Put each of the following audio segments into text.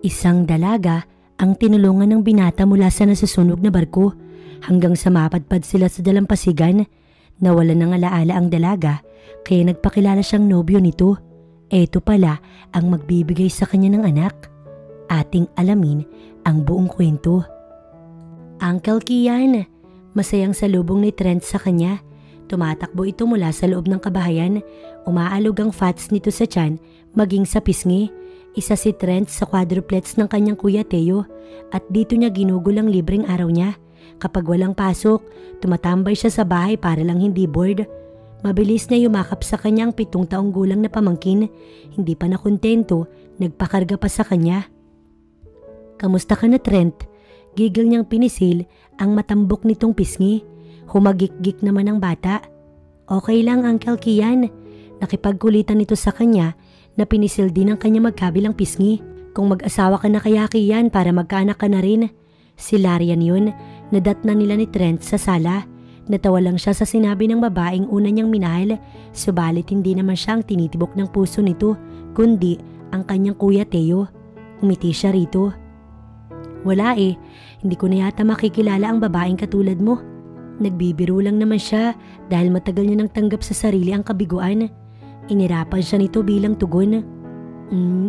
Isang dalaga ang tinulungan ng binata mula sa nasusunog na barko hanggang sa mapadpad sila sa dalampasigan. Nawalan ng alaala ang dalaga kaya nagpakilala siyang nobyo nito. Eto pala ang magbibigay sa kanya ng anak. Ating alamin ang buong kwento. Uncle Kian, masayang salubong ni Trent sa kanya. Tumatakbo ito mula sa loob ng kabahayan. Umaalog ang fats nito sa tiyan maging sa pisngi. Isa si Trent sa quadruplets ng kanyang kuya Theo at dito niya ginugol ang libreng araw niya. Kapag walang pasok, tumatambay siya sa bahay para lang hindi bored. Mabilis na yumakap sa kanya ang 7 taong gulang na pamangkin. Hindi pa nakontento, nagpakarga pa sa kanya. Kamusta ka na Trent? Gigil niyang pinisil ang matambok nitong pisngi. Humagik-gik naman ang bata. Okay lang Uncle Kian. Nakipagkulitan nito sa kanya na pinisil din ang kanya magkabilang pisngi. Kung mag-asawa ka na kaya Kian para magkaanak ka na rin. Si Larian yun, nadat na nila ni Trent sa sala. Natawa lang siya sa sinabi ng babaeng una niyang minahal, subalit hindi naman siya ang tinitibok ng puso nito, kundi ang kanyang kuya Theo. Umiti siya rito. Wala hindi ko na yata makikilala ang babaeng katulad mo. Nagbibiro lang naman siya dahil matagal niya nang tanggap sa sarili ang kabiguan. Inirapan siya nito bilang tugon.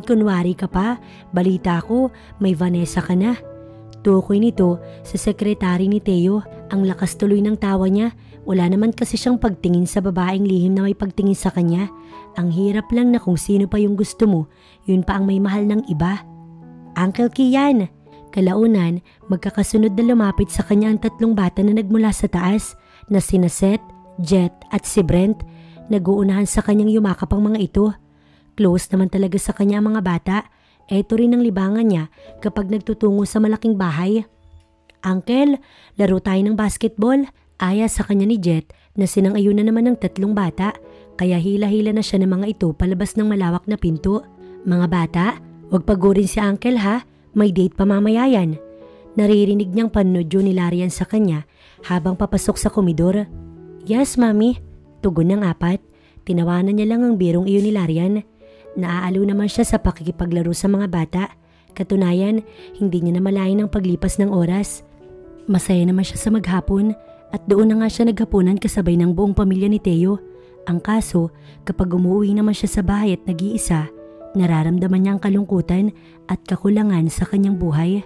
Kunwari ka pa, balita ko may Vanessa ka na. Tukoy nito sa sekretary ni Theo. Ang lakas tuloy ng tawa niya. Wala naman kasi siyang pagtingin sa babaeng lihim na may pagtingin sa kanya. Ang hirap lang na kung sino pa yung gusto mo, yun pa ang may mahal ng iba. Uncle Kian! Kalaunan, magkakasunod na lumapit sa kanya ang 3 bata na nagmula sa taas na sina Seth, Jet at si Brent. Naguunahan sa kanyang yumakap ang mga ito. Close naman talaga sa kanya ang mga bata. Eto rin ang libangan niya kapag nagtutungo sa malaking bahay. Uncle, laro tayo ng basketball. Aya sa kanya ni Jet na sinang-ayunan naman ng 3 bata. Kaya hila-hila na siya ng mga ito palabas ng malawak na pinto. Mga bata, huwag pagurin si Uncle ha. May date pa mamaya yan. Naririnig niyang panudyo ni Larian sa kanya habang papasok sa komedor. Yes, Mami. Tugon ng 4. Tinawanan niya lang ang birong iyon ni Larian. Naaaliw naman siya sa pakikipaglaro sa mga bata. Katunayan, hindi niya namalayan ang paglipas ng oras. Masaya naman siya sa maghapon at doon na nga siya naghapunan kasabay ng buong pamilya ni Theo. Ang kaso, kapag umuwi naman siya sa bahay at nag-iisa, nararamdaman niya ang kalungkutan at kakulangan sa kanyang buhay.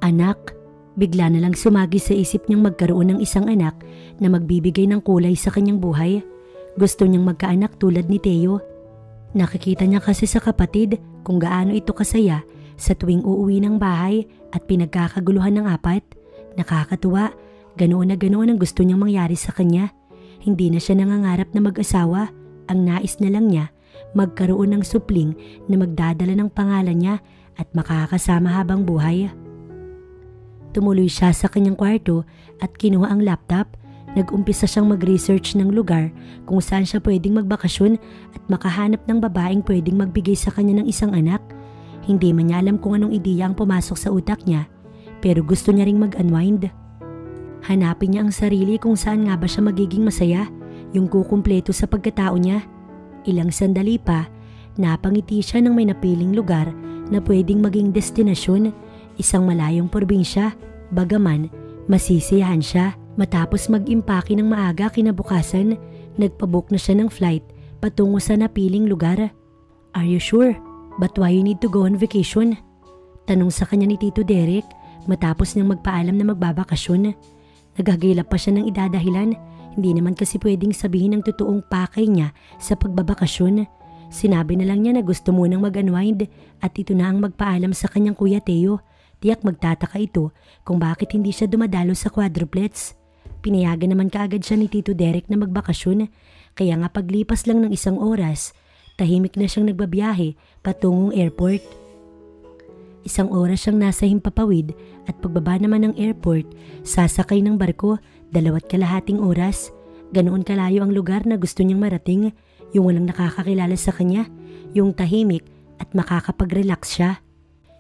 Anak, bigla na lang sumagi sa isip niyang magkaroon ng isang anak na magbibigay ng kulay sa kanyang buhay. Gusto niyang magkaanak tulad ni Theo. Nakikita niya kasi sa kapatid kung gaano ito kasaya sa tuwing uuwi ng bahay at pinagkakaguluhan ng 4. Nakakatuwa, ganoon na ganoon ang gusto niyang mangyari sa kanya. Hindi na siya nangangarap na mag-asawa. Ang nais na lang niya, magkaroon ng supling na magdadala ng pangalan niya at makakasama habang buhay. Tumuloy siya sa kanyang kwarto at kinuha ang laptop. Nag-umpisa siyang mag-research ng lugar kung saan siya pwedeng magbakasyon at makahanap ng babaeng pwedeng magbigay sa kanya ng isang anak. Hindi man niya alam kung anong ideya ang pumasok sa utak niya, pero gusto niya ring mag-unwind. Hanapin niya ang sarili kung saan nga ba siya magiging masaya, yung kukumpleto sa pagkatao niya. Ilang sandali pa, napangiti siya ng may napiling lugar na pwedeng maging destinasyon, isang malayong probinsya, bagaman masisiyahan siya. Matapos mag-impake ng maaga kinabukasan, nagpabook na siya ng flight patungo sa napiling lugar. Are you sure? But why you need to go on vacation? Tanong sa kanya ni Tito Derek matapos niyang magpaalam na magbabakasyon. Naghagilap pa siya ng idadahilan. Hindi naman kasi pwedeng sabihin ang totoong pakay niya sa pagbabakasyon. Sinabi na lang niya na gusto munang mag-unwind at ito na ang magpaalam sa kanyang kuya Theo. Tiyak magtataka ito kung bakit hindi siya dumadalo sa quadruplets. Pinayagan naman kaagad siya ni Tito Derek na magbakasyon, kaya nga paglipas lang ng 1 oras, tahimik na siyang nagbabiyahe patungong airport. 1 oras siyang nasa Himpapawid at pagbaba naman ng airport, sasakay ng barko 2.5 oras. Ganoon kalayo ang lugar na gusto niyang marating, yung walang nakakakilala sa kanya, yung tahimik at makakapag-relax siya.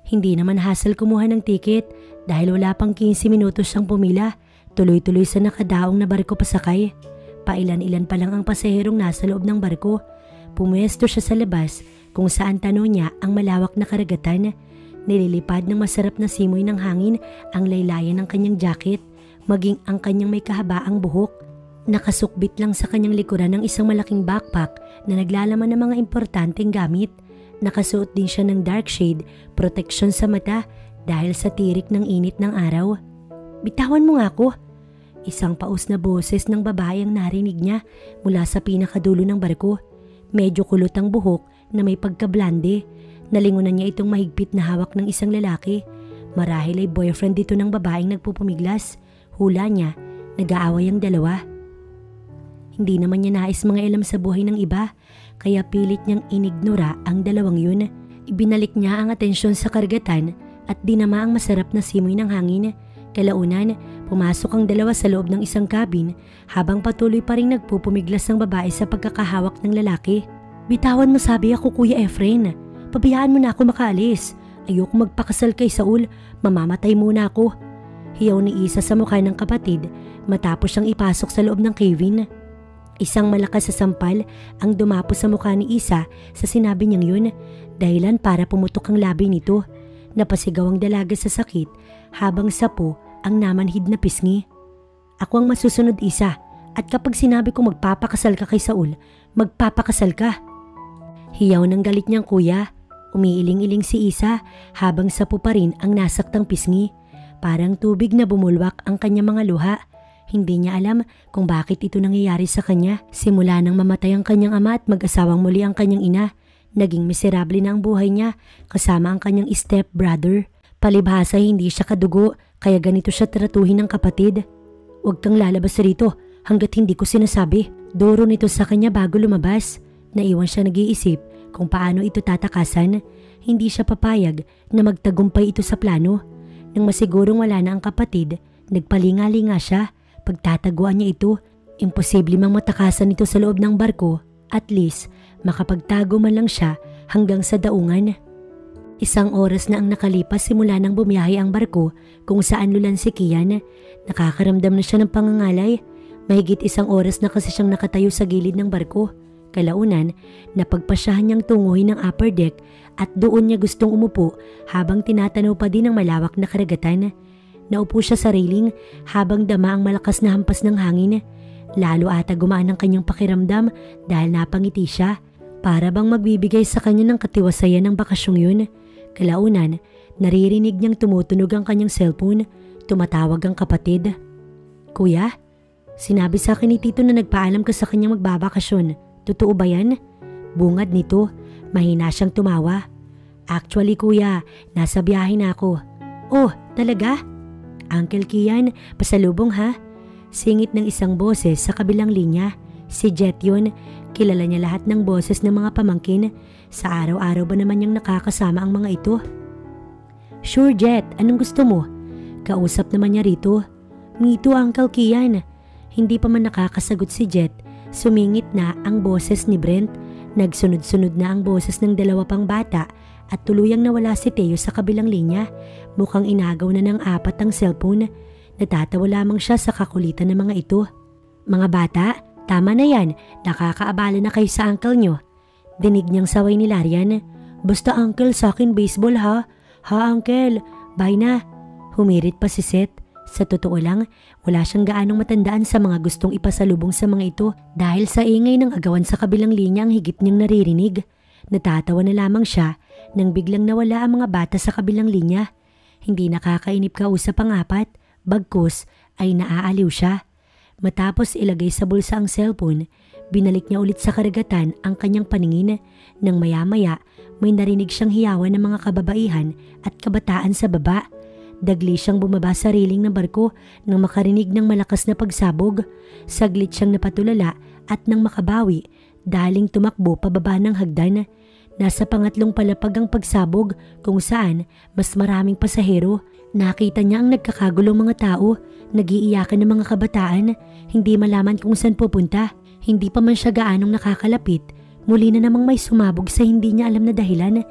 Hindi naman hassle kumuha ng tiket dahil wala pang 15 minutos siyang pumila. Tuloy-tuloy sa nakadaong na barko pasakay. Pailan-ilan pa lang ang pasaherong nasa loob ng barko. Pumwesto siya sa labas kung saan tanaw niya ang malawak na karagatan. Nililipad ng masarap na simoy ng hangin ang laylayan ng kanyang jacket, maging ang kanyang may kahabaang buhok. Nakasukbit lang sa kanyang likuran ng isang malaking backpack na naglalaman ng mga importanteng gamit. Nakasuot din siya ng dark shade, protection sa mata dahil sa tirik ng init ng araw. "Bitawan mo nga ako." Isang paus na boses ng babae ang narinig niya mula sa pinakadulo ng barko. Medyo kulot ang buhok na may pagkablande. Nalingunan niya itong mahigpit na hawak ng isang lalaki. Marahil ay boyfriend dito ng babaeng nagpupumiglas. Hula niya, nag-aaway ang dalawa. Hindi naman niya nais mga alam sa buhay ng iba, kaya pilit niyang inignora ang dalawang yun. Ibinalik niya ang atensyon sa karagatan at dinama ang masarap na simoy ng hangin. Kalaunan, pumasok ang dalawa sa loob ng isang cabin habang patuloy pa rin nagpupumiglas ang babae sa pagkakahawak ng lalaki. "Bitawan mo, sabi ako, Kuya Efren. Pabayaan mo na ako makaalis. Ayoko magpakasal kay Saul, mamamatay muna ako." Hiyaw ni Isa sa mukha ng kapatid matapos siyang ipasok sa loob ng cabin. Isang malakas sa sampal ang dumapo sa mukha ni Isa sa sinabi niyang yun, dahilan para pumutok ang labi nito. Napasigaw ang dalaga sa sakit habang sapo ang namanhid na pisngi. "Ako ang masusunod, Isa, at kapag sinabi ko magpapakasal ka kay Saul, magpapakasal ka." Hiyaw ng galit niyang kuya. Umiiling-iling si Isa habang sapo pa rin ang nasaktang pisngi. Parang tubig na bumulwak ang kanyang mga luha. Hindi niya alam kung bakit ito nangyayari sa kanya. Simula nang mamatay ang kanyang ama at mag-asawang muli ang kanyang ina, naging miserable na ang buhay niya kasama ang kanyang step-brother. Palibhasa hindi siya kadugo kaya ganito siya tratuhin ng kapatid. "Huwag kang lalabas rito hanggat hindi ko sinasabi." Duro nito sa kanya bago lumabas. Naiwan siya nag-iisip kung paano ito tatakasan. Hindi siya papayag na magtagumpay ito sa plano. Nang masigurong wala na ang kapatid, nagpalinga-linga siya. Pagtataguan niya ito, imposible mang matakasan ito sa loob ng barko. At least, makapagtago man lang siya hanggang sa daungan. Isang oras na ang nakalipas simula nang bumiyahe ang barko kung saan lulan si Kian. Nakakaramdam na siya ng pangangalay. Mahigit isang oras na kasi siyang nakatayo sa gilid ng barko. Kalaunan, napagpasyahan niyang tunguhin ang upper deck at doon niya gustong umupo habang tinatanaw pa din ang malawak na karagatan. Naupo siya sa railing habang dama ang malakas na hampas ng hangin. Lalo ata gumaan ang kanyang pakiramdam dahil napangiti siya. Para bang magbibigay sa kanya ng katiwasayan ng bakasyong yun. Kalaunan, naririnig niyang tumutunog ang kanyang cellphone. Tumatawag ang kapatid. "Kuya, sinabi sa akin ni Tito na nagpaalam ka sa kanyang magbabakasyon. Totoo ba yan?" Bungad nito, mahina siyang tumawa. "Actually kuya, nasa biyahe na ako." "Oh, talaga? Uncle Kian, pasalubong ha?" Singit ng isang boses sa kabilang linya. Si Jet yun. Kilala niya lahat ng boses ng mga pamangkin. Sa araw-araw ba naman niyang nakakasama ang mga ito? "Sure Jet, anong gusto mo?" Kausap naman niya rito. "Me too, Uncle Kian." Hindi pa man nakakasagot si Jet, sumingit na ang boses ni Brent. Nagsunod-sunod na ang boses ng dalawa pang bata at tuluyang nawala si Teo sa kabilang linya. Mukhang inagaw na ng apat ang cellphone. Natatawa lamang siya sa kakulitan ng mga ito. "Mga bata, tama na yan. Nakakaabala na kayo sa uncle nyo." Dinig niyang saway ni Larian. "Basta uncle, sa akin baseball ha." "Ha uncle, bye na." Humirit pa si Seth. Sa totoo lang, wala siyang gaanong matandaan sa mga gustong ipasalubong sa mga ito dahil sa ingay ng agawan sa kabilang linya ang higit niyang naririnig. Natatawa na lamang siya nang biglang nawala ang mga bata sa kabilang linya. Hindi nakakainip kausap ang apat, bagkus ay naaaliw siya. Matapos ilagay sa bulsa ang cellphone, binalik niya ulit sa karagatan ang kanyang paningin. Nang maya-maya, may narinig siyang hiyawan ng mga kababaihan at kabataan sa baba. Dagli siyang bumaba sa railing ng barko nang makarinig ng malakas na pagsabog. Saglit siyang napatulala at nang makabawi, daling tumakbo pababa ng hagdan. Nasa pangatlong palapag ang pagsabog kung saan mas maraming pasahero. Nakita niya ang nagkakagulong mga tao, nagiiyakan ng mga kabataan, hindi malaman kung saan pupunta. Hindi pa man siya gaanong nakakalapit, muli na namang may sumabog sa hindi niya alam na dahilan.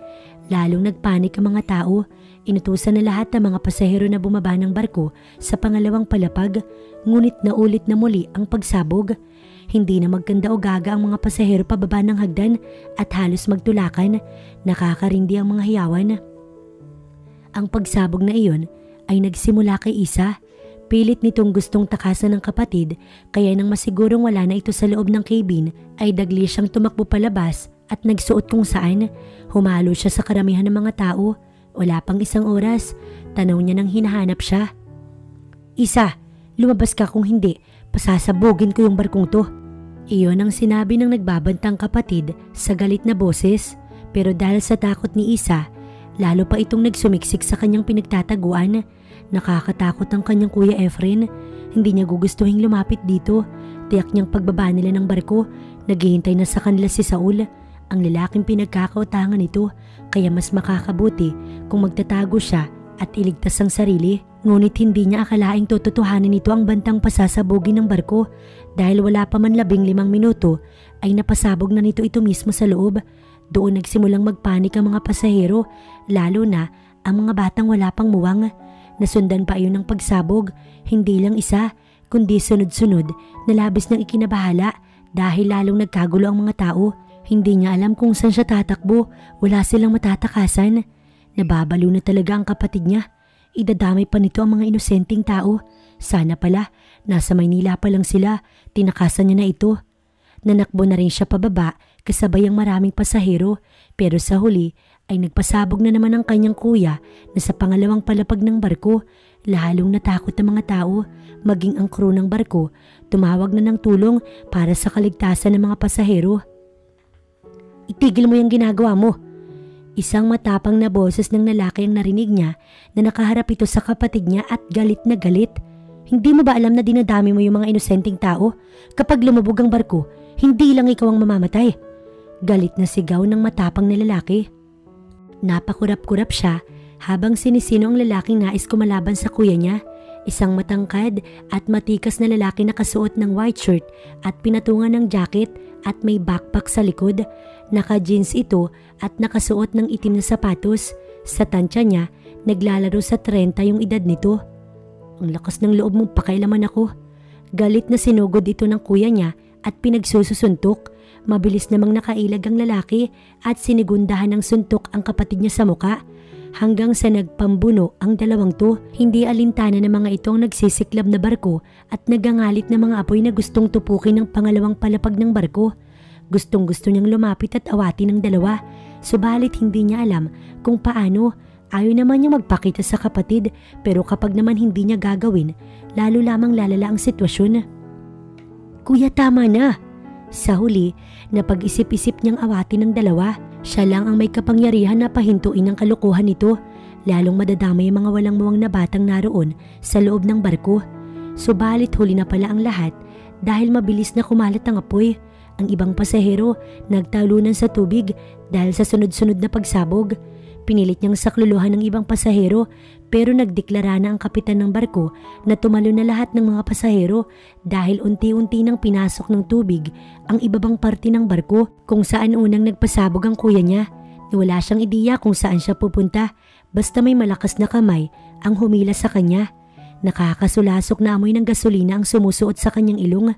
Lalong nagpanik ang mga tao. Inutusan na lahat ng mga pasahero na bumaba ng barko sa pangalawang palapag, ngunit naulit na muli ang pagsabog. Hindi na magkanda o gaga ang mga pasahero pababa ng hagdan at halos magtulakan. Nakakarindi ang mga hiyawan. Ang pagsabog na iyon ay nagsimula kay Isa. Pilit nitong gustong takasan ng kapatid kaya nang masigurong wala na ito sa loob ng cabin ay dagli siyang tumakbo palabas at nagsuot kung saan. Humalo siya sa karamihan ng mga tao. Wala pang isang oras, tanaw niya nang hinahanap siya. Isa, lumabas ka kung hindi, pasasabugin ko yung barkong to. Iyon ang sinabi ng nagbabantang kapatid sa galit na boses, pero dahil sa takot ni Isa, lalo pa itong nagsumiksik sa kanyang pinagtataguan. Nakakatakot ang kanyang kuya Efren. Hindi niya gugustuhing lumapit dito. Tiyak niyang pagbaba nila ng barko, naghihintay na sa kanila si Saul, ang lalaking pinagkakautangan nito, kaya mas makakabuti kung magtatago siya at iligtas ang sarili. Ngunit hindi niya akalaing tototohanin nito ang bantang pasasabugin ng barko. Dahil wala pa man 15 minuto ay napasabog na nito ito mismo sa loob. Doon nagsimulang magpanik ang mga pasahero, lalo na ang mga batang wala pang muwang. Nasundan pa iyon ng pagsabog, hindi lang isa, kundi sunod-sunod na labis niyang ikinabahala dahil lalong nagkagulo ang mga tao. Hindi niya alam kung saan siya tatakbo, wala silang matatakasan. Nababalo na talaga ang kapatid niya. Idadamay pa nito ang mga inosenteng tao. Sana pala, nasa Maynila pa lang sila, tinakasan niya na ito. Nanakbo na rin siya pababa kasabay ang maraming pasahero, pero sa huli ay nagpasabog na naman ang kanyang kuya na sa pangalawang palapag ng barko. Lalong natakot ang mga tao, maging ang crew ng barko tumawag na ng tulong para sa kaligtasan ng mga pasahero. Itigil mo yung ginagawa mo. Isang matapang na boses ng lalaki ang narinig niya na nakaharap ito sa kapatid niya at galit na galit. Hindi mo ba alam na dinadami mo yung mga inosenteng tao? Kapag lumubog ang barko, hindi lang ikaw ang mamamatay. Galit na sigaw ng matapang na lalaki. Napakurap-kurap siya habang sinisino ang lalaking nais kumalaban sa kuya niya. Isang matangkad at matikas na lalaki na kasuot ng white shirt at pinatungan ng jacket at may backpack sa likod. Naka-jeans ito at nakasuot ng itim na sapatos. Sa tansya niya, naglalaro sa 30 yung edad nito. Ang lakas ng loob mong pakailaman ako. Galit na sinugod ito ng kuya niya at pinagsusuntok. Mabilis namang nakailag ang lalaki at sinigundahan ng suntok ang kapatid niya sa muka. Hanggang sa nagpambuno ang dalawang to. Hindi alintana ng mga ito ang nagsisiklab na barko at nagangalit na mga apoy na gustong tupukin ng pangalawang palapag ng barko. Gustong-gusto niyang lumapit at awatin ng dalawa, subalit hindi niya alam kung paano. Ayaw naman niyang magpakita sa kapatid, pero kapag naman hindi niya gagawin, lalo lamang lalala ang sitwasyon. Kuya, tama na. Sa huli, napag-isip-isip niyang awatin ng dalawa. Siya lang ang may kapangyarihan na pahintuin ang kalokohan nito, lalong madadamay ang mga walang muwang na batang naroon sa loob ng barko. Subalit huli na pala ang lahat dahil mabilis na kumalat ang apoy. Ang ibang pasahero nagtalunan sa tubig dahil sa sunod-sunod na pagsabog. Pinilit niyang sakluluhan ng ibang pasahero pero nagdeklara na ang kapitan ng barko na tumalo na lahat ng mga pasahero dahil unti-unti nang pinasok ng tubig ang ibabang parte ng barko kung saan unang nagpasabog ang kuya niya. Wala siyang ideya kung saan siya pupunta, basta may malakas na kamay ang humila sa kanya. Nakakasulasok na amoy ng gasolina ang sumusuot sa kanyang ilong.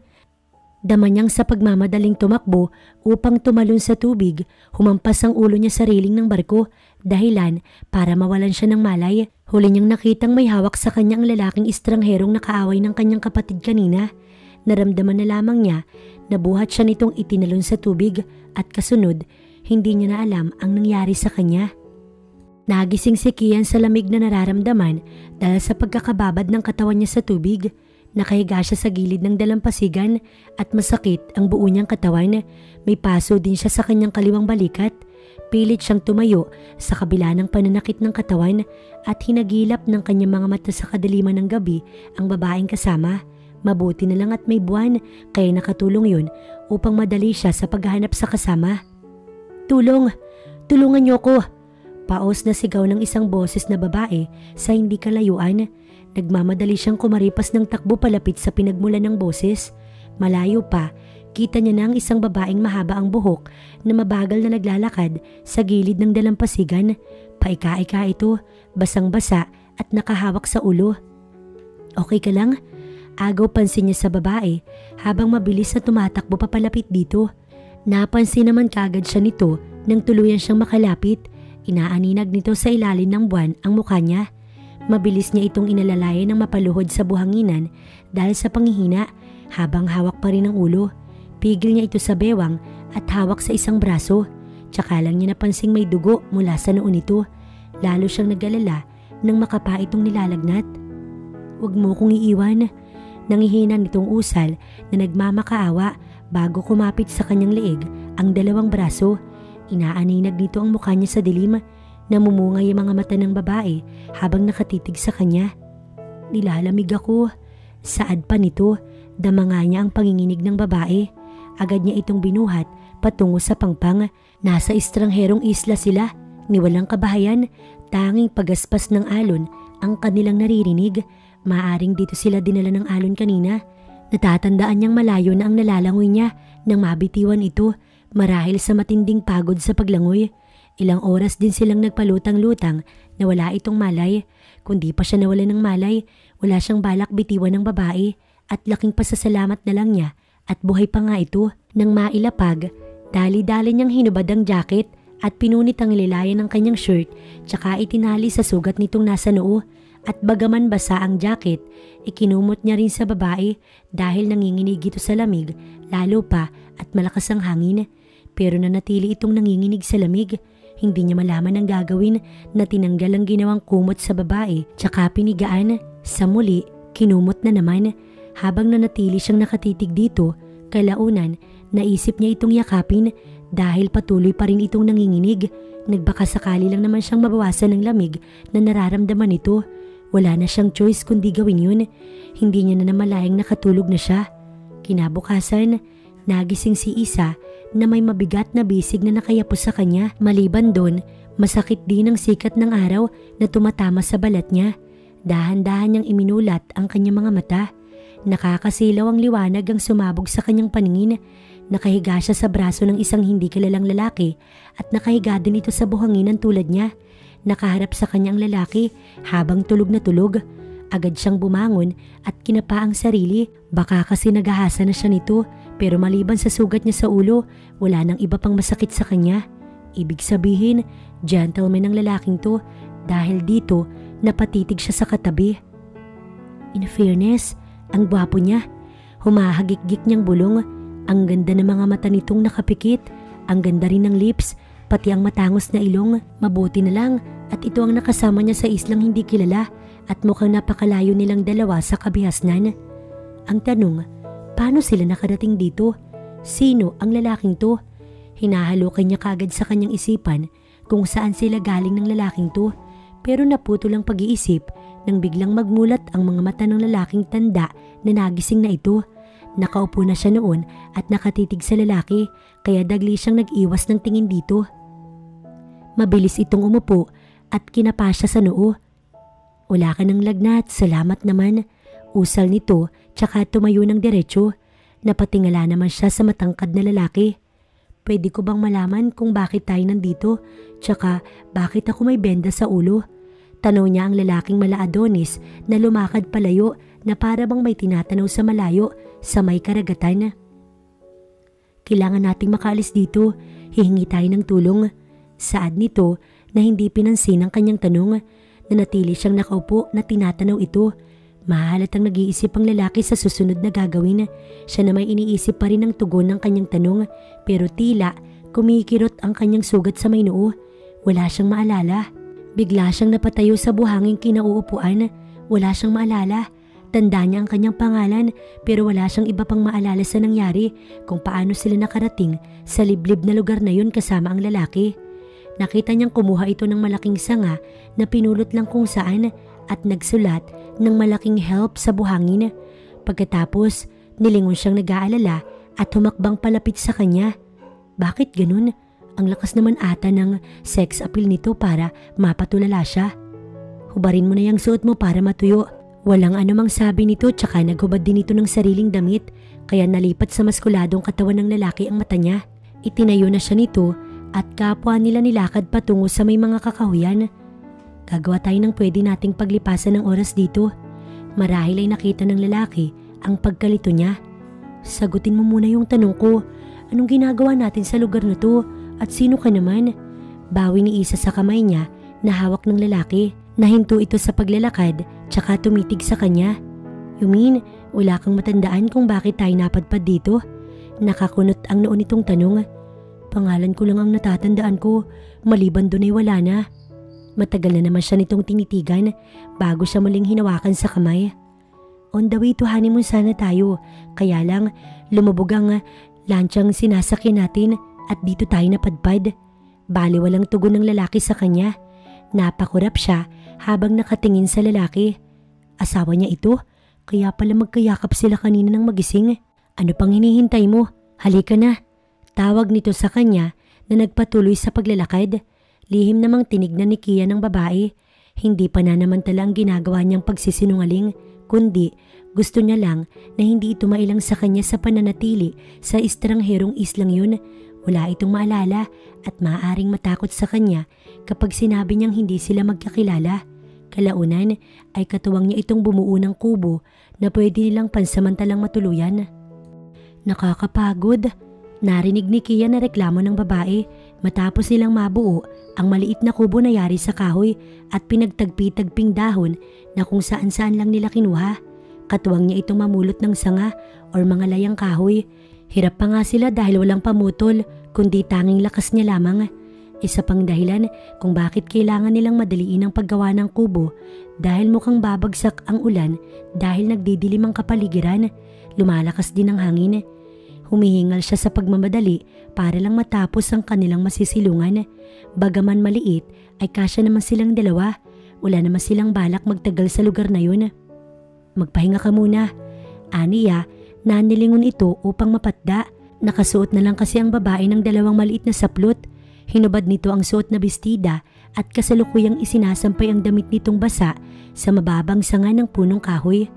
Dama niyang sa pagmamadaling tumakbo upang tumalon sa tubig, humampas ang ulo niya sa railing ng barko, dahilan para mawalan siya ng malay. Huli niyang nakitang may hawak sa kanya ang lalaking estrangherong nakaaway ng kanyang kapatid kanina. Naramdaman na lamang niya na buhat siya nitong itinalon sa tubig at kasunod, hindi niya na alam ang nangyari sa kanya. Nagising si Kian sa lamig na nararamdaman dahil sa pagkakababad ng katawan niya sa tubig. Nakahiga siya sa gilid ng dalampasigan at masakit ang buo niyang katawan. May paso din siya sa kanyang kaliwang balikat. Pilit siyang tumayo sa kabila ng pananakit ng katawan at hinagilap ng kanyang mga mata sa kadiliman ng gabi ang babaeng kasama. Mabuti na lang at may buwan kaya nakatulong yun upang madali siya sa paghahanap sa kasama. Tulong! Tulungan niyo ko! Paos na sigaw ng isang boses na babae sa hindi kalayuan. Nagmamadali siyang kumaripas ng takbo palapit sa pinagmulan ng boses. Malayo pa, kita niya na ang isang babaeng mahaba ang buhok na mabagal na naglalakad sa gilid ng dalampasigan. Paika-ika ito, basang-basa at nakahawak sa ulo. Okay ka lang? Agaw pansin niya sa babae habang mabilis na tumatakbo papalapit dito. Napansin naman kagad siya nito nang tuluyan siyang makalapit. Inaaninag nito sa ilalim ng buwan ang mukha niya. Mabilis niya itong inalalayan ng mapaluhod sa buhanginan dahil sa panghihina habang hawak pa rin ang ulo. Pigil niya ito sa bewang at hawak sa isang braso. Tsaka lang niya napansing may dugo mula sa noo nito. Lalo siyang nag-alala nang makapa itong nilalagnat. "Huwag mo kong iiwan." Nangihina nitong usal na nagmamakaawa bago kumapit sa kanyang leeg ang dalawang braso. Inaaninag nito ang mukha niya sa dilim. Namumungay ang mga mata ng babae habang nakatitig sa kanya. "Nilalamig ako." Saad pa nito, dama nga niya ang panginginig ng babae. Agad niya itong binuhat patungo sa pangpang. Nasa estrangherong isla sila, ni walang kabahayan, tanging pagaspas ng alon ang kanilang naririnig. Maaring dito sila dinala ng alon kanina. Natatandaan niyang malayo na ang nalalangoy niya nang mabitiwan ito marahil sa matinding pagod sa paglangoy. Ilang oras din silang nagpalutang-lutang na wala itong malay. Kundi pa siya nawala ng malay, wala siyang balak bitiwan ng babae at laking pasasalamat na lang niya at buhay pa nga ito. Nang mailapag, dali-dali niyang hinubad ang jacket at pinunit ang lilayan ng kanyang shirt tsaka itinali sa sugat nitong nasa noo. At bagaman basa ang jacket, ikinumot niya rin sa babae dahil nanginginig ito sa lamig lalo pa at malakas ang hangin. Pero nanatili itong nanginginig sa lamig. Hindi niya malaman ang gagawin na tinanggal ang ginawang kumot sa babae tsaka pinigaan. Sa muli, kinumot na naman. Habang nanatili siyang nakatitig dito, kalaunan, naisip niya itong yakapin dahil patuloy pa rin itong nanginginig. Nagbaka sakali lang naman siyang mabawasan ng lamig na nararamdaman ito. Wala na siyang choice kundi gawin yun. Hindi niya na namalayang nakatulog na siya. Kinabukasan, nagising si Isa na may mabigat na bisig na nakayapos sa kanya. Maliban doon, masakit din ang sikat ng araw na tumatama sa balat niya. Dahan-dahan niyang iminulat ang kanyang mga mata. Nakakasilaw ang liwanag ang sumabog sa kanyang paningin. Nakahiga siya sa braso ng isang hindi kilalang lalaki at nakahiga din ito sa buhanginan tulad niya. Nakaharap sa kanyang lalaki habang tulog na tulog. Agad siyang bumangon at kinapa ang sarili. Baka kasi nagahasa na siya nito, pero maliban sa sugat niya sa ulo, wala nang iba pang masakit sa kanya. Ibig sabihin, gentleman ang lalaking to dahil dito napatitig siya sa katabi. In fairness, ang gwapo niya. Humahagik-gik niyang bulong. Ang ganda ng mga mata nitong nakapikit. Ang ganda rin ng lips, pati ang matangos na ilong. Mabuti na lang at ito ang nakasama niya sa islang hindi kilala at mukhang napakalayo nilang dalawa sa kabihasnan. Ang tanong, paano sila nakarating dito? Sino ang lalaking to? Hinahalokan niya kagad sa kanyang isipan kung saan sila galing ng lalaking to, pero naputol ang pag-iisip nang biglang magmulat ang mga mata ng lalaking tanda na nagising na ito. Nakaupo na siya noon at nakatitig sa lalaki kaya dagli siyang nag-iwas ng tingin dito. Mabilis itong umupo at kinapa siya sa noo. "Wala ka ng lagnat, salamat naman." Usal nito tsaka tumayo ng diretso. Napatingala naman siya sa matangkad na lalaki. "Pwede ko bang malaman kung bakit tayo nandito? Tsaka bakit ako may benda sa ulo?" Tanaw niya ang lalaking mala Adonis na lumakad palayo na para bang may tinatanaw sa malayo sa may karagatan. "Kailangan nating makaalis dito. Hihingi tayo ng tulong." Saad nito na hindi pinansin ang kanyang tanong. Nanatili siyang nakaupo na tinatanaw ito. Mahalatang nag-iisip ang lalaki sa susunod na gagawin. Siya na may iniisip pa rin ang tugon ng kanyang tanong pero tila kumikirot ang kanyang sugat sa may noo. Wala siyang maalala. Bigla siyang napatayo sa buhanging kinauupuan. Wala siyang maalala. Tanda niya ang kanyang pangalan pero wala siyang iba pang maalala sa nangyari kung paano sila nakarating sa liblib na lugar na yun kasama ang lalaki. Nakita niyang kumuha ito ng malaking sanga na pinulot lang kung saan at nagsulat ng malaking help sa buhangin. Pagkatapos, nilingon siyang nag-aalala at humakbang palapit sa kanya. Bakit ganun? Ang lakas naman ata ng sex appeal nito para mapatulala siya. "Hubarin mo na yung suot mo para matuyo." Walang anumang sabi nito tsaka naghubad din ito ng sariling damit kaya nalipat sa maskuladong katawan ng lalaki ang mata niya. Itinayo na siya nito at kapwa nila nilakad patungo sa may mga kakahuyan. "Gagawa tayo ng pwede nating paglipasan ng oras dito." Marahil ay nakita ng lalaki ang pagkalito niya. "Sagutin mo muna yung tanong ko. Anong ginagawa natin sa lugar na to? At sino ka naman?" Bawi ni Isa sa kamay niya na hawak ng lalaki. Nahinto ito sa paglalakad tsaka tumitig sa kanya. You mean, wala kang matandaan kung bakit tayo napadpad dito? Nakakunot ang noon itong tanong. Pangalan ko lang ang natatandaan ko, maliban doon ay wala na. Matagal na naman siya nitong tinitigan bago siya muling hinawakan sa kamay. On the way to honeymoon sana tayo, kaya lang lumubog ang lansyang sinasakyan natin at dito tayo napadpad. Bali walang tugon ng lalaki sa kanya. Napakurap siya habang nakatingin sa lalaki. Asawa niya ito, kaya pala magkayakap sila kanina ng magising. Ano pang hinihintay mo? Halika na. Tawag nito sa kanya na nagpatuloy sa paglalakad. Lihim namang tinignan ni Kia ng babae. Hindi pananamantala ang ginagawa niyang pagsisinungaling, kundi gusto niya lang na hindi ito mailang sa kanya sa pananatili sa estrangherong islang yun. Wala itong maalala at maaaring matakot sa kanya kapag sinabi niyang hindi sila magkakilala. Kalaunan ay katuwang niya itong bumuo ng kubo na pwede nilang pansamantalang matuluyan. Nakakapagod. Narinig ni Kia na reklamo ng babae matapos nilang mabuo ang maliit na kubo na yari sa kahoy at pinagtagpi-tagping dahon na kung saan-saan lang nila kinuha. Katuwang niya itong mamulot ng sanga or mga layang kahoy. Hirap pa nga sila dahil walang pamutol kundi tanging lakas niya lamang. Isa pang dahilan kung bakit kailangan nilang madaliin ang paggawa ng kubo dahil mukhang babagsak ang ulan dahil nagdidilim ang kapaligiran. Lumalakas din ang hangin. Humihingal siya sa pagmamadali para lang matapos ang kanilang masisilungan. Bagaman maliit ay kasya naman silang dalawa. Wala naman silang balak magtagal sa lugar na yun. Magpahinga ka muna. Aniya, nanilingon ito upang mapatda. Nakasuot na lang kasi ang babae ng dalawang maliit na saplot. Hinubad nito ang suot na bestida at kasalukuyang isinasampay ang damit nitong basa sa mababang sanga ng punong kahoy.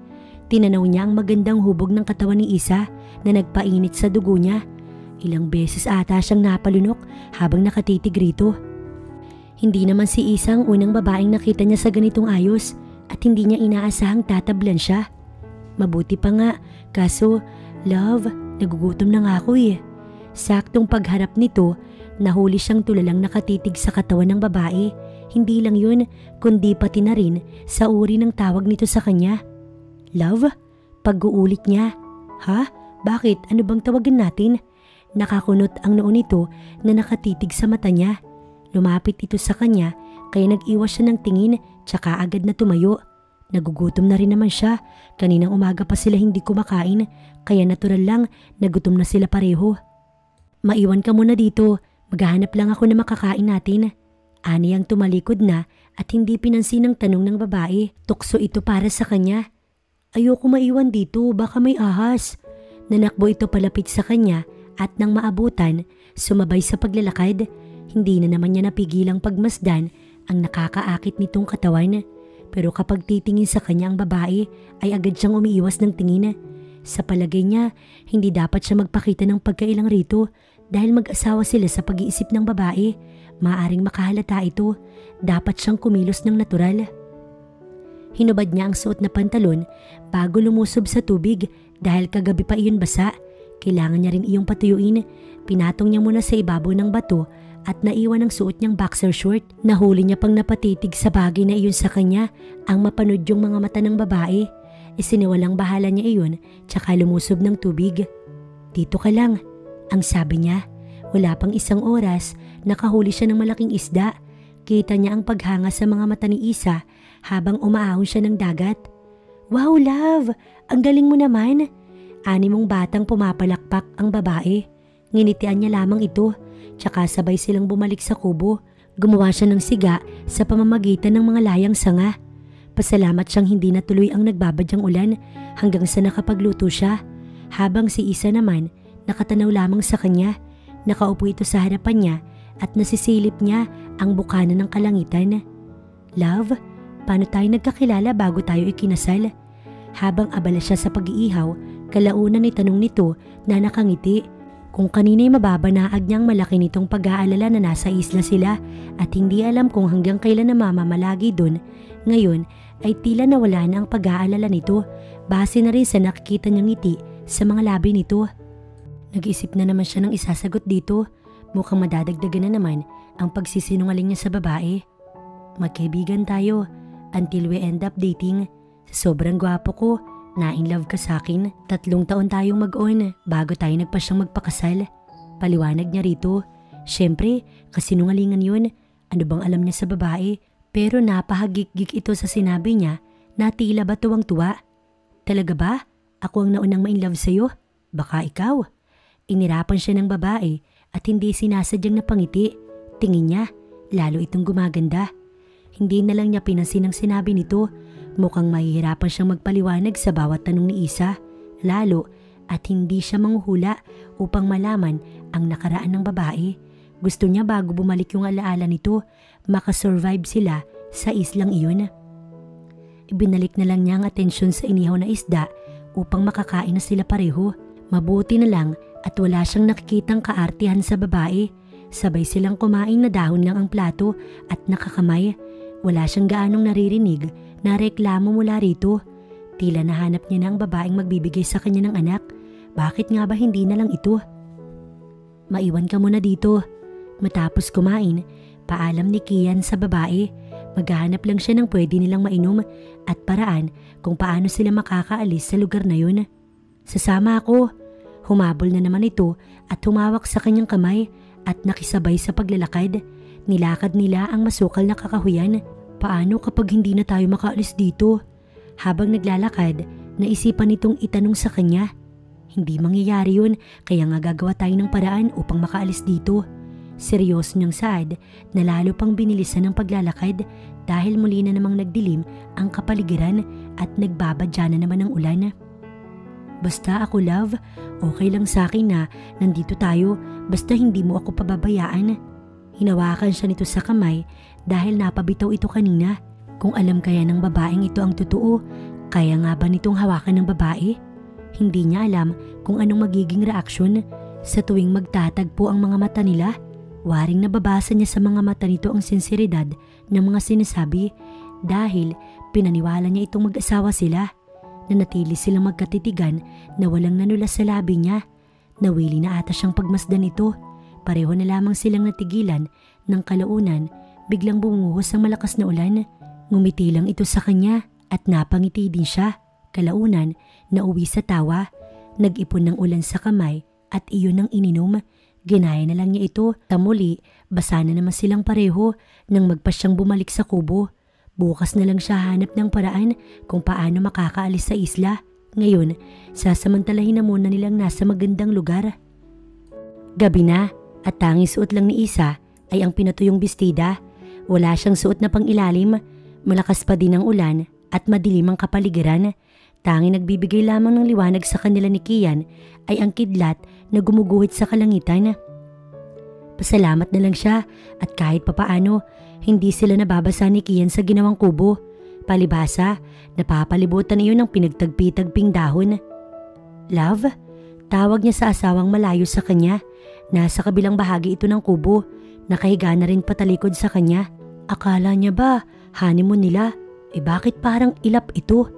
Tinanaw niya ang magandang hubog ng katawan ni Isa na nagpainit sa dugo niya. Ilang beses ata siyang napalunok habang nakatitig rito. Hindi naman si Isa ang unang babaeng nakita niya sa ganitong ayos at hindi niya inaasahang tatablan siya. Mabuti pa nga, kaso, love, nagugutom na nga ako eh. Saktong pagharap nito, nahuli siyang tulalang nakatitig sa katawan ng babae. Hindi lang yun, kundi pati na rin sa uri ng tawag nito sa kanya. Love? Pag-uulit niya. Ha? Bakit? Ano bang tawagan natin? Nakakunot ang noo nito na nakatitig sa mata niya. Lumapit ito sa kanya kaya nag-iwas siya ng tingin tsaka agad na tumayo. Nagugutom na rin naman siya. Kaninang umaga pa sila hindi kumakain kaya natural lang nagutom na sila pareho. Maiwan ka muna dito. Maghahanap lang ako na makakain natin. Ani ang tumalikod na at hindi pinansin ang tanong ng babae. Tukso ito para sa kanya. Ayoko maiwan dito, baka may ahas. Nanakbo ito palapit sa kanya at nang maabutan, sumabay sa paglalakad. Hindi na naman niya napigilang pagmasdan ang nakakaakit nitong katawan. Pero kapag titingin sa kanya ang babae, ay agad siyang umiiwas ng tingin. Sa palagay niya, hindi dapat siya magpakita ng pagkailang rito dahil mag-asawa sila sa pag-iisip ng babae. Maaring makahalata ito, dapat siyang kumilos ng natural. Hinubad niya ang suot na pantalon bago lumusob sa tubig dahil kagabi pa iyon basa. Kailangan niya rin iyong patuyuin. Pinatong niya muna sa ibabaw ng bato at naiwan ang suot niyang boxer short. Nahuli niya pang napatitig sa bagay na iyon sa kanya ang mapanood yung mga mata ng babae. Isiniwalang bahala niya iyon tsaka lumusob ng tubig. Dito ka lang, ang sabi niya. Wala pang isang oras, nakahuli siya ng malaking isda. Kita niya ang paghanga sa mga mata ni Isa habang umaahon siya ng dagat. Wow, love! Ang galing mo naman! Ani mong batang pumapalakpak ang babae. Nginitian niya lamang ito, tsaka sabay silang bumalik sa kubo. Gumawa siya ng siga sa pamamagitan ng mga layang sanga. Pasalamat siyang hindi natuloy ang nagbabadyang ulan hanggang sa nakapagluto siya. Habang si Isa naman, nakatanaw lamang sa kanya. Nakaupo ito sa harapan niya at nasisilip niya ang bukana ng kalangitan. Love, paano tayo nagkakilala bago tayo ikinasal? Habang abala siya sa pag-iihaw, kalaunan ay tanong nito na nakangiti. Kung kanina'y mababanaag niyang malaki nitong pag-aalala na nasa isla sila at hindi alam kung hanggang kailan na mamamalagi dun, ngayon ay tila nawala na ang pag-aalala nito base na rin sa nakikita niyang ngiti sa mga labi nito. Nag-isip na naman siya ng isasagot dito. Mukhang madadagdagan na naman ang pagsisinungaling niya sa babae. Magkaibigan tayo until we end up dating. Sobrang gwapo ko, na-in love ka sa akin. 3 taon tayong mag-on bago tayo nagpasyang magpakasal. Paliwanag niya rito. Siyempre, kasinungalingan yun. Ano bang alam niya sa babae? Pero napahagik-gik ito sa sinabi niya na tila ba tuwang-tuwa. Talaga ba? Ako ang naunang ma-in-love sa'yo? Baka ikaw? Inirapan siya ng babae at hindi sinasadyang napangiti. Tingin niya, lalo itong gumaganda. Hindi na lang niya pinansin ang sinabi nito. Mukhang mahihirapan siyang magpaliwanag sa bawat tanong ni Isa. Lalo at hindi siya manghuhula upang malaman ang nakaraan ng babae. Gusto niya bago bumalik yung alaala nito, makasurvive sila sa islang iyon. Ibinalik na lang niya ang atensyon sa inihaw na isda upang makakain na sila pareho. Mabuti na lang at wala siyang nakikitang kaartihan sa babae. Sabay silang kumain na dahon lang ang plato at nakakamay. Wala siyang gaanong naririnig na reklamo mula rito. Tila nahanap niya na ang babaeng magbibigay sa kanya ng anak. Bakit nga ba hindi na lang ito? Maiwan ka muna dito. Matapos kumain, paalam ni Kian sa babae. Maghahanap lang siya ng pwede nilang mainom at paraan kung paano sila makakaalis sa lugar na yun. Sasama ako. Humabol na naman ito at humawak sa kanyang kamay at nakisabay sa paglalakad. Nilakad nila ang masukal na kakahuyan. Paano kapag hindi na tayo makaalis dito? Habang naglalakad, naisipan nitong itanong sa kanya. Hindi mangyayari yun, kaya nga gagawa tayo ng paraan upang makaalis dito. Seryoso niyang saad na lalo pang binilisan ng paglalakad dahil muli na namang nagdilim ang kapaligiran at nagbabadya na naman ang ulan. Basta ako love, okay lang sa akin na nandito tayo basta hindi mo ako pababayaan. Hinawakan siya nito sa kamay dahil napabitaw ito kanina. Kung alam kaya ng babaeng ito ang totoo, kaya nga ba nitong hawakan ng babae? Hindi niya alam kung anong magiging reaksyon sa tuwing magtatagpo ang mga mata nila. Waring nababasa niya sa mga mata nito ang sinseridad ng mga sinasabi dahil pinaniwala niya itong mag-asawa sila. Nanatili silang magkatitigan na walang nanulas sa labi niya. Nawili na ata siyang pagmasdan ito. Pareho na lamang silang natigilan ng kalaunan, biglang bumuhos ang malakas na ulan. Ngumiti lang ito sa kanya at napangiti din siya. Kalaunan, nauwi sa tawa. Nag-ipon ng ulan sa kamay at iyon ang ininom. Ginaya na lang niya ito. Tamuli, basa na naman silang pareho nang magpasyang bumalik sa kubo. Bukas na lang siya hanap ng paraan kung paano makakaalis sa isla. Ngayon, sasamantalahin na muna nilang nasa magandang lugar. Gabi na at tanging suot lang ni Isa ay ang pinatuyong bestida. Wala siyang suot na pangilalim. Malakas pa din ang ulan at madilim ang kapaligiran. Tanging nagbibigay lamang ng liwanag sa kanila ni Kian ay ang kidlat na gumuguhit sa kalangitan. Pasalamat na lang siya at kahit papaano, hindi sila nababasa ni Kian sa ginawang kubo. Palibhasa, napapalibutan iyon ng pinagtagpi-tagping dahon. Love? Tawag niya sa asawang malayo sa kanya. Nasa kabilang bahagi ito ng kubo. Nakahiga na rin patalikod sa kanya. Akala niya ba, honeymoon nila? Bakit parang ilap ito?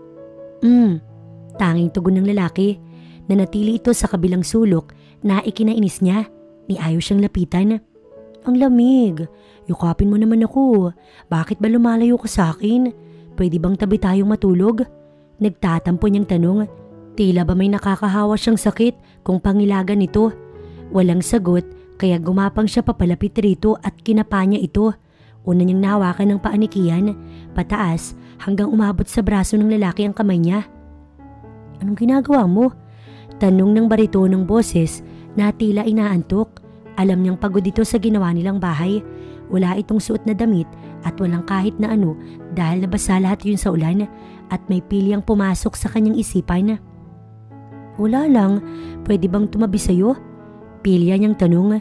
Tanging tugon ng lalaki. Nanatili ito sa kabilang sulok na ikinainis niya. Ni ayaw siyang lapitan. Ang lamig. Yukapin mo naman ako. Bakit ba lumalayo ka sa akin? Pwede bang tabi tayong matulog? Nagtatampo niyang tanong. Tila ba may nakakahawa siyang sakit kung pangilagan nito? Walang sagot kaya gumapang siya papalapit rito at kinapa niya ito. Una niyang nahawakan ng paa ni Kian, pataas hanggang umabot sa braso ng lalaki ang kamay niya. Anong ginagawa mo? Tanong ng baritonong boses na tila inaantok. Alam niyang pagod ito sa ginawa nilang bahay. Wala itong suot na damit at walang kahit na ano dahil nabasa lahat yun sa ulan at may pilyang pumasok sa kanyang isipan. Wala lang, pwede bang tumabi sa'yo? Pilya niyang tanong.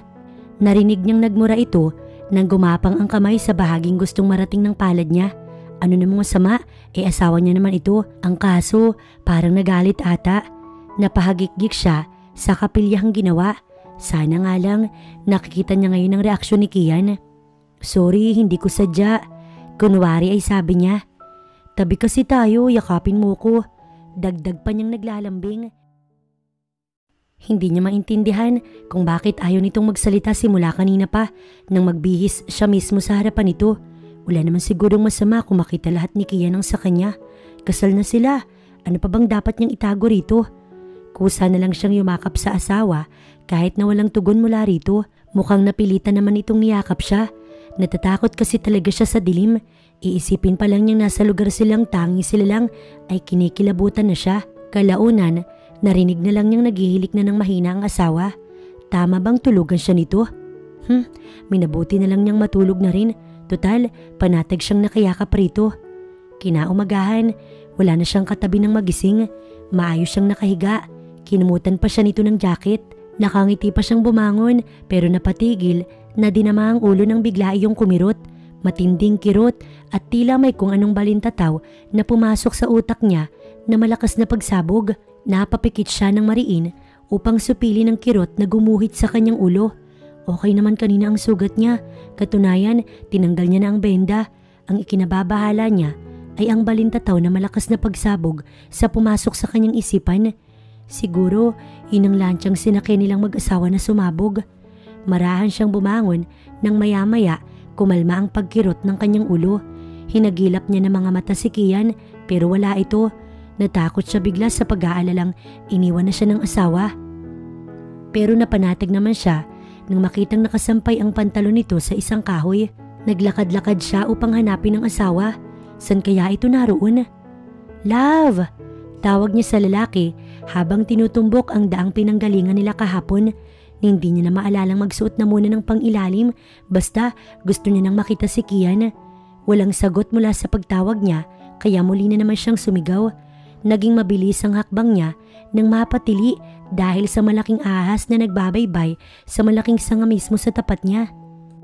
Narinig niyang nagmura ito nang gumapang ang kamay sa bahaging gustong marating ng palad niya. Ano namang masama, asawa niya naman ito. Ang kaso, parang nagalit ata. Napahagikgik siya sa kapilyahang ginawa. Sana nga lang nakikita niya ngayon ang reaksyon ni Kian. Sorry, hindi ko sadya. Kunwari ay sabi niya. Tabi kasi tayo, yakapin mo ko. Dagdag pa niyang naglalambing. Hindi niya maintindihan kung bakit ayaw nitong magsalita simula kanina pa nang magbihis siya mismo sa harapan nito. Wala naman sigurong masama kung makita lahat ni Kian ang sa kanya. Kasal na sila. Ano pa bang dapat niyang itago rito? Kusa na lang siyang yumakap sa asawa kahit na walang tugon mula rito. Mukhang napilitan naman itong niyakap siya. Natatakot kasi talaga siya sa dilim. Iisipin pa lang niyang nasa lugar silang tangi sila lang ay kinikilabutan na siya. Kalaunan, narinig na lang niyang naghihilik na ng mahina ang asawa. Tama bang tulugan siya nito? Minabuti na lang niyang matulog na rin. Total, panatag siyang nakayakap rito. Kinaumagahan, wala na siyang katabi ng magising. Maayos siyang nakahiga. Kinumutan pa siya nito ng jacket. Nakangiti pa siyang bumangon pero napatigil na dinama ang ulo ng bigla iyong kumirot. Matinding kirot at tila may kung anong balintataw na pumasok sa utak niya na malakas na pagsabog. Napapikit siya ng mariin upang supili ng kirot na gumuhit sa kanyang ulo. Okay naman kanina ang sugat niya. Katunayan, tinanggal niya na ang benda. Ang ikinababahala niya ay ang balintataw na malakas na pagsabog sa pumasok sa kanyang isipan. Siguro, yun ang lansyang sinakay nilang mag-asawa na sumabog. Marahan siyang bumangon nang maya-maya kumalma ang pagkirot ng kanyang ulo. Hinagilap niya ng mga mata si Kian pero wala ito. Natakot siya bigla sa pag-aalalang iniwan na siya ng asawa. Pero napanatag naman siya nang makitang nakasampay ang pantalon nito sa isang kahoy. Naglakad-lakad siya upang hanapin ang asawa. San kaya ito naroon? Love! Tawag niya sa lalaki habang tinutumbok ang daang pinanggalingan nila kahapon. Hindi niya na maalalang magsuot na muna ng pangilalim basta gusto niya nang makita si Kian. Walang sagot mula sa pagtawag niya kaya muli na naman siyang sumigaw. Naging mabilis ang hakbang niya nang mapatili dahil sa malaking ahas na nagbabaybay sa malaking sanga mismo sa tapat niya.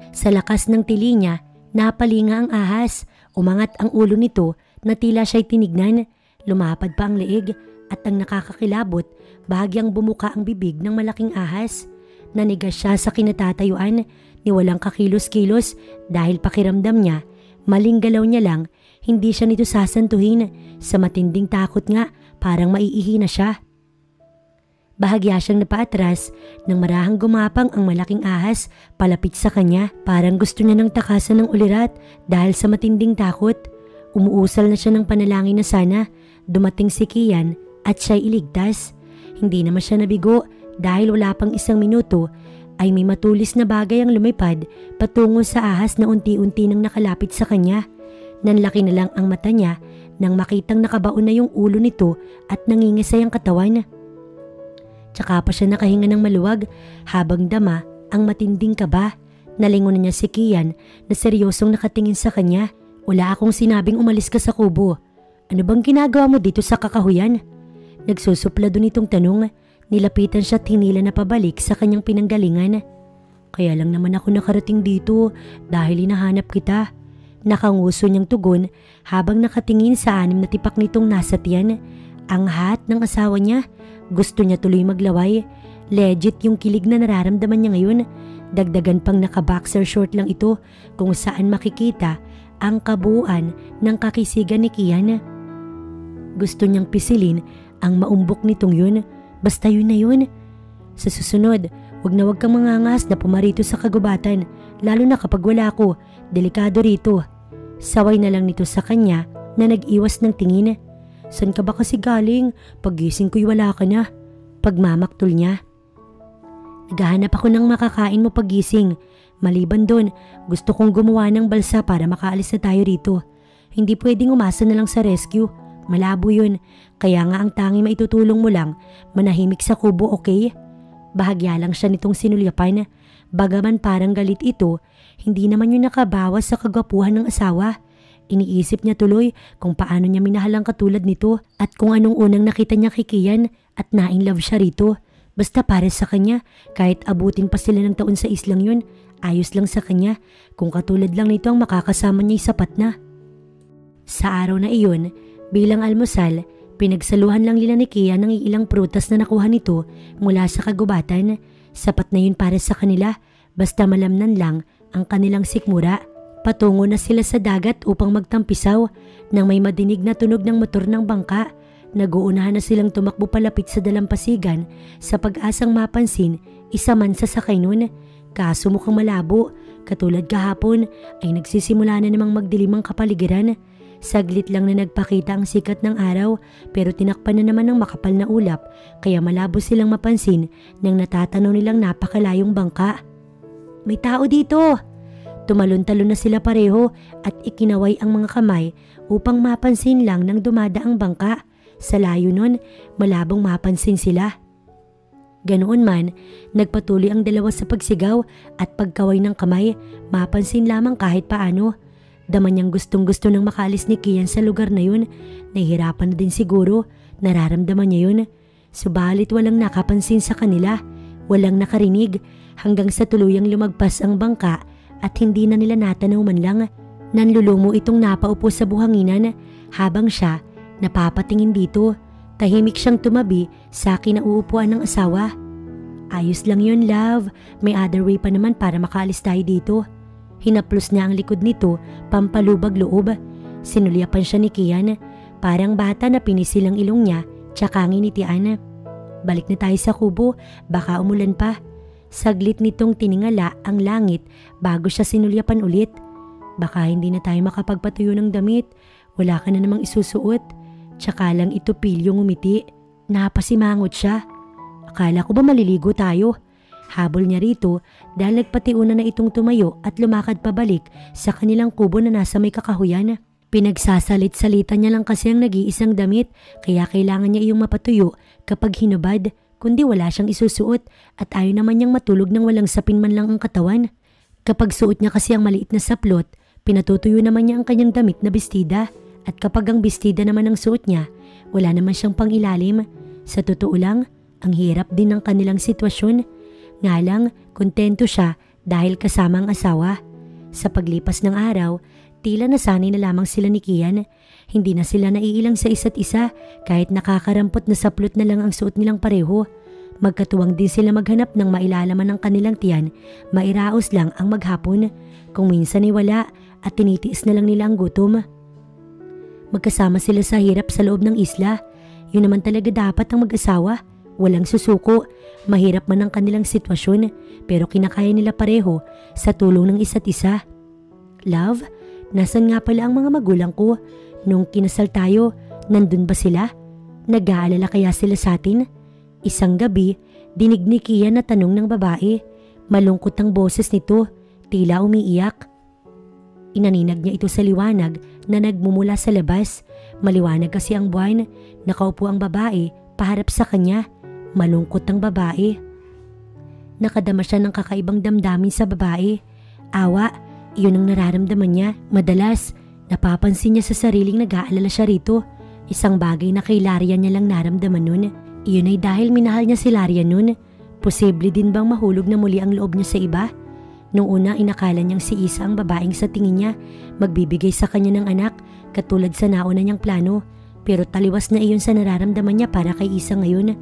Sa lakas ng tili niya, napalinga ang ahas. Umangat ang ulo nito na tila siya'y tinignan. Lumapad pa ang leeg at ang nakakakilabot, bahagyang bumuka ang bibig ng malaking ahas. Nanigas siya sa kinatatayuan ni walang kakilos-kilos dahil pakiramdam niya, maling galaw niya lang, hindi siya nito sasantuhin. Sa matinding takot nga, parang maiihi na siya. Bahagya siyang napaatras nang marahang gumapang ang malaking ahas palapit sa kanya. Parang gusto niya ng takasan ng ulirat dahil sa matinding takot. Umuusal na siya ng panalangin na sana dumating si Kian at siya'y iligtas. Hindi naman siya nabigo dahil wala pang isang minuto ay may matulis na bagay ang lumipad patungo sa ahas na unti-unti nang nakalapit sa kanya. Nanlaki na lang ang mata niya nang makitang nakabaon na yung ulo nito at nangingisay ang katawan. Tsaka pa siya nakahinga ng maluwag habang dama ang matinding kaba. Nalingon niya si Kian na seryosong nakatingin sa kanya. Wala akong sinabing umalis ka sa kubo. Ano bang ginagawa mo dito sa kakahuyan? Nagsusupla doon itong tanong. Nilapitan siya at hinila na pabalik sa kanyang pinanggalingan. Kaya lang naman ako nakarating dito dahil hinahanap kita. Nakanguso niyang tugon habang nakatingin sa 6 na tipak nitong nasa tiyan. Ang hat ng asawa niya. Gusto niya tuloy maglaway. Legit yung kilig na nararamdaman niya ngayon. Dagdagan pang naka-boxer short lang ito kung saan makikita ang kabuuan ng kakisigan ni Kian. Gusto niyang pisilin ang maumbok nitong yun. Basta yun na yun. Sa susunod, wag kang mangangas na pumarito sa kagubatan, lalo na kapag wala ako. Delikado rito. Saway na lang nito sa kanya na nag-iwas ng tingin. San ka ba kasi galing? Paggising ko'y wala ka na. Pagmamaktol niya. Naghahanap ako ng makakain mo paggising. Maliban doon, gusto kong gumawa ng balsa para makaalis na tayo rito. Hindi pwedeng umasa na lang sa rescue. Malabo yun. Kaya nga ang tanging maitutulong mo lang, manahimik sa kubo, okay? Bahagya lang siya nitong sinulyapan. Bagaman parang galit ito, hindi naman yun nakabawas sa kagwapuhan ng asawa. Iniisip niya tuloy kung paano niya minahal ang katulad nito at kung anong unang nakita niya kay Kian at na-in love siya rito. Basta para sa kanya, kahit abutin pa sila ng taon sa islang yun, ayos lang sa kanya. Kung katulad lang nito ang makakasama niya'y sapat na. Sa araw na iyon, bilang almusal, pinagsaluhan lang nila ni Kian ng ilang prutas na nakuha nito mula sa kagubatan. Sapat na yun para sa kanila, basta malamnan lang ang kanilang sikmura. Patungo na sila sa dagat upang magtampisaw nang may madinig na tunog ng motor ng bangka. Nag-uunahan na silang tumakbo palapit sa dalampasigan sa pag-asang mapansin isa man sa sakay nun. Kaso mukhang malabo, katulad kahapon ay nagsisimula na namang magdilim ang kapaligiran. Saglit lang na nagpakita ang sikat ng araw pero tinakpan na naman ng makapal na ulap kaya malabo silang mapansin nang natatanaw nilang napakalayong bangka. May tao dito! Tumalon-talon na sila pareho at ikinaway ang mga kamay upang mapansin lang ng dumadaang bangka. Sa layo nun, malabong mapansin sila. Ganoon man, nagpatuloy ang dalawa sa pagsigaw at pagkaway ng kamay, mapansin lamang kahit paano. Dama niyang gustong-gusto nang makaalis ni Kian sa lugar na yun. Nahihirapan na din siguro, nararamdaman niya yun. Subalit walang nakapansin sa kanila, walang nakarinig hanggang sa tuluyang lumagpas ang bangka at hindi na nila natanaw man lang. Nanlulumo itong napaupo sa buhanginan habang siya napapatingin dito. Tahimik siyang tumabi sa kinauupuan ng asawa. Ayos lang yun, love. May other way pa naman para makaalis tayo dito. Hinaplos niya ang likod nito, pampalubag loob. Sinulyapan siya ni Kian. Parang bata na pinisil ang ilong niya, tsaka nginitian. Balik na tayo sa kubo, baka umulan pa. Saglit nitong tiningala ang langit bago siya sinulyapan ulit. Baka hindi na tayo makapagpatuyo ng damit. Wala ka na namang isusuot. Tsaka lang ito pilyong umiti. Napasimangot siya. Akala ko ba maliligo tayo? Habol niya rito dahil nagpatiuna na itong tumayo at lumakad pabalik sa kanilang kubo na nasa may kakahuyan. Pinagsasalit-salita niya lang kasi ang nag-iisang damit kaya kailangan niya iyong mapatuyo kapag hinubad, kundi wala siyang isusuot at ayaw naman niyang matulog nang walang sapin man lang ang katawan. Kapag suot niya kasi ang maliit na saplot, pinatutuyo naman niya ang kanyang damit na bestida. At kapag ang bestida naman ang suot niya, wala naman siyang pangilalim. Sa totoo lang, ang hirap din ng kanilang sitwasyon. Nga lang, kontento siya dahil kasama ang asawa. Sa paglipas ng araw, tila nasanay na lamang sila ni Kian. Hindi na sila naiilang sa isa't isa kahit nakakarampot na saplot na lang ang suot nilang pareho. Magkatuwang din sila maghanap ng mailalaman ng kanilang tiyan. Mairaos lang ang maghapon. Kung minsan ay wala at tinitiis na lang nila ang gutom. Magkasama sila sa hirap sa loob ng isla. Yun naman talaga dapat ang mag-asawa. Walang susuko. Mahirap man ang kanilang sitwasyon pero kinakaya nila pareho sa tulong ng isa't isa. Love, nasan nga pala ang mga magulang ko? Nung kinasal tayo, nandun ba sila? Nag-aalala kaya sila sa atin? Isang gabi, dinig ni Kian na tanong ng babae. Malungkot ang boses nito, tila umiiyak. Inaninag niya ito sa liwanag na nagmumula sa labas. Maliwanag kasi ang buwan. Nakaupo ang babae, paharap sa kanya. Malungkot ang babae. Nakadama siya ng kakaibang damdamin sa babae. Awa, iyon ang nararamdaman niya. Madalas, napapansin niya sa sariling nag-aalala siya rito. Isang bagay na kay Laria niya lang naramdaman nun. Iyon ay dahil minahal niya si Laria nun. Posible din bang mahulog na muli ang loob niya sa iba? Noong una inakala niyang si Isa ang babaeng sa tingin niya magbibigay sa kanya ng anak katulad sa nauna niyang plano. Pero taliwas na iyon sa nararamdaman niya para kay Isa ngayon.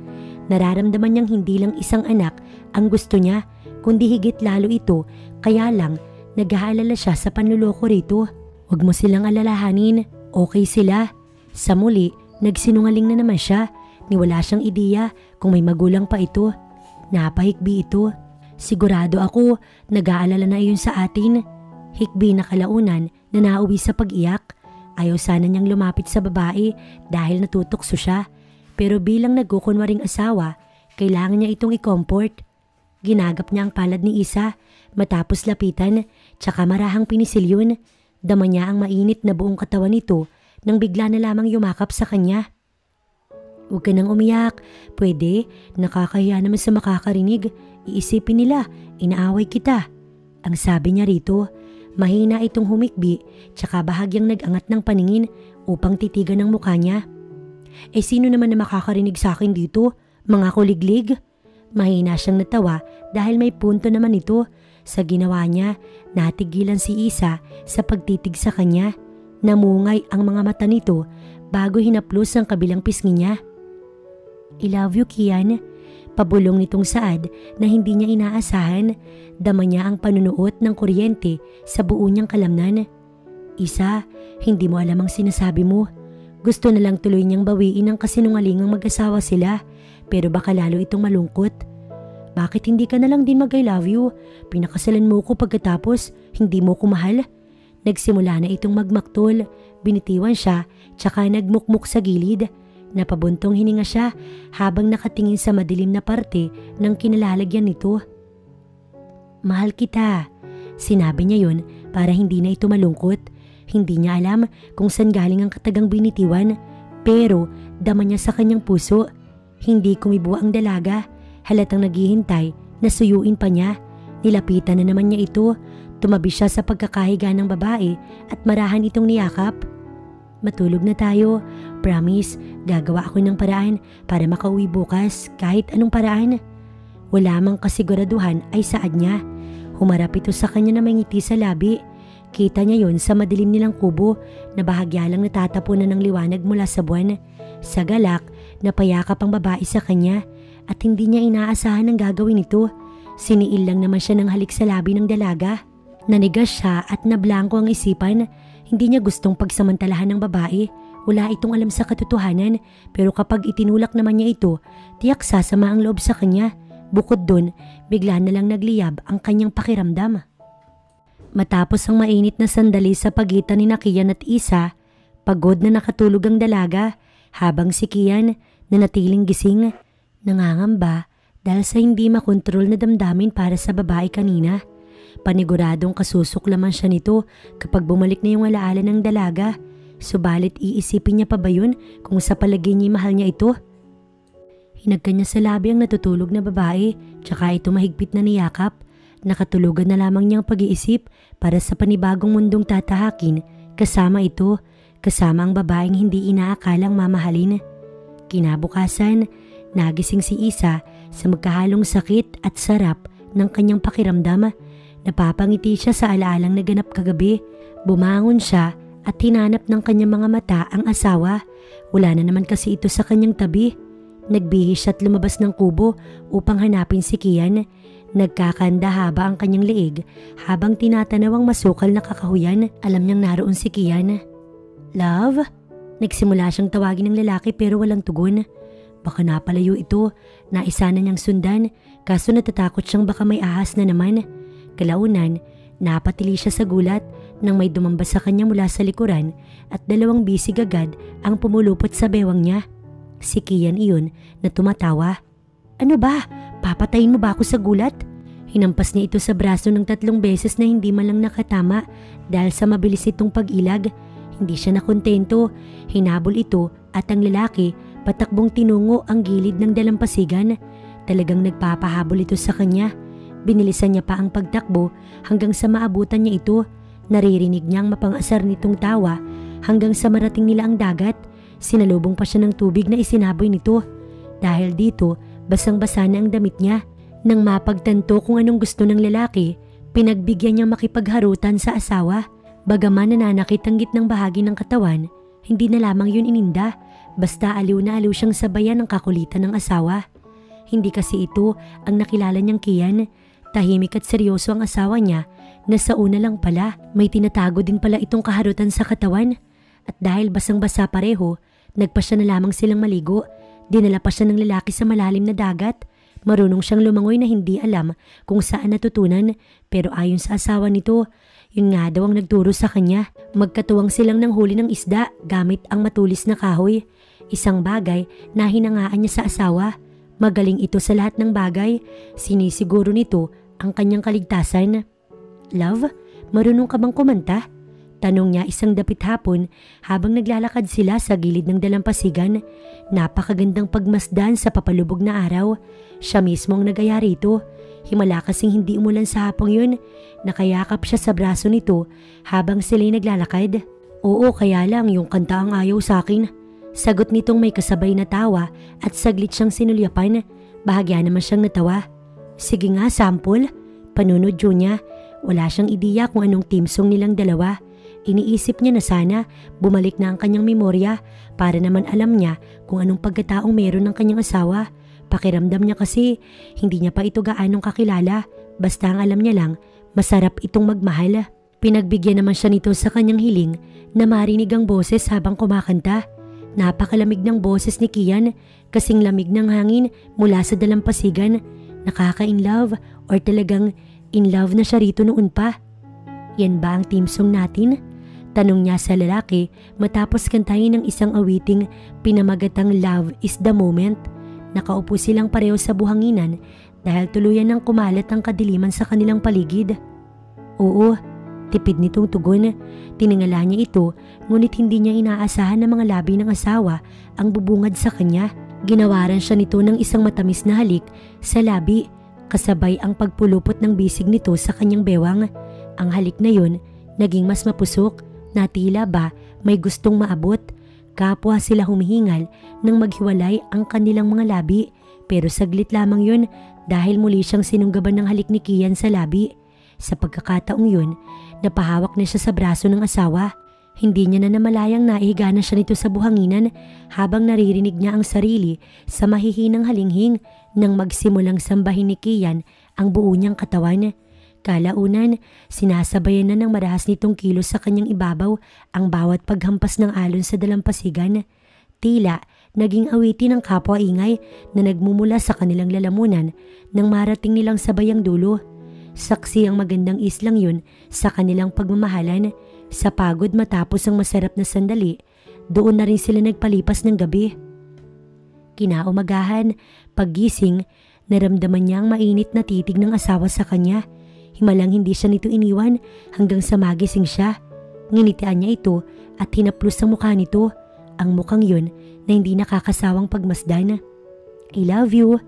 Nararamdaman niyang hindi lang isang anak ang gusto niya kundi higit lalo ito kaya lang nag-aalala siya sa panluloko rito. Huwag mo silang alalahanin, okay sila. Sa muli, nagsinungaling na naman siya. Niwala siyang ideya kung may magulang pa ito. Napahikbi ito. Sigurado ako, nag-aalala na iyon sa atin. Hikbi na kalaunan na nauwi sa pag-iyak. Ayaw sana niyang lumapit sa babae dahil natutokso siya. Pero bilang nagkukunwaring asawa, kailangan niya itong i-comfort. Ginagap niya ang palad ni Isa matapos lapitan, tsaka marahang pinisil yun. Dama niya ang mainit na buong katawan nito nang bigla na lamang yumakap sa kanya. Huwag ka nang umiyak. Pwede, nakakahiya naman sa makakarinig. Iisipin nila, inaaway kita. Ang sabi niya rito, mahina itong humikbi tsaka bahagyang nag-angat ng paningin upang titigan ang mukha niya. Sino naman na makakarinig sa akin dito? Mga kuliglig? Mahina siyang natawa dahil may punto naman ito. Sa ginawa niya, natigilan si Isa sa pagtitig sa kanya. Namungay ang mga mata nito bago hinaplos ang kabilang pisngi niya. I love you, Kian. Pabulong nitong Saad na hindi niya inaasahan. Dama niya ang panunuot ng kuryente sa buo niyang kalamnan. Isa, hindi mo alam ang sinasabi mo. Gusto na lang tuloy niyang bawiin ang kasinungalingang mag-asawa sila, pero baka lalo itong malungkot. Bakit hindi ka na lang din mag-I love you? Pinakasalan mo ko pagkatapos hindi mo ko mahal. Nagsimula na itong magmaktol, binitiwan siya, tsaka nagmukmuk sa gilid. Napabuntong hininga siya habang nakatingin sa madilim na parte ng kinalalagyan nito. Mahal kita, sinabi niya yun para hindi na ito malungkot. Hindi niya alam kung saan galing ang katagang binitiwan, pero dama niya sa kanyang puso. Hindi kumibo ang dalaga, halatang naghihintay na suyuin pa niya. Nilapitan na naman niya ito, tumabi siya sa pagkakahiga ng babae at marahan itong niyakap. Matulog na tayo, promise, gagawa ako ng paraan para makauwi bukas kahit anong paraan. Wala mang kasiguraduhan ay saad niya. Humarap ito sa kanya na may ngiti sa labi. Kita niya yon sa madilim nilang kubo na bahagya lang natatapunan ng liwanag mula sa buwan. Sa galak, napayakap ang babae sa kanya at hindi niya inaasahan ang gagawin ito. Siniil lang naman siya ng halik sa labi ng dalaga. Nanigas siya at nablangko ang isipan. Hindi niya gustong pagsamantalahan ng babae. Wala itong alam sa katotohanan, pero kapag itinulak naman niya ito, tiyak sasama ang loob sa kanya. Bukod dun, bigla na lang nagliyab ang kanyang pakiramdam. Matapos ang mainit na sandali sa pagitan ni Kian at Isa, pagod na nakatulog ang dalaga habang si Kian na natiling gising, nangangamba dahil sa hindi makontrol na damdamin para sa babae kanina. Paniguradong kasusuklaman siya nito kapag bumalik na yung alaala ng dalaga, subalit iisipin niya pa ba yun kung sa palagay niya mahal niya ito? Hinagka niya sa labi ang natutulog na babae, tsaka ito mahigpit na niyakap. Nakatulugan na lamang niyang pag-iisip para sa panibagong mundong tatahakin kasama ito, kasama ang babaeng hindi inaakalang mamahalin. Kinabukasan, nagising si Isa sa magkahalong sakit at sarap ng kanyang pakiramdam. Napapangiti siya sa alaalang naganap kagabi. Bumangon siya at hinanap ng kanyang mga mata ang asawa. Wala na naman kasi ito sa kanyang tabi. Nagbihis siya at lumabas ng kubo upang hanapin si Kian. Nagkakanda haba ang kanyang leeg habang tinatanaw ang masukal na kakahuyan. Alam niyang naroon si Kian. Love? Nagsimula siyang tawagin ng lalaki pero walang tugon. Baka napalayo ito, naisa na niyang sundan, kaso natatakot siyang baka may ahas na naman. Kalaunan, napatili siya sa gulat nang may dumambas sa kanya mula sa likuran at dalawang bisig agad ang pumulupot sa bewang niya. Si Kian iyon na tumatawa. Ano ba? Papatayin mo ba ako sa gulat? Hinampas niya ito sa braso ng 3 beses na hindi man lang nakatama dahil sa mabilis itong pag-ilag. Hindi siya nakontento. Hinabol ito at ang lalaki patakbong tinungo ang gilid ng dalampasigan. Talagang nagpapahabol ito sa kanya. Binilisan niya pa ang pagtakbo hanggang sa maabutan niya ito. Naririnig niyang mapangasar nitong tawa hanggang sa marating nila ang dagat. Sinalubong pa siya ng tubig na isinaboy nito. Dahil dito, basang-basa na ang damit niya. Nang mapagtanto kung anong gusto ng lalaki, pinagbigyan niyang makipagharutan sa asawa. Bagaman nananakit ang gitnang bahagi ng katawan, hindi na lamang yun ininda, basta aliw na aliw siyang sabayan ng kakulitan ng asawa. Hindi kasi ito ang nakilala niyang Kian. Tahimik at seryoso ang asawa niya na sa una lang pala may tinatago din pala itong kaharutan sa katawan. At dahil basang-basa pareho, nagpasya na lamang silang maligo. Dinala pa siya ng lalaki sa malalim na dagat. Marunong siyang lumangoy na hindi alam kung saan natutunan, pero ayon sa asawa nito, yun nga daw ang nagturo sa kanya. Magkatuwang silang ng huli ng isda gamit ang matulis na kahoy. Isang bagay na hinangaan niya sa asawa. Magaling ito sa lahat ng bagay. Sinisiguro nito ang kanyang kaligtasan. Love, marunong ka bang kumanta? Tanong niya isang dapit hapon habang naglalakad sila sa gilid ng dalampasigan. Napakagandang pagmasdan sa papalubog na araw. Siya mismo ang nagaya rito. Himala kasing hindi umulan sa hapong yun. Nakayakap siya sa braso nito habang sila'y naglalakad. Oo, kaya lang yung kanta ang ayaw sa akin. Sagot nitong may kasabay na tawa at saglit siyang sinulyapan. Bahagya naman siyang natawa. Sige nga, sample. Panunodyo niya. Wala siyang ideya kung anong team song nilang dalawa. Iniisip niya na sana bumalik na ang kanyang memorya para naman alam niya kung anong pagkataong meron ng kanyang asawa. Pakiramdam niya kasi hindi niya pa ito gaanong kakilala. Basta ang alam niya lang, masarap itong magmahal. Pinagbigyan naman siya nito sa kanyang hiling na marinig ang boses habang kumakanta. Napakalamig ng boses ni Kian, kasing lamig ng hangin mula sa dalampasigan. Nakaka-inlove or talagang in love na siya rito noon pa. Yan ba ang team song natin? Tanong niya sa lalaki matapos kantahin ng isang awiting pinamagatang Love is the Moment. Nakaupo silang pareho sa buhanginan dahil tuluyan ng kumalat ang kadiliman sa kanilang paligid. Oo, tipid nitong tugon. Tiningala niya ito ngunit hindi niya inaasahan na mga labi ng asawa ang bubungad sa kanya. Ginawaran siya nito ng isang matamis na halik sa labi kasabay ang pagpulupot ng bisig nito sa kanyang bewang. Ang halik na yun naging mas mapusok na tila ba may gustong maabot. Kapwa sila humihingal nang maghiwalay ang kanilang mga labi pero saglit lamang yun dahil muli siyang sinunggaban ng halik ni Kian sa labi. Sa pagkakataong yun, napahawak na siya sa braso ng asawa. Hindi niya na namalayang naihiga na siya nito sa buhanginan habang naririnig niya ang sarili sa mahihinang halinghing nang magsimulang sambahin ni Kian ang buo niyang katawan. Kalaunan, sinasabayan na ng marahas nitong kilos sa kanyang ibabaw ang bawat paghampas ng alon sa dalampasigan. Tila naging awitin ng kapwa-ingay na nagmumula sa kanilang lalamunan nang marating nilang sabayang dulo. Saksi ang magandang islang yun sa kanilang pagmamahalan. Sa pagod matapos ang masarap na sandali, doon na rin sila nagpalipas ng gabi. Kinaumagahan, paggising, naramdaman niya ang mainit na titig ng asawa sa kanya. Himalang hindi siya nito iniwan hanggang sa magising siya. Nginitian niya ito at hinaplos ang mukha nito, ang mukhang yun na hindi nakakasawang pagmasdan. I love you,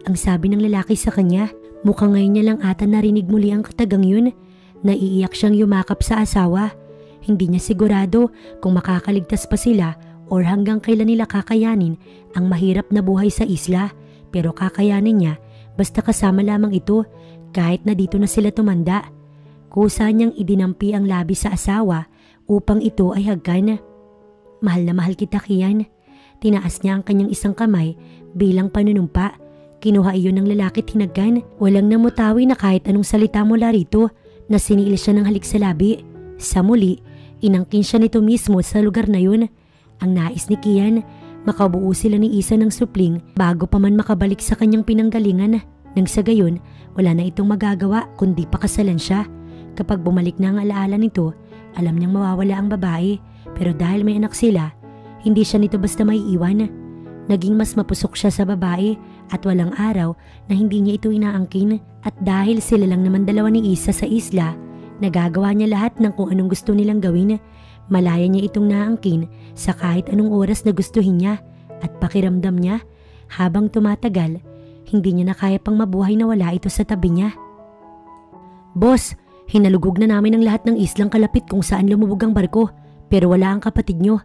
ang sabi ng lalaki sa kanya. Mukhang ngayon niya lang ata narinig muli ang katagang yun. Naiiyak siyang yumakap sa asawa. Hindi niya sigurado kung makakaligtas pa sila or hanggang kailan nila kakayanin ang mahirap na buhay sa isla. Pero kakayanin niya basta kasama lamang ito kahit na dito na sila tumanda. Kusa niyang idinampi ang labi sa asawa upang ito ay hagkan. Mahal na mahal kita, Kian. Tinaas niya ang kanyang isang kamay bilang panunumpa. Kinuha iyon ng lalaki at hinagkan. Walang namutawi na kahit anong salita mula rito na siniil siya ng halik sa labi. Sa muli, inangkin siya nito mismo sa lugar na yun. Ang nais ni Kian, makabuo sila ni Isa ng supling bago pa man makabalik sa kanyang pinanggalingan. Nang sa gayon, wala na itong magagawa kundi pakasalan siya. Kapag bumalik na ang alaala nito, alam niyang mawawala ang babae. Pero dahil may anak sila, hindi siya nito basta maiiwan. Naging mas mapusok siya sa babae at walang araw na hindi niya ito inaangkin. At dahil sila lang naman dalawa ni Isa sa isla, nagagawa niya lahat ng kung anong gusto nilang gawin. Malaya niya itong naangkin sa kahit anong oras na gustuhin niya at pakiramdam niya habang tumatagal, hindi niya na kaya pang mabuhay na wala ito sa tabi niya. Boss, hinalugog na namin ang lahat ng islang kalapit kung saan lumubog ang barko pero wala ang kapatid niyo.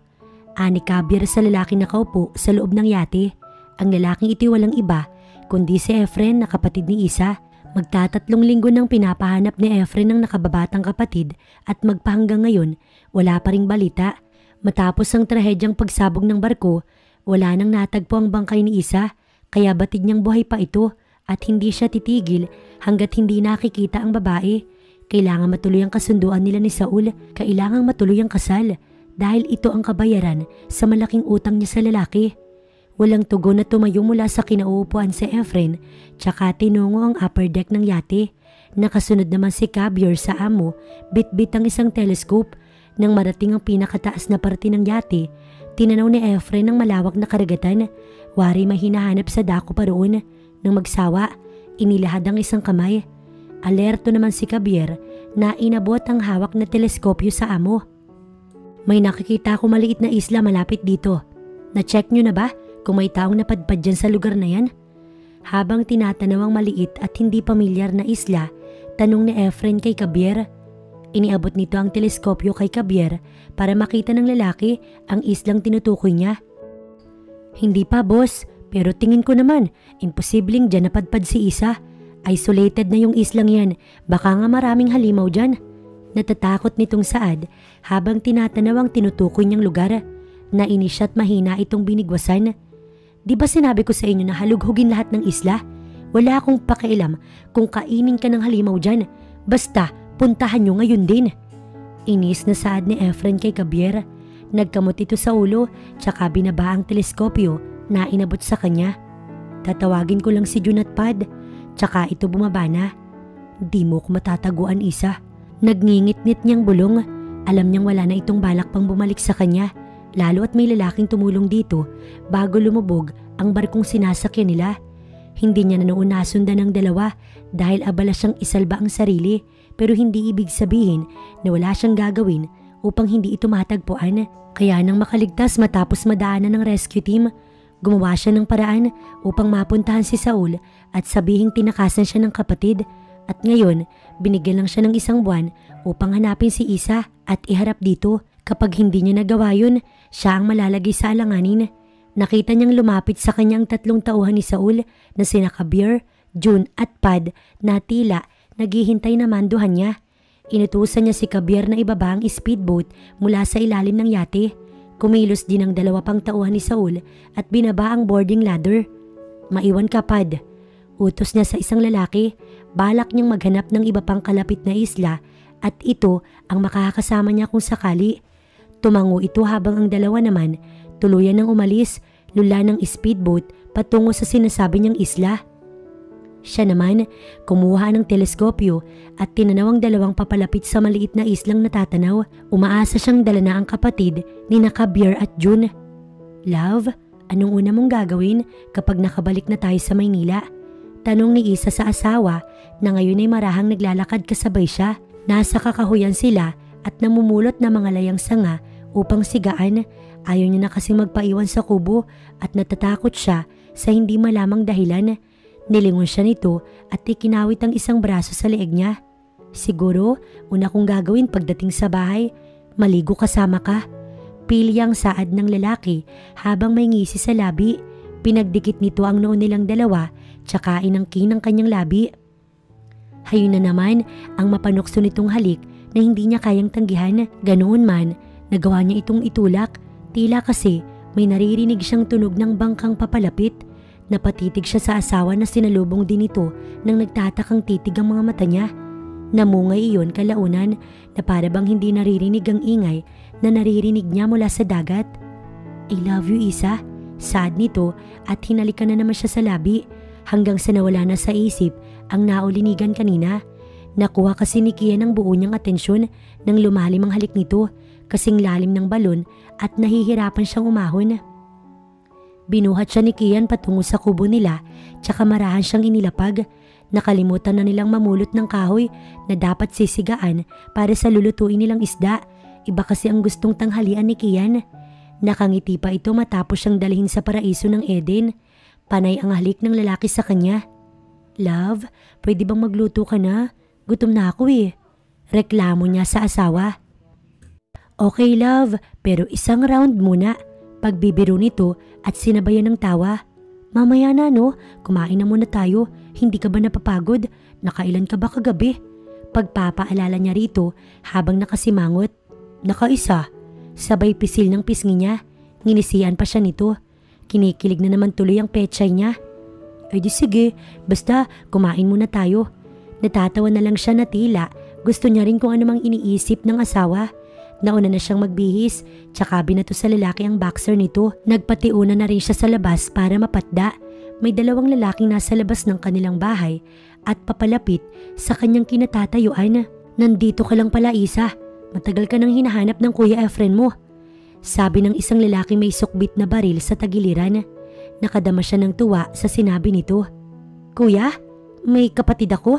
Ani Kabir sa lalaki na kaupo sa loob ng yate. Ang lalaking ito walang iba kundi si Efren na kapatid ni Isa. Magtatatlong linggo nang pinapahanap ni Efren ng nakababatang kapatid at magpahanggang ngayon wala pa ring balita. Matapos ang trahedyang pagsabog ng barko, wala nang natagpo ang bangkay ni Isa kaya batid niyang buhay pa ito at hindi siya titigil hanggat hindi nakikita ang babae. Kailangan matuloy ang kasunduan nila ni Saul, kailangang matuloy ang kasal dahil ito ang kabayaran sa malaking utang niya sa lalaki. Walang tugon na tumayo mula sa kinauupuan si Efren, tsaka tinungo ang upper deck ng yate. Nakasunod naman si Kabir sa amo, bit-bit ang isang telescope. Nang marating ang pinakataas na parte ng yate, tinanaw ni Efren ang malawak na karagatan. Wari may hinahanap sa dako pa roon. Nang magsawa, inilahad ang isang kamay. Alerto naman si Kabir na inabot ang hawak na teleskopyo sa amo. May nakikita ko maliit na isla malapit dito. Na-check nyo na ba kung may taong napadpad dyan sa lugar na yan? Habang tinatanaw ang maliit at hindi pamilyar na isla, tanong ni Efren kay Kabir. Iniabot nito ang teleskopyo kay Kabir para makita ng lalaki ang islang tinutukoy niya. Hindi pa, boss, pero tingin ko naman, imposibleng dyan napadpad si Isa. Isolated na yung islang yan, baka nga maraming halimaw dyan. Natatakot nitong Saad habang tinatanaw ang tinutukoy niyang lugar. Nainis siya at mahina itong binigwasan. Di ba sinabi ko sa inyo na halughugin lahat ng isla? Wala akong pakialam kung kainin ka ng halimaw dyan. Basta puntahan nyo ngayon din. Inis na Saad ni Efren kay Kabir. Nagkamot ito sa ulo tsaka binaba ang teleskopyo na inabot sa kanya. Tatawagin ko lang si June at Pad, tsaka ito bumaba na. Di mo ko matataguan, Isa. Nagngingit-ngit niyang bulong. Alam niyang wala na itong balak pang bumalik sa kanya, lalo at may lalaking tumulong dito bago lumubog ang barkong sinasakyan nila. Hindi niya na noon nasundan ng dalawa dahil abala siyang isalba ang sarili, pero hindi ibig sabihin na wala siyang gagawin upang hindi ito matagpuan. Kaya nang makaligtas matapos madaanan ng rescue team, gumawa siya ng paraan upang mapuntahan si Saul at sabihing tinakasan siya ng kapatid. At ngayon, binigyan lang siya ng 1 buwan upang hanapin si Isa at iharap dito. Kapag hindi niya nagawa yun, siya ang malalagay sa alanganin. Nakita niyang lumapit sa kanya ang 3 tauhan ni Saul na sina Kabir, June at Pad na tila naghihintay na manduhan niya. Inutusan niya si Kabir na ibaba ang speedboat mula sa ilalim ng yate. Kumilos din ang 2 pang tauhan ni Saul at binaba ang boarding ladder. Maiwan ka, Pad. Utos niya sa isang lalaki. Balak niyang maghanap ng iba pang kalapit na isla at ito ang makakasama niya kung sakali. Tumango ito habang ang 2 naman tuluyan ng umalis, lula ng speedboat patungo sa sinasabi niyang isla. Siya naman kumuha ng teleskopyo at tinanaw ang 2 papalapit sa maliit na islang natatanaw. Umaasa siyang dala na ang kapatid ni Kabir at June. Love, anong una mong gagawin kapag nakabalik na tayo sa Maynila? Tanong ni Isa sa asawa na ngayon ay marahang naglalakad kasabay siya. Nasa kakahuyan sila at namumulot na mga layang sanga upang sigaan. Ayaw niya na kasing magpaiwan sa kubo at natatakot siya sa hindi malamang dahilan. Nilingon siya nito at ikinawit ang 1 braso sa leeg niya. Siguro, una kong gagawin pagdating sa bahay, maligo kasama ka. Pili ang saad ng lalaki habang may ngisi sa labi. Pinagdikit nito ang noo nilang 2 tsaka inangkin ang kanyang labi. Hayun na naman ang mapanukso nitong halik na hindi niya kayang tanggihan. Ganoon man, nagawa niya itong itulak. Tila kasi may naririnig siyang tunog ng bangkang papalapit. Napatitig siya sa asawa na sinalubong din ito nang nagtatakang titig ang mga mata niya. Namungay iyon kalaunan na para bang hindi naririnig ang ingay na naririnig niya mula sa dagat. I love you, Isa. Sad nito at hinalikan na naman siya sa labi hanggang sa nawala na sa isip ang naulinigan kanina. Nakuha kasi ni Kian ang buo niyang atensyon nang lumalim ang halik nito kasing lalim ng balon at nahihirapan siyang umahon. Binuhat siya ni Kian patungo sa kubo nila tsaka marahan siyang inilapag. Nakalimutan na nilang mamulot ng kahoy na dapat sisigaan para sa lulutuin nilang isda. Iba kasi ang gustong tanghalian ni Kian. Nakangiti pa ito matapos siyang dalhin sa paraiso ng Eden. Panay ang halik ng lalaki sa kanya. Love, pwede bang magluto ka na? Gutom na ako eh. Reklamo niya sa asawa. Okay love, pero 1 round muna. Pagbibiro nito at sinabayan ng tawa. Mamaya na no, kumain na muna tayo. Hindi ka ba napapagod? Nakailan ka ba kagabi? Pagpapaalala niya rito habang nakasimangot. Nakaisa. Sabay pisil ng pisngi niya. Nginisian pa siya nito. Kinikilig na naman tuloy ang pechay niya. Ay di sige, basta kumain muna tayo. Natatawa na lang siya na tila. Gusto niya rin kung anumang iniisip ng asawa. Nauna na siyang magbihis, tsaka binato sa lalaki ang boxer nito. Nagpatiuna na rin siya sa labas para mapatda. May 2 lalaking nasa labas ng kanilang bahay at papalapit sa kanyang kinatatayuan. Nandito ka lang pala, Isa. Matagal ka nang hinahanap ng Kuya Efren mo. Sabi ng isang lalaki may sukbit na baril sa tagiliran. Nakadama siya ng tuwa sa sinabi nito. Kuya, may kapatid ako?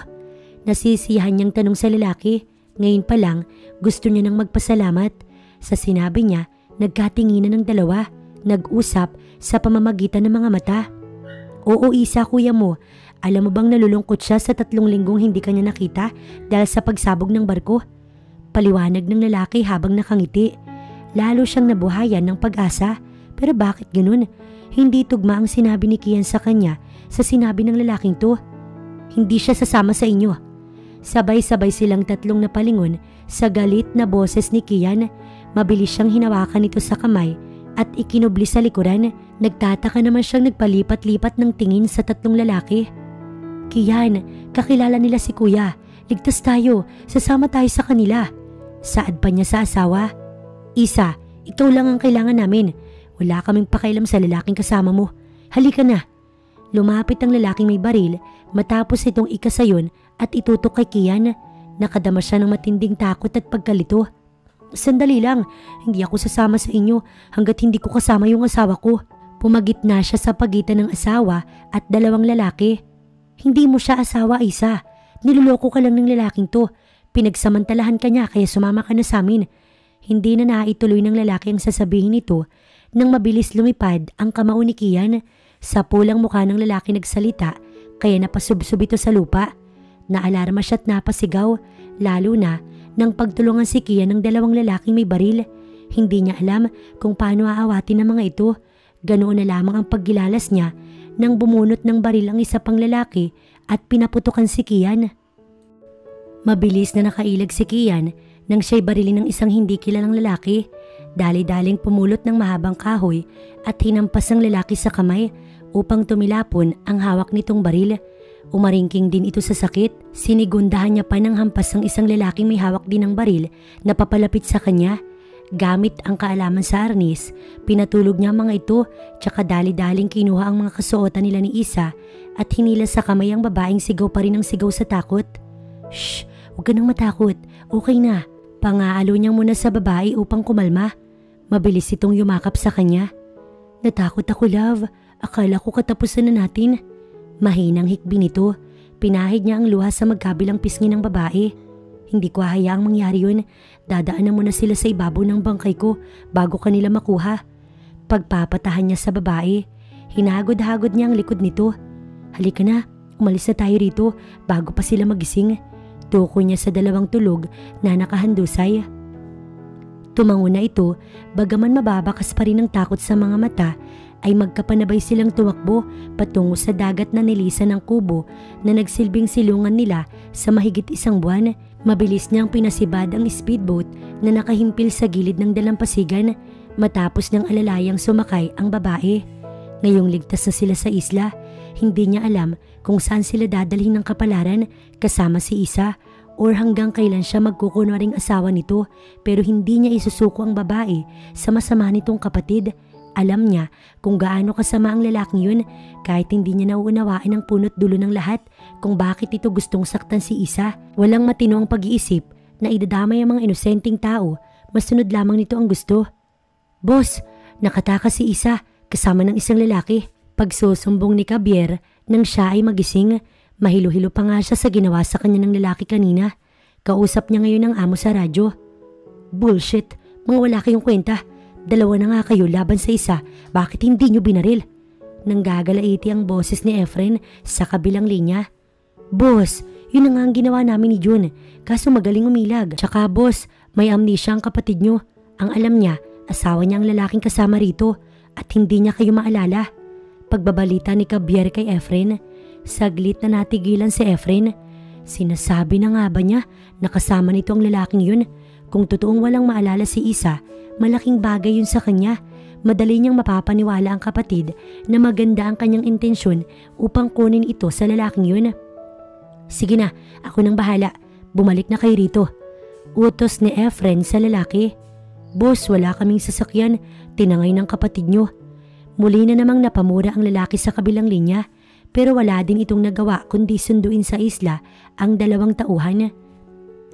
Nasisiyahan niyang tanong sa lalaki. Ngayon pa lang, gusto niya nang magpasalamat. Sa sinabi niya, nagkatinginan ng 2, nag-usap sa pamamagitan ng mga mata. Oo, Isa, kuya mo. Alam mo bang nalulungkot siya sa 3 linggong hindi kanya nakita dahil sa pagsabog ng barko? Paliwanag ng lalaki habang nakangiti. Lalo siyang nabuhayan ng pag-asa. Pero bakit ganun? Hindi tugma ang sinabi ni Kian sa kanya sa sinabi ng lalaking to. Hindi siya sasama sa inyo. Sabay-sabay silang 3 napalingon sa galit na boses ni Kian. Mabilis siyang hinawakan ito sa kamay at ikinubli sa likuran. Nagtataka naman siyang nagpalipat-lipat ng tingin sa 3 lalaki. Kian, kakilala nila si Kuya. Ligtas tayo, sasama tayo sa kanila. Saad pa niya sa asawa. Isa, Ikaw lang ang kailangan namin. Wala kaming pakialam sa lalaking kasama mo. Halika na. Lumapit ang lalaking may baril matapos itong ikasayon at itutok kay Kian. Nakadama siya ng matinding takot at pagkalito. Sandali lang, hindi ako sasama sa inyo hanggat hindi ko kasama yung asawa ko. Pumagitna siya sa pagitan ng asawa at dalawang lalaki. Hindi mo siya asawa, Isa. Niloloko ka lang ng lalaking to. Pinagsamantalahan ka niya kaya sumama ka na sa amin. Hindi na naituloy ng lalaki ang sasabihin nito nang mabilis lumipad ang kamao ni Kian. Sa pulang mukha ng lalaki nagsalita kaya napasubsob ito sa lupa. Naalarma siya at napasigaw, lalo na nang pagtulungan si Kian ng dalawang lalaking may baril. Hindi niya alam kung paano aawatin ng mga ito. Ganoon na lamang ang paggilalas niya nang bumunot ng baril ang isa pang lalaki at pinaputukan si Kian. Mabilis na nakailag si Kian nang siya'y barilin ng isang hindi kilalang lalaki. Dali-daling pumulot ng mahabang kahoy at hinampas ang lalaki sa kamay upang tumilapon ang hawak nitong baril. Umaringking din ito sa sakit. Sinigundahan niya pa ng hampas ng isang lalaking may hawak din ng baril na papalapit sa kanya. Gamit ang kaalaman sa arnis, pinatulog niya ang mga ito tsaka dali-daling kinuha ang mga kasuotan nila ni Isa at hinila sa kamay ang babaeng sigaw pa rin ang sigaw sa takot. Shh! Huwag ka nang matakot. Okay na. Pangaalo niya muna sa babae upang kumalma. Mabilis itong yumakap sa kanya. Natakot ako, love. Akala ko katapusan na natin. Mahinang hikbi nito. Pinahid niya ang luha sa magkabilang pisngi ng babae. Hindi ko hayaang mangyari yun. Dadaanan muna sila sa ibabaw ng bangkay ko bago kanila makuha. Pagpapatahan niya sa babae, hinagod-hagod niya ang likod nito. Halika na, umalis na tayo rito bago pa sila magising. Tuko niya sa dalawang tulog na nakahandusay. Tumango na ito, bagaman mababakas pa rin ang takot sa mga mata, ay magkapanabay silang tumakbo patungo sa dagat na nilisan ng kubo na nagsilbing silungan nila sa mahigit isang buwan. Mabilis niyang pinasibad ang speedboat na nakahimpil sa gilid ng dalampasigan matapos niyang alalayang sumakay ang babae. Ngayong ligtas na sila sa isla, hindi niya alam kung saan sila dadalhin ng kapalaran kasama si Isa or hanggang kailan siya magkukunwaring asawa nito, pero hindi niya isusuko ang babae sa masama nitong kapatid. Alam niya kung gaano kasama ang lalaking yun kahit hindi niya nauunawaan ang punot dulo ng lahat kung bakit ito gustong saktan si Isa. Walang matino ang pag-iisip na idadamay ang mga inosenteng tao, masunod lamang nito ang gusto. Boss, nakatakas si Isa kasama ng isang lalaki. Pagsusumbong ni Javier nang siya ay magising, mahilo-hilo pa nga siya sa ginawa sa kanya ng lalaki kanina. Kausap niya ngayon ang amo sa radyo. Bullshit, mga wala kayong kwenta. Dalawa na nga kayo laban sa Isa, bakit hindi nyo binaril? Nanggagalaiti ang boses ni Efren sa kabilang linya. Boss, yun na nga ang ginawa namin ni June, kaso magaling umilag. Tsaka boss, may amnesia ang kapatid nyo. Ang alam niya, asawa niya ang lalaking kasama rito at hindi niya kayo maalala. Pagbabalita ni Javier kay Efren, saglit na natigilan si Efren. Sinasabi na nga ba niya na kasama nito ang lalaking yun? Kung totoong walang maalala si Isa, malaking bagay yun sa kanya. Madali niyang mapapaniwala ang kapatid na maganda ang kanyang intensyon upang kunin ito sa lalaking yun. Sige na, ako nang bahala. Bumalik na kayo rito. Utos ni Efren sa lalaki. Boss, wala kaming sasakyan. Tinangay ng kapatid niyo. Muli na namang napamura ang lalaki sa kabilang linya, pero wala din itong nagawa kundi sunduin sa isla ang dalawang tauhan.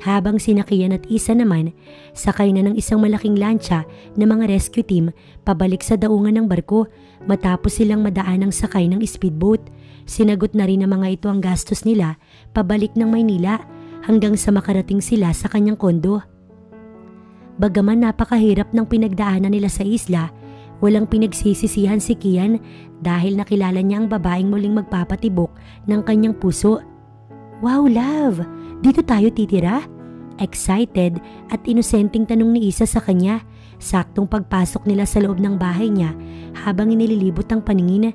Habang sina Kian at Isa naman, sakay na ng isang malaking lancha na mga rescue team pabalik sa daungan ng barko matapos silang madaan ang sakay ng speedboat. Sinagot na rin ng mga ito ang gastos nila pabalik ng Maynila hanggang sa makarating sila sa kanyang kondo. Bagaman napakahirap ng pinagdaanan nila sa isla, walang pinagsisisihan si Kian dahil nakilala niya ang babaeng muling magpapatibok ng kanyang puso. Wow, love! Dito tayo titira? Excited at inosenteng tanong ni Isa sa kanya, saktong pagpasok nila sa loob ng bahay niya habang inililibot ang paningin.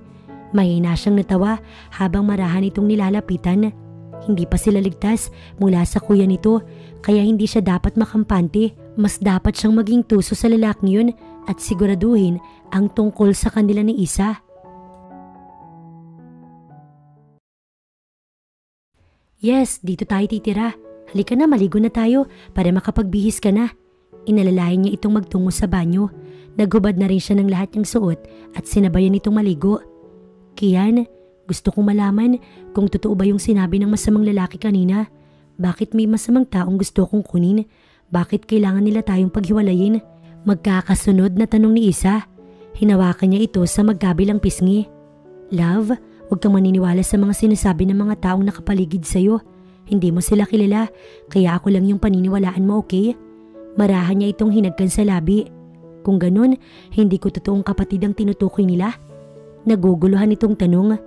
Mahina siyang natawa habang marahan itong nilalapitan. Hindi pa sila ligtas mula sa kuya nito kaya hindi siya dapat makampante. Mas dapat siyang maging tuso sa lalaking yun at siguraduhin ang tungkol sa kanila ni Isa. Yes, dito tayo titira. Halika na, maligo na tayo para makapagbihis ka na. Inalalayan niya itong magtungo sa banyo. Naghubad na rin siya ng lahat niyang suot at sinabayan itong maligo. Kian, gusto kong malaman kung totoo ba yung sinabi ng masamang lalaki kanina. Bakit may masamang taong gusto kong kunin? Bakit kailangan nila tayong paghiwalayin? Magkakasunod na tanong ni Isa. Hinawakan niya ito sa magkabilang pisngi. Love, huwag kang maniniwala sa mga sinasabi ng mga taong nakapaligid sa'yo. Hindi mo sila kilala, kaya ako lang yung paniniwalaan mo, okay? Marahan niya itong hinagkan sa labi. Kung ganun, hindi ko totoong kapatid ang tinutukoy nila. Naguguluhan itong tanong.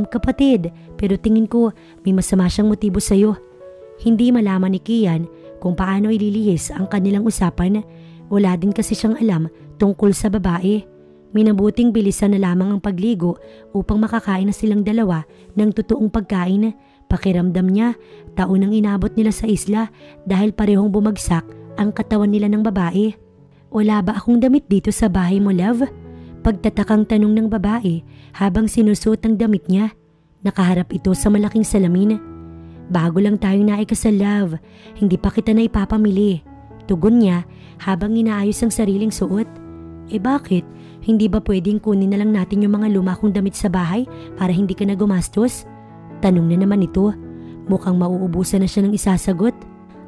Kapatid, pero tingin ko may masama siyang motibo sa'yo. Hindi malaman ni Kian kung paano ililihis ang kanilang usapan. Wala din kasi siyang alam tungkol sa babae. Minabuting bilisan na lamang ang pagligo upang makakain na silang dalawa ng totoong pagkain. Pakiramdam niya, taon ang inabot nila sa isla dahil parehong bumagsak ang katawan nila ng babae. Wala ba akong damit dito sa bahay mo, love? Pagtatakang tanong ng babae habang sinusuot ang damit niya. Nakaharap ito sa malaking salamin. Bago lang tayong naikasal, love. Hindi pa kita na ipapamili. Tugon niya habang inaayos ang sariling suot. Bakit? Hindi ba pwedeng kunin na lang natin yung mga luma kong damit sa bahay para hindi ka na gumastos? Tanong na naman ito. Mukhang mauubusan na siya ng isasagot.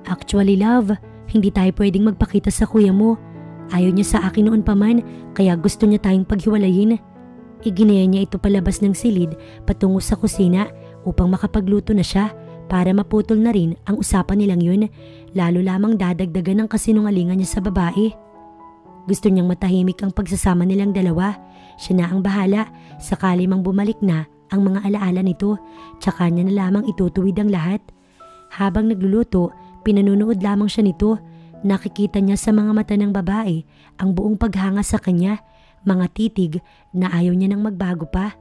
Actually, love, hindi tayo pwedeng magpakita sa kuya mo. Ayaw niya sa akin noon pa man, kaya gusto niya tayong paghiwalayin. Iginaya niya ito palabas ng silid patungo sa kusina upang makapagluto na siya para maputol na rin ang usapan nilang yun, lalo lamang dadagdagan ng kasinungalingan niya sa babae. Gusto niyang matahimik ang pagsasama nilang dalawa. Siya na ang bahala, sakali mang bumalik na ang mga alaala nito, tsaka niya na lamang itutuwid ang lahat. Habang nagluluto, pinanunood lamang siya nito. Nakikita niya sa mga mata ng babae ang buong paghanga sa kanya, mga titig na ayaw niya nang magbago pa.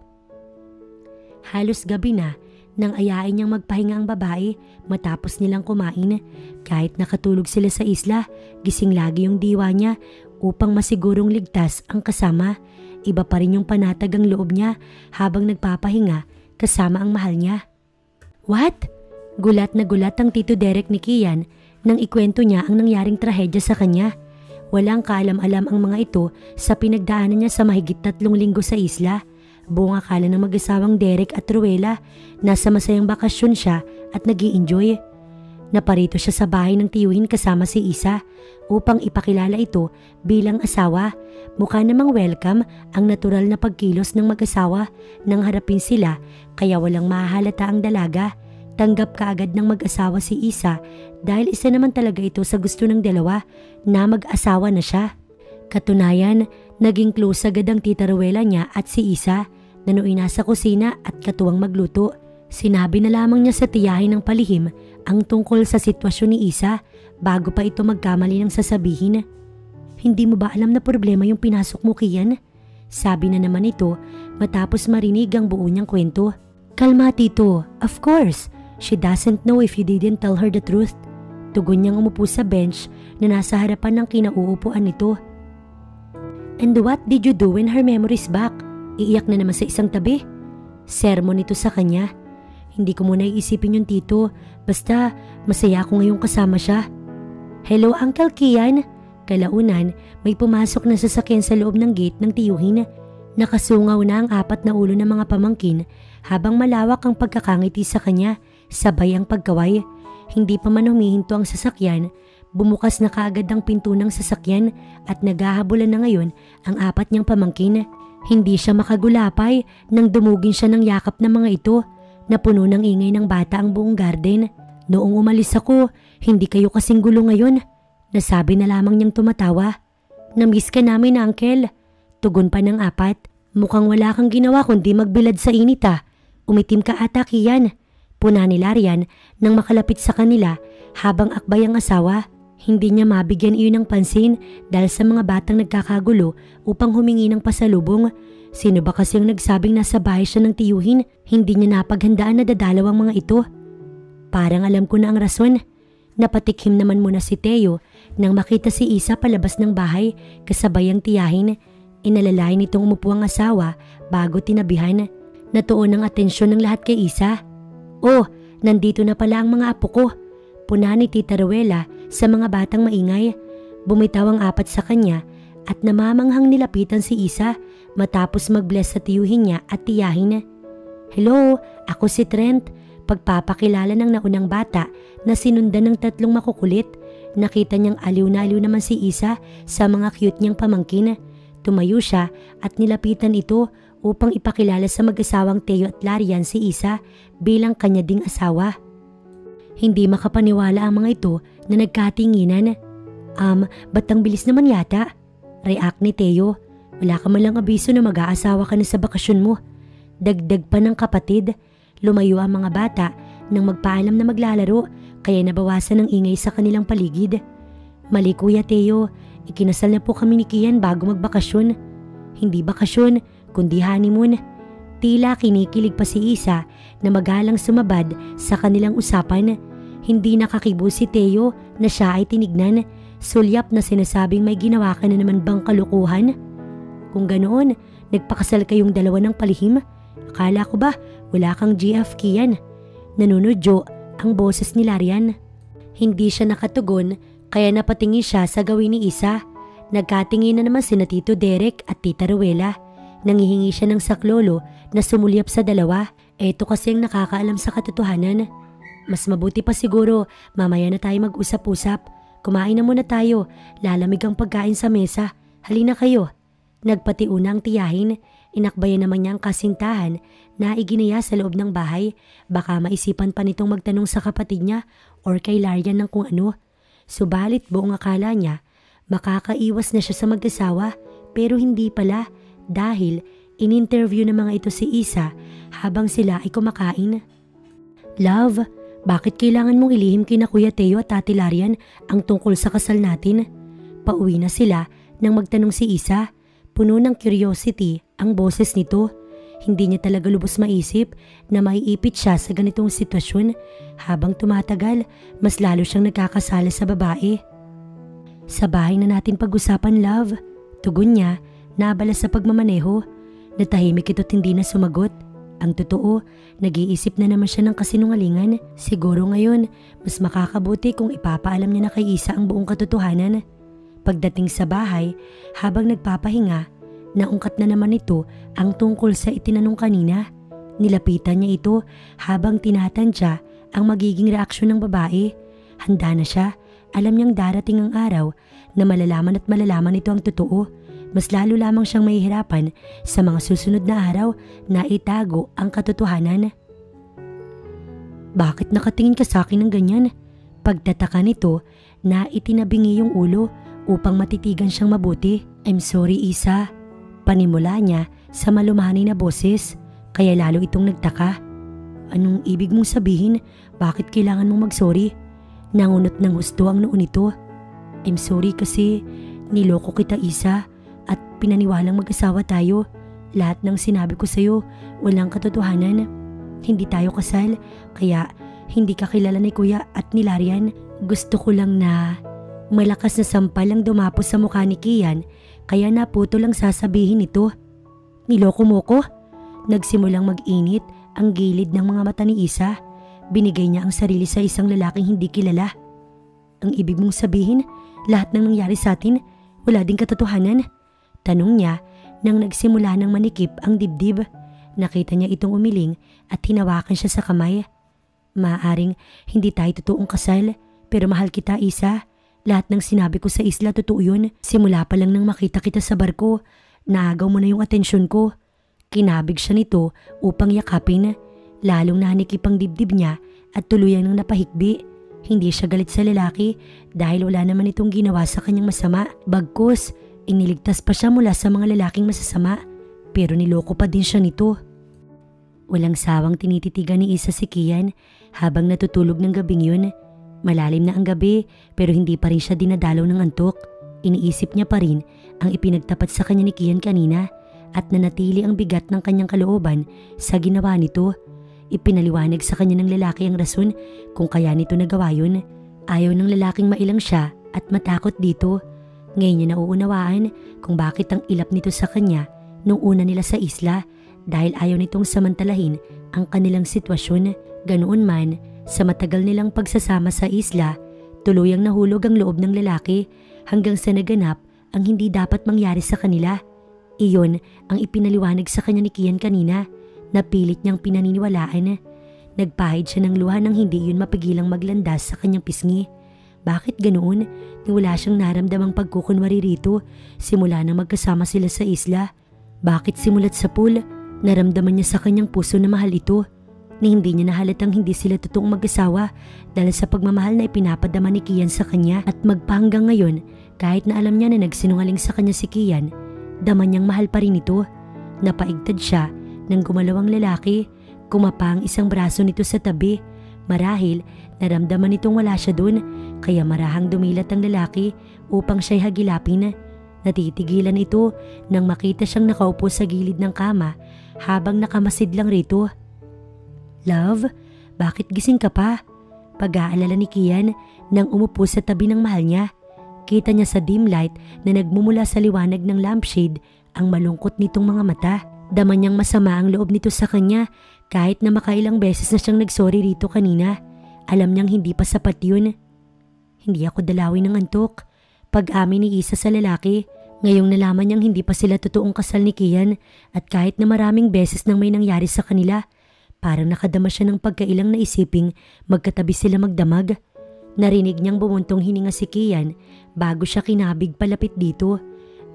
Halos gabi na nang ayain niyang magpahinga ang babae matapos nilang kumain. Kahit nakatulog sila sa isla, gising lagi yung diwa niya upang masigurong ligtas ang kasama. Iba pa rin yung panatag ang loob niya habang nagpapahinga kasama ang mahal niya. What? Gulat na gulat ang Tito Derek ni Kian nang ikwento niya ang nangyaring trahedya sa kanya. Walang kaalam-alam ang mga ito sa pinagdaanan niya sa mahigit 3 linggo sa isla. Buong akala ng mag-asawang Derek at Ruela, nasa masayang bakasyon siya at nag-i-enjoy. Naparito siya sa bahay ng tiyuhin kasama si Isa upang ipakilala ito bilang asawa. Mukha namang welcome ang natural na pagkilos ng mag-asawa nang harapin sila, kaya walang mahahalata ang dalaga. Tanggap kaagad ng mag-asawa si Isa dahil isa naman talaga ito sa gusto ng dalawa na mag-asawa na siya. Katunayan, naging close agad ang tita Ruela niya at si Isa na noong nasa kusina at katuwang magluto. Sinabi na lamang niya sa tiyahin ng palihim ang tungkol sa sitwasyon ni Isa bago pa ito magkamali ng sasabihin. Hindi mo ba alam na problema yung pinasok mo, Kian? Sabi na naman ito matapos marinig ang buo niyang kwento. Kalma, Tito. Of course. She doesn't know if you didn't tell her the truth. Tugon niyang umupo sa bench na nasa harapan ng kinauupuan nito. And what did you do when her memory's back? Iiyak na naman sa isang tabi. Sermon ito sa kanya. Hindi ko muna iisipin yung tito. Basta masaya ako ngayong kasama siya. Hello, Uncle Kian. Kalaunan, may pumasok na sasakyan sa loob ng gate ng tiyuhin. Nakasungaw na ang 4 na ulo ng mga pamangkin habang malawak ang pagkakangiti sa kanya. Sabay ang pagkaway. Hindi pa man humihinto ang sasakyan, bumukas na kaagad ang pinto ng sasakyan at naghahabulan na ngayon ang 4 niyang pamangkin. Hindi siya makagulapay nang dumugin siya ng yakap ng mga ito na puno ng ingay ng bata ang buong garden. Noong umalis ako, hindi kayo kasing gulo ngayon. Nasabi na lamang niyang tumatawa. Namiss ka namin, Uncle. Tugon pa ng 4. Mukhang wala kang ginawa kundi magbilad sa init ah. Umitim ka ata, Kian. Puna ni Larian nang makalapit sa kanila habang akbay ang asawa. Hindi niya mabigyan iyon ng pansin dahil sa mga batang nagkakagulo upang humingi ng pasalubong. Sino ba kasi ang nagsabing nasa bahay siya ng tiyuhin? Hindi niya napaghandaan na dadalaw ang mga ito. Parang alam ko na ang rason. Napatikhim naman muna si Teo nang makita si Isa palabas ng bahay kasabay ang tiyahin. Inalalayan nitong umupo ang asawa bago tinabihan. Natuon ang atensyon ng lahat kay Isa. Oh, nandito na pala ang mga apo ko. Puna ni Tita Ruela sa mga batang maingay. Bumitaw ang apat sa kanya at namamanghang nilapitan si Isa matapos mag-bless sa tiyuhin niya at tiyahin. Hello, ako si Trent. Pagpapakilala ng naunang bata na sinundan ng tatlong makukulit. Nakita niyang aliw na aliw naman si Isa sa mga cute niyang pamangkin. Tumayo siya at nilapitan ito upang ipakilala sa mag-asawang Teo at Larian si Isa bilang kanya ding asawa. Hindi makapaniwala ang mga ito na nagkatinginan. Ba't ang bilis naman yata? React ni Teo. Wala ka man lang abiso na mag-aasawa ka na sa bakasyon mo. Dagdag pa ng kapatid. Lumayo ang mga bata nang magpaalam na maglalaro kaya nabawasan ng ingay sa kanilang paligid. Mali Kuya Teo, ikinasal na po kami ni Kian bago magbakasyon. Hindi bakasyon, kundi honeymoon. Tila kinikilig pa si Isa na magalang sumabad sa kanilang usapan. Hindi nakakibo si Teo na siya ay tinignan. Sulyap na sinasabing may ginawa ka na naman bang kalukuhan? Kung ganoon, nagpakasal kayong dalawa ng palihim? Akala ko ba wala kang GF Kian? Nanunudyo ang boses ni Larian. Hindi siya nakatugon kaya napatingin siya sa gawin ni Isa. Nagkatingin na naman sina Tito Derek at Tita Rowela. Nangihingi siya ng saklolo na sumulyap sa dalawa. Eto kasi ang nakakaalam sa katotohanan. Mas mabuti pa siguro mamaya na tayo mag-usap-usap. Kumain na muna tayo, lalamig ang pagkain sa mesa. Halina kayo. Nagpatiuna ang tiyahin. Inakbayan naman niya ang kasintahan na iginaya sa loob ng bahay. Baka maisipan pa nitong magtanong sa kapatid niya or kay Larian ng kung ano. Subalit buong akala niya, makakaiwas na siya sa mag-asawa pero hindi pala dahil in-interview ng mga ito si Isa habang sila ay kumakain. Love, bakit kailangan mong ilihim kina Kuya Teo at Ate Larian ang tungkol sa kasal natin? Pauwi na sila nang magtanong si Isa. Puno ng curiosity ang boses nito. Hindi niya talaga lubos maisip na maiipit siya sa ganitong sitwasyon. Habang tumatagal, mas lalo siyang nagkakasala sa babae. Sa bahay na natin pag-usapan, love. Tugon niya, naabala sa pagmamaneho. Natahimik ito't hindi na sumagot. Ang totoo, nag-iisip na naman siya ng kasinungalingan. Siguro ngayon, mas makakabuti kung ipapaalam niya na kay Isa ang buong katotohanan. Pagdating sa bahay, habang nagpapahinga, naungkat na naman ito ang tungkol sa itinanong kanina. Nilapitan niya ito habang tinatantya ang magiging reaksyon ng babae. Handa na siya, alam niyang darating ang araw na malalaman ito ang totoo. Mas lalo lamang siyang mahihirapan sa mga susunod na araw na itago ang katotohanan. Bakit nakatingin ka sa akin ng ganyan? Pagtataka nito na itinabingi yung ulo upang matitigan siyang mabuti. I'm sorry Isa. Panimula niya sa malumanay na boses kaya lalo itong nagtaka. Anong ibig mong sabihin? Bakit kailangan mong mag-sorry? Nangunot ng gusto ang noon nito. I'm sorry kasi niloko kita Isa at pinaniwalang mag-asawa tayo. Lahat ng sinabi ko sa'yo walang katotohanan. Hindi tayo kasal kaya hindi ka kilala ni Kuya at ni Larian. Gusto ko lang na malakas na sampal ang dumapos sa mukha ni Kian kaya naputo lang sasabihin ito. Niloko mo ko? Nagsimulang mag-init ang gilid ng mga mata ni Isa. Binigay niya ang sarili sa isang lalaking hindi kilala. Ang ibig mong sabihin, lahat ng nangyari sa atin, wala ding katotohanan? Tanong niya nang nagsimula ng manikip ang dibdib. Nakita niya itong umiling at hinawakan siya sa kamay. Maaaring hindi tayo totoong kasal pero mahal kita Isa. Lahat ng sinabi ko sa isla totoo yun. Simula pa lang nang makita kita sa barko, naagaw mo na yung atensyon ko. Kinabig siya nito upang yakapin. Lalong nanikip ang dibdib niya at tuluyang nang napahikbi. Hindi siya galit sa lalaki dahil wala naman itong ginawa sa kanyang masama. Bagkus, iniligtas pa siya mula sa mga lalaking masasama pero niloko pa din siya nito. Walang sawang tinititigan ni Isa si Kian habang natutulog ng gabing yun. Malalim na ang gabi pero hindi pa rin siya dinadalaw ng antok. Iniisip niya pa rin ang ipinagtapat sa kanya ni Kian kanina at nanatili ang bigat ng kanyang kalooban sa ginawa nito. Ipinaliwanag sa kanya ng lalaki ang rason kung kaya nito nagawa yun. Ayaw ng lalaking mailang siya at matakot dito. Ngayon niya nauunawaan kung bakit ang ilap nito sa kanya nung una nila sa isla dahil ayaw nitong samantalahin ang kanilang sitwasyon. Ganoon man, sa matagal nilang pagsasama sa isla, tuluyang nahulog ang loob ng lalaki hanggang sa naganap ang hindi dapat mangyari sa kanila. Iyon ang ipinaliwanag sa kanya ni Kian kanina. Napilit niyang pinaniniwalaan. Nagpahid siya ng luha nang hindi yun mapigilang maglandas sa kanyang pisngi. Bakit ganoon? Ni wala siyang naramdamang pagkukunwari rito simula nang magkasama sila sa isla. Bakit simulat sa pool? Naramdaman niya sa kanyang puso na mahal ito. Ni hindi niya nahalatang hindi sila totoong mag-asawa dahil sa pagmamahal na ipinapadama ni Kian sa kanya. At magpahanggang ngayon, kahit na alam niya na nagsinungaling sa kanya si Kian, dama niyang mahal pa rin ito. Napaigtad siya nang gumalaw ang lalaki. Kumapa ang isang braso nito sa tabi. Marahil naramdaman nitong wala siya dun, kaya marahang dumilat ang lalaki upang siya'y hagilapin. Natitigilan ito nang makita siyang nakaupo sa gilid ng kama habang nakamasid lang rito. "Love, bakit gising ka pa?" Pag-aalala ni Kian nang umupo sa tabi ng mahal niya. Kita niya sa dim light na nagmumula sa liwanag ng lampshade ang malungkot nitong mga mata. Dama niyang masama ang loob nito sa kanya kahit na makailang beses na siyang nagsorry rito kanina. Alam niyang hindi pa sapat yun. "Hindi ako dalawin ng antok." Pag-amin ni Isa sa lalaki. Ngayong nalaman niyang hindi pa sila totoong kasal ni Kian at kahit na maraming beses nang may nangyari sa kanila, parang nakadama siya ng pagkailang naisiping magkatabi sila magdamag. Narinig niyang bumuntong hininga si Kian bago siya kinabig palapit dito.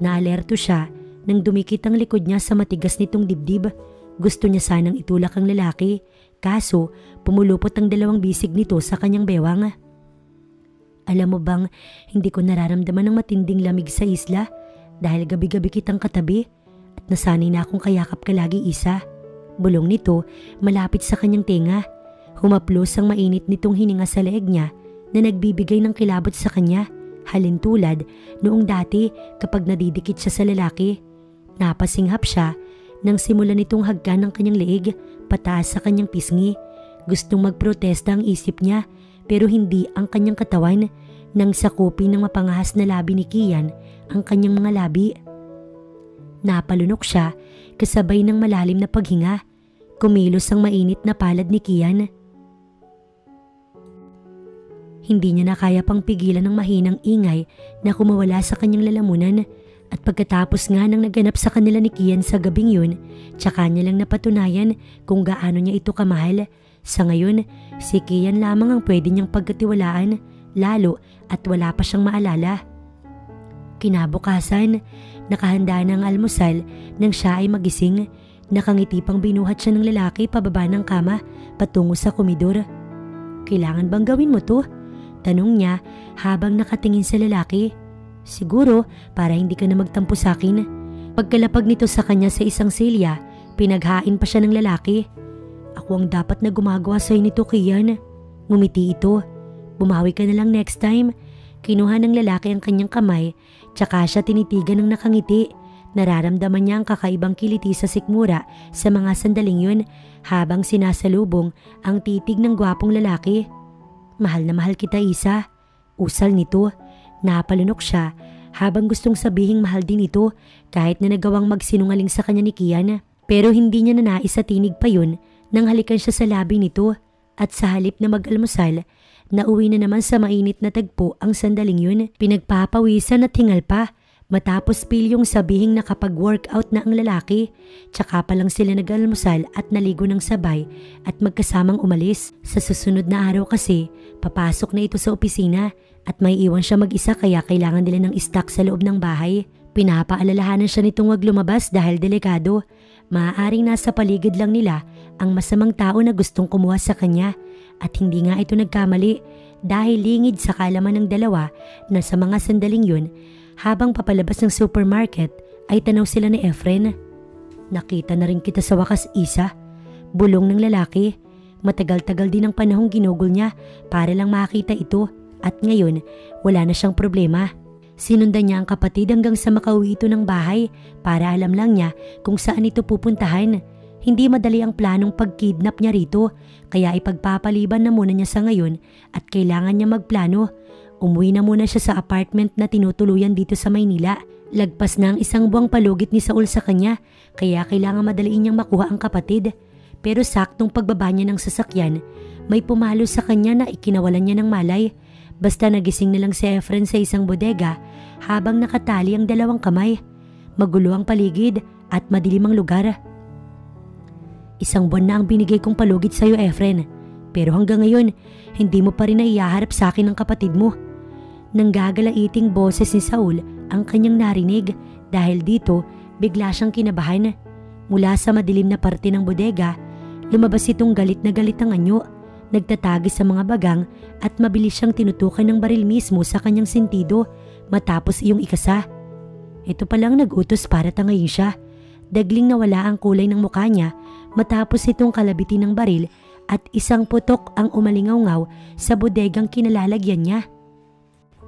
Naalerto siya nang dumikit ang likod niya sa matigas nitong dibdib. Gusto niya sanang itulak ang lalaki, kaso pumulupot ang dalawang bisig nito sa kanyang bewang. "Alam mo bang hindi ko nararamdaman ng matinding lamig sa isla dahil gabi-gabi kitang katabi at nasanay na akong kayakap ka lagi, Isa." Bulong nito malapit sa kanyang tenga. Humaplos ang mainit nitong hininga sa leeg niya na nagbibigay ng kilabot sa kanya, halintulad noong dati kapag nadidikit siya sa lalaki. Napasinghap siya nang simulan nitong hagkan ng kanyang leeg pataas sa kanyang pisngi. Gustong magprotesta ang isip niya pero hindi ang kanyang katawan nang sakupin ng mapangahas na labi ni Kian ang kanyang mga labi. Napalunok siya kasabay ng malalim na paghinga. Kumilos ang mainit na palad ni Kian. Hindi niya na kaya pang pigilan ng mahinang ingay na kumawala sa kanyang lalamunan. At pagkatapos nga nang naganap sa kanila ni Kian sa gabing yun, tsaka niya lang napatunayan kung gaano niya ito kamahal. Sa ngayon, si Kian lamang ang pwede niyang pagkatiwalaan, lalo at wala pa siyang maalala. Kinabukasan, nakahanda na ang almusal nang siya ay magising. Nakangiti pang binuhat siya ng lalaki pababa ng kama patungo sa komedor. "Kailangan bang gawin mo to?" tanong niya habang nakatingin sa lalaki. "Siguro para hindi ka na magtampo sa akin." Pagkalapag nito sa kanya sa isang silya, pinaghain pa siya ng lalaki. "Ako ang dapat na gumagawa sa'yo nito, Kian." Ngumiti ito. "Bumawi ka na lang next time." Kinuha ng lalaki ang kanyang kamay, tsaka siya tinitigan ng nakangiti. Nararamdaman niya ang kakaibang kiliti sa sikmura sa mga sandaling yun habang sinasalubong ang titig ng gwapong lalaki. "Mahal na mahal kita, Isa." Usal nito. Napalunok siya habang gustong sabihing mahal din ito kahit na nagawang magsinungaling sa kanya ni Kian. Pero hindi niya nanais sa tinig pa yun nang halikan siya sa labi nito at sa halip na mag-almusal, nauwi na naman sa mainit na tagpo ang sandaling yun. Pinagpapawisan at hingal pa matapos pilyong sabihing nakapag-workout na ang lalaki. Tsaka pa lang sila nag-almusal at naligo ng sabay at magkasamang umalis. Sa susunod na araw kasi, papasok na ito sa opisina at may iwan siya mag-isa kaya kailangan nila ng stock sa loob ng bahay. Pinapaalalahanan siya nitong wag lumabas dahil delikado. Maaaring nasa paligid lang nila ang masamang tao na gustong kumuha sa kanya at hindi nga ito nagkamali dahil lingid sa kaalaman ng dalawa na sa mga sandaling yun habang papalabas ng supermarket ay tanaw sila ni Efren. "Nakita na rin kita sa wakas, Isa." Bulong ng lalaki. Matagal-tagal din ang panahong ginugol niya para lang makita ito. At ngayon, wala na siyang problema. Sinundan niya ang kapatid hanggang sa makauwi ito ng bahay para alam lang niya kung saan ito pupuntahan. Hindi madali ang planong pag-kidnap niya rito, kaya ipagpapaliban na muna niya sa ngayon at kailangan niya magplano. Umuwi na muna siya sa apartment na tinutuluyan dito sa Maynila. Lagpas na ang isang buwang palugit ni Saul sa kanya, kaya kailangan madaliin niyang makuha ang kapatid. Pero saktong pagbaba niya ng sasakyan, may pumalo sa kanya na ikinawalan niya ng malay. Basta nagising na lang si Efren sa isang bodega habang nakatali ang dalawang kamay. Magulo ang paligid at madilim ang lugar. Isang buwan na ang binigay kong palugit sa iyo, Efren. Pero hanggang ngayon, hindi mo pa rin naiyaharap sa akin ng kapatid mo. Nanggagalaiting boses ni Saul ang kanyang narinig dahil dito bigla siyang kinabahan. Mula sa madilim na parte ng bodega, lumabas itong galit na galit ang anyo. Nagtatagi sa mga bagang at mabilis siyang tinutukan ng baril mismo sa kanyang sentido matapos iyong ikasa. Ito palang nag-utos para tangayin siya. Dagling nawala ang kulay ng mukha niya matapos itong kalabitin ng baril at isang putok ang umalingaw-ngaw sa bodegang kinalalagyan niya.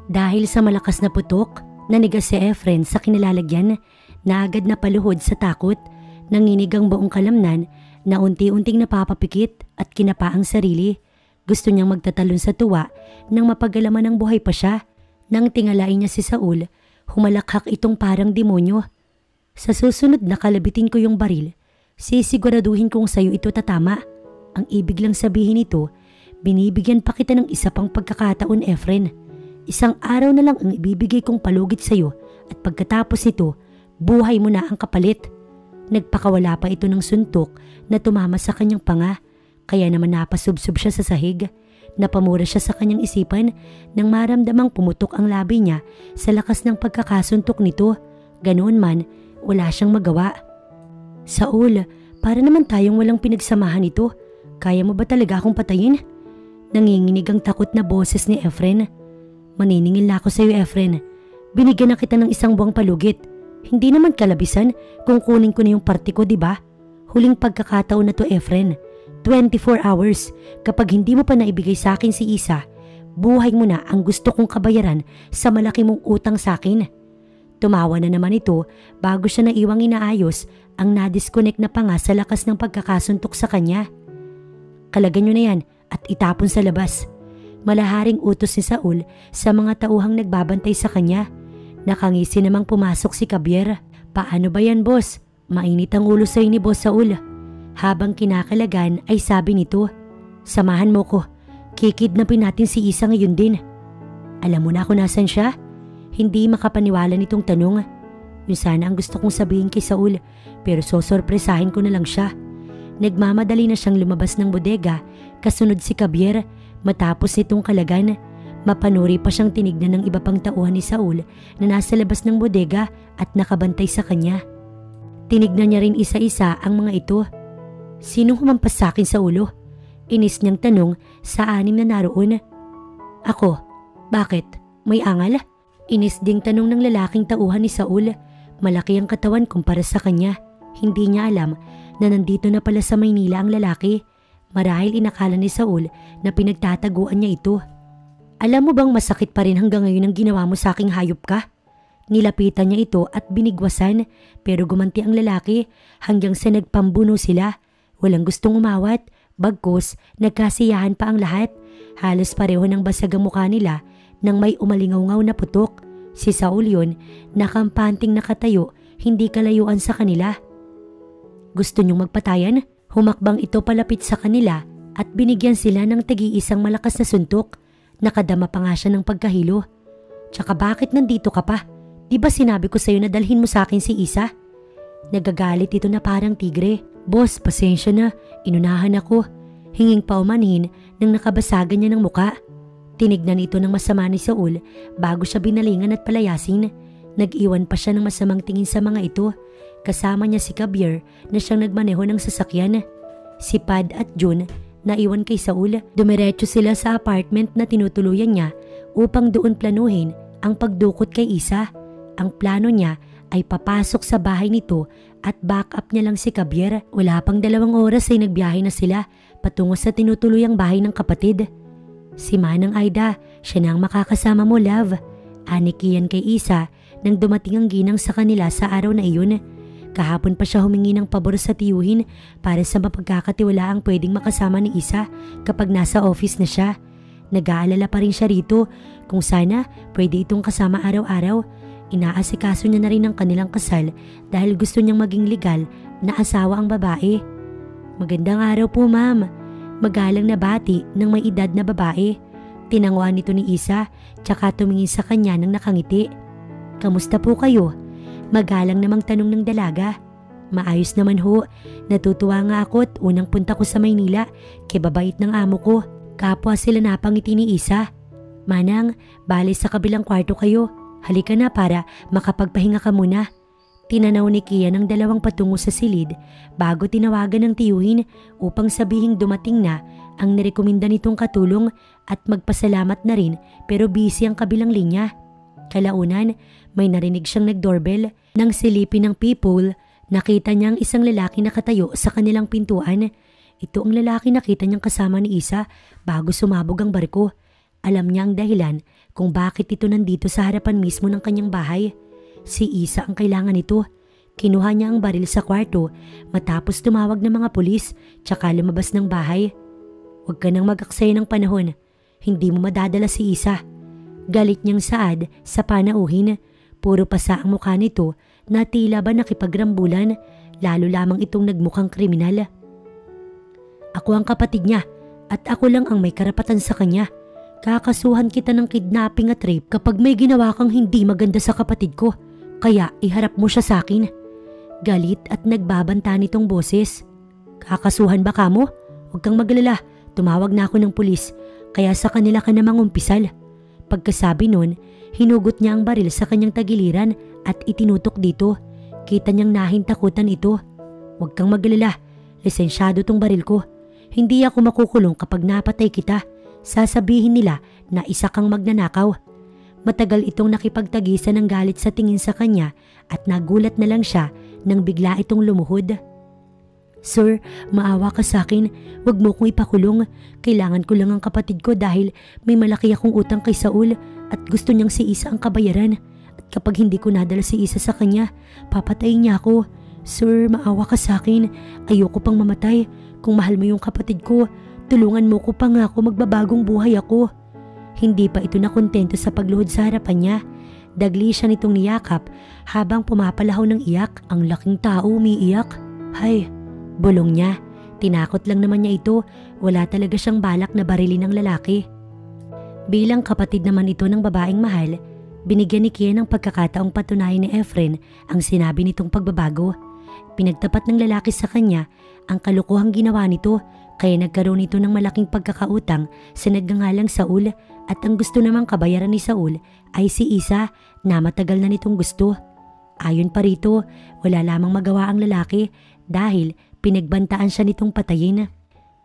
Dahil sa malakas na putok, nanigas si Efren sa kinalalagyan na agad na paluhod sa takot. Nanginig ang buong kalamnan na unti-unting napapapikit at kinapa ang sarili. Gusto niyang magtatalon sa tuwa nang mapagalaman ng buhay pa siya. Nang tingalain niya si Saul, humalakhak itong parang demonyo. Sa susunod na kalabitin ko yung baril, sisiguraduhin kong sa'yo ito tatama. Ang ibig lang sabihin nito, binibigyan pa kita ng isa pang pagkakataon, Efren. Isang araw na lang ang ibibigay kong palugit sa'yo at pagkatapos nito, buhay mo na ang kapalit. Nagpakawala pa ito ng suntok na tumama sa kanyang panga, kaya naman napasubsob siya sa sahig. Napamura siya sa kanyang isipan nang maramdamang pumutok ang labi niya sa lakas ng pagkakasuntok nito. Ganoon man, wala siyang magawa. Saul, para naman tayong walang pinagsamahan ito. Kaya mo ba talaga akong patayin? Nanginginig ang takot na boses ni Efren. Maniningil na ako sa iyo, Efren. Binigyan na kita ng isang buwang palugit. Hindi naman kalabisan kung kunin ko na yung party ko, di ba? Huling pagkakataon na to, Efren. 24 hours. Kapag hindi mo pa naibigay sa akin si Isa, buhay mo na ang gusto kong kabayaran sa malaki mong utang sa akin. Tumawa na naman ito bago siya naiwang inaayos ang na-disconnect na panga sa lakas ng pagkakasuntok sa kanya. Kalagan nyo na yan at itapon sa labas. Malaharing utos ni Saul sa mga tauhang nagbabantay sa kanya. Nakangisi namang pumasok si Javier. Paano ba yan, boss? Mainit ang ulo sa'yo ni Boss Saul. Habang kinakalagan ay sabi nito, samahan mo ko. Kikidnapin natin si Isa ngayon din. Alam mo na kung nasan siya? Hindi makapaniwala nitong tanong. Yun sana ang gusto kong sabihin kay Saul, pero sosorpresahin ko na lang siya. Nagmamadali na siyang lumabas ng bodega, kasunod si Javier. Matapos nitong kalagan, mapanuri pa siyang tinignan ng iba pang tauhan ni Saul na nasa labas ng bodega at nakabantay sa kanya. Tinignan niya rin isa-isa ang mga ito. Sinong humampas sa akin sa ulo? Inis niyang tanong sa anim na naroon. Ako. Bakit? May angal? Inis ding tanong ng lalaking tauhan ni Saul. Malaki ang katawan kumpara sa kanya. Hindi niya alam na nandito na pala sa Maynila ang lalaki. Marahil inakala ni Saul na pinagtataguan niya ito. Alam mo bang masakit pa rin hanggang ngayon ang ginawa mo sa aking hayop ka? Nilapitan niya ito at binigwasan pero gumanti ang lalaki hanggang sa nagpambuno sila. Walang gustong umawat, bagkus nagkasiyahan pa ang lahat. Halos pareho ng basag ang mukha nila nang may umalingaw-ngaw na putok. Si Saul yun, nakampanting nakatayo, hindi kalayuan sa kanila. Gusto niyong magpatayan? Humakbang ito palapit sa kanila at binigyan sila ng tagi-isang malakas na suntok. Nakadama pa nga siya ng pagkahilo. Tsaka bakit nandito ka pa? Di ba sinabi ko sa'yo na dalhin mo sa akin si Isa? Nagagalit ito na parang tigre. Boss, pasensya na. Inunahan ako. Hinging paumanhin nang nakabasagan niya ng muka. Tinignan ito ng masama ni Saul bago siya binalingan at palayasin. Nag-iwan pa siya ng masamang tingin sa mga ito. Kasama niya si Javier na siyang nagmaneho ng sasakyan. Si Pad at June naiwan kay Saul. Dumiretso sila sa apartment na tinutuluyan niya upang doon planuhin ang pagdukot kay Isa. Ang plano niya ay papasok sa bahay nito at backup niya lang si Javier. Wala pang 2 oras ay nagbiyahe na sila patungo sa tinutuluyang bahay ng kapatid. Si Manang Aida, siya na ang makakasama mo, love. Anikiyan kay Isa nang dumating ang ginang sa kanila sa araw na iyon. Kahapon pa siya humingi ng pabor sa tiyuhin para sa mapagkakatiwalaang pwedeng makasama ni Isa kapag nasa office na siya. Nag-aalala pa rin siya rito kung sana pwede itong kasama araw-araw. Inaasikaso niya na rin ang kanilang kasal dahil gusto niyang maging legal na asawa ang babae. Magandang araw po, ma'am. Magalang na bati ng may edad na babae. Tinanguan nito ni Isa tsaka tumingin sa kanya ng nakangiti. Kamusta po kayo? Magalang namang tanong ng dalaga. Maayos naman ho. Natutuwa nga ako at unang punta ko sa Maynila kay babait ng amo ko. Kapwa sila napangiti ni Isa. Manang, bali sa kabilang kwarto kayo. Halika na para makapagpahinga ka muna. Tinanaw ni Kian ang dalawang patungo sa silid bago tinawagan ng tiyuhin upang sabihing dumating na ang nirekomenda nitong katulong at magpasalamat na rin pero busy ang kabilang linya. Kalaunan, may narinig siyang nag-doorbell. Nang silipin ng people, nakita niyang isang lalaki nakatayo sa kanilang pintuan. Ito ang lalaki nakita niyang kasama ni Isa bago sumabog ang barko. Alam niya ang dahilan kung bakit ito nandito sa harapan mismo ng kanyang bahay. Si Isa ang kailangan nito. Kinuha niya ang baril sa kwarto matapos tumawag ng mga pulis tsaka lumabas ng bahay. Huwag ka nang mag-aksaya ng panahon. Hindi mo madadala si Isa. Galit niyang saad sa panauhin. Puro pasa ang mukha nito na tila ba nakipagrambulan, lalo lamang itong nagmukhang kriminal. Ako ang kapatid niya at ako lang ang may karapatan sa kanya. Kakasuhan kita ng kidnapping at rape kapag may ginawa kang hindi maganda sa kapatid ko. Kaya iharap mo siya sa akin. Galit at nagbabanta nitong boses. Kakasuhan ba ka mo? Huwag kang magalala. Tumawag na ako ng pulis. Kaya sa kanila ka namang umpisal. Pagkasabi nun, hinugot niya ang baril sa kanyang tagiliran at itinutok dito. Kita niyang nahintakutan ito. Huwag kang magalala. Lisensyado tong baril ko. Hindi ako makukulong kapag napatay kita. Sasabihin nila na isa kang magnanakaw. Matagal itong nakipagtagisan ng galit sa tingin sa kanya at nagulat na lang siya nang bigla itong lumuhod. Sir, maawa ka sa akin. Huwag mo kong ipakulong. Kailangan ko lang ang kapatid ko dahil may malaki akong utang kay Saul at gusto niyang si Isa ang kabayaran. At kapag hindi ko nadala si Isa sa kanya, papatayin niya ako. Sir, maawa ka sa akin. Ayoko pang mamatay. Kung mahal mo yung kapatid ko, tulungan mo ko pa nga ako magbabagong buhay ako. Hindi pa ito nakontento sa pagluhod sa harapan niya. Dagli siya nitong niyakap habang pumapalahaw ng iyak. Ang laking tao umiiyak. Hay, bulong niya. Tinakot lang naman niya ito. Wala talaga siyang balak na barilin ng lalaki. Bilang kapatid naman ito ng babaeng mahal, binigyan ni Kian ng pagkakataong patunayan ni Efren ang sinabi nitong pagbabago. Pinagtapat ng lalaki sa kanya ang kalukuhang ginawa nito kaya nagkaroon ito ng malaking pagkakautang sa nagngangalang Saul at ang gusto namang kabayaran ni Saul ay si Isa na matagal na nitong gusto. Ayon pa rito, wala lamang magawa ang lalaki dahil pinagbantaan siya nitong patayin.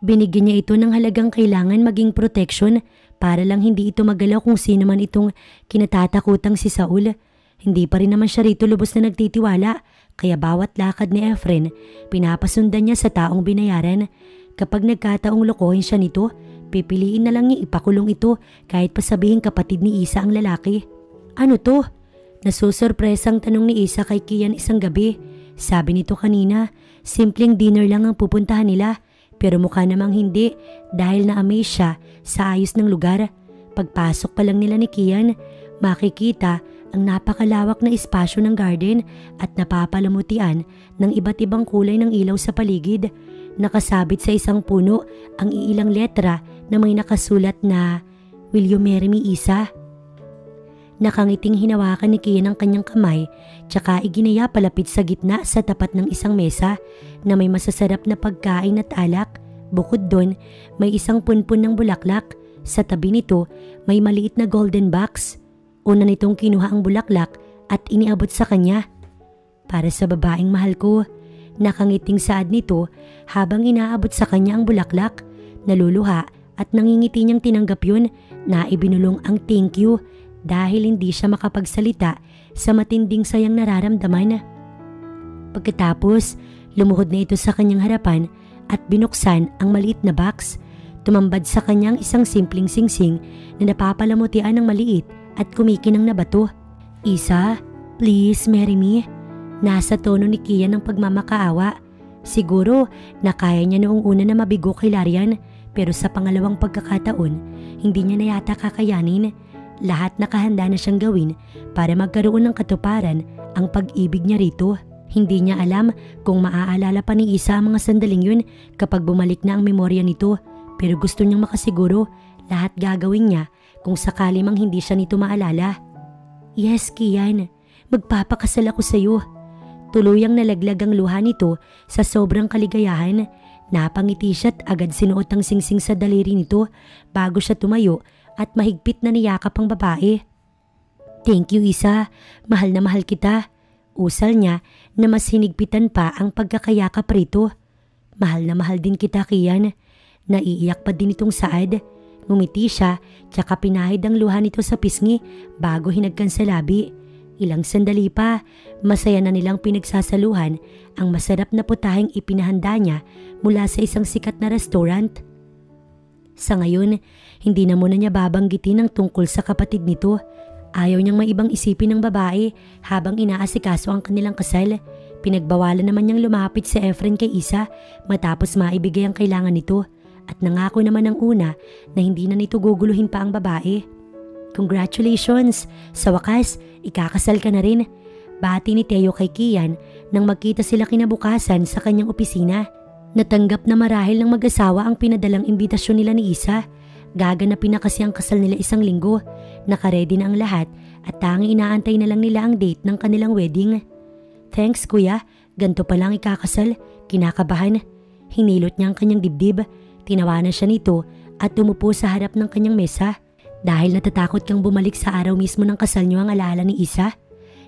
Binigyan niya ito ng halagang kailangan maging protection para lang hindi ito magalaw kung sino man itong kinatatakutang si Saul. Hindi pa rin naman siya rito lubos na nagtitiwala kaya bawat lakad ni Efren pinapasundan niya sa taong binayaran. Kapag nagkataong lokohin siya nito, pipiliin na lang niya ipakulong ito kahit pa sabihin kapatid ni Isa ang lalaki. Ano to? Nasusurpresang tanong ni Isa kay Kian isang gabi. Sabi nito kanina, simpleng dinner lang ang pupuntahan nila pero mukha namang hindi dahil na-amaze siya sa ayos ng lugar. Pagpasok pa lang nila ni Kian, makikita ang napakalawak na espasyo ng garden at napapalamutian ng iba't ibang kulay ng ilaw sa paligid. Nakasabit sa isang puno ang iilang letra na may nakasulat na Will you marry me, Isa? Nakangiting hinawakan ni Kian ang kanyang kamay tsaka iginaya palapit sa gitna sa tapat ng isang mesa na may masasarap na pagkain at alak. Bukod doon, may isang punpun ng bulaklak. Sa tabi nito, may maliit na golden box. Una nitong kinuha ang bulaklak at iniabot sa kanya. Para sa babaeng mahal ko. Nakangiting saad nito habang inaabot sa kanya ang bulaklak. Naluluha at nangingiti niyang tinanggap yun na ibinulong ang thank you dahil hindi siya makapagsalita sa matinding sayang nararamdaman. Pagkatapos, lumuhod na ito sa kanyang harapan at binuksan ang maliit na box. Tumambad sa kanyang isang simpleng singsing na napapalamutian ng maliit at kumikinang na bato. Isa, please marry me. Nasa tono ni Kian ng pagmamakaawa. Siguro na kaya niya noong una na mabigo kay Larian pero sa pangalawang pagkakataon, hindi niya na yata kakayanin. Lahat nakahanda na siyang gawin para magkaroon ng katuparan ang pag-ibig niya rito. Hindi niya alam kung maaalala pa ni Isa ang mga sandaling yun kapag bumalik na ang memorya nito pero gusto niyang makasiguro lahat gagawin niya kung sakali mang hindi siya nito maalala. Yes, Kian, magpapakasal ako sa iyo. Tuluyang nalaglag ang luha nito sa sobrang kaligayahan. Napangiti siya at agad sinuot ang singsing sa daliri nito bago siya tumayo at mahigpit na niyakap ang babae. Thank you, Isa. Mahal na mahal kita. Usal niya na mas hinigpitan pa ang pagkakayakap rito. Mahal na mahal din kita, Kian. Naiiyak pa din itong Saad. Ngumiti siya tsaka pinahid ang luha nito sa pisngi bago hinagkan sa labi. Ilang sandali pa, masaya na nilang pinagsasaluhan ang masarap na putaheng ipinahanda niya mula sa isang sikat na restaurant. Sa ngayon, hindi na muna niya babanggitin ang tungkol sa kapatid nito. Ayaw niyang may ibang isipin ng babae habang inaasikaso ang kanilang kasal. Pinagbawalan naman niyang lumapit si Efren kay Isa matapos maibigay ang kailangan nito at nangako naman ng una na hindi na nito guguluhin pa ang babae. Congratulations! Sa wakas, ikakasal ka na rin. Bati ni Teo kay Kian nang magkita sila kinabukasan sa kanyang opisina. Natanggap na marahil ng mag-asawa ang pinadalang imbitasyon nila ni Isa. Gaganapin na kasi ang kasal nila isang linggo. Nakaredy na ang lahat at tanging inaantay na lang nila ang date ng kanilang wedding. Thanks kuya, ganto pa lang ikakasal. Kinakabahan. Hinilot niya ang kanyang dibdib. Tinawanan siya nito at umupo sa harap ng kanyang mesa. Dahil natatakot kang bumalik sa araw mismo ng kasal niyo ang alaala ni Isa.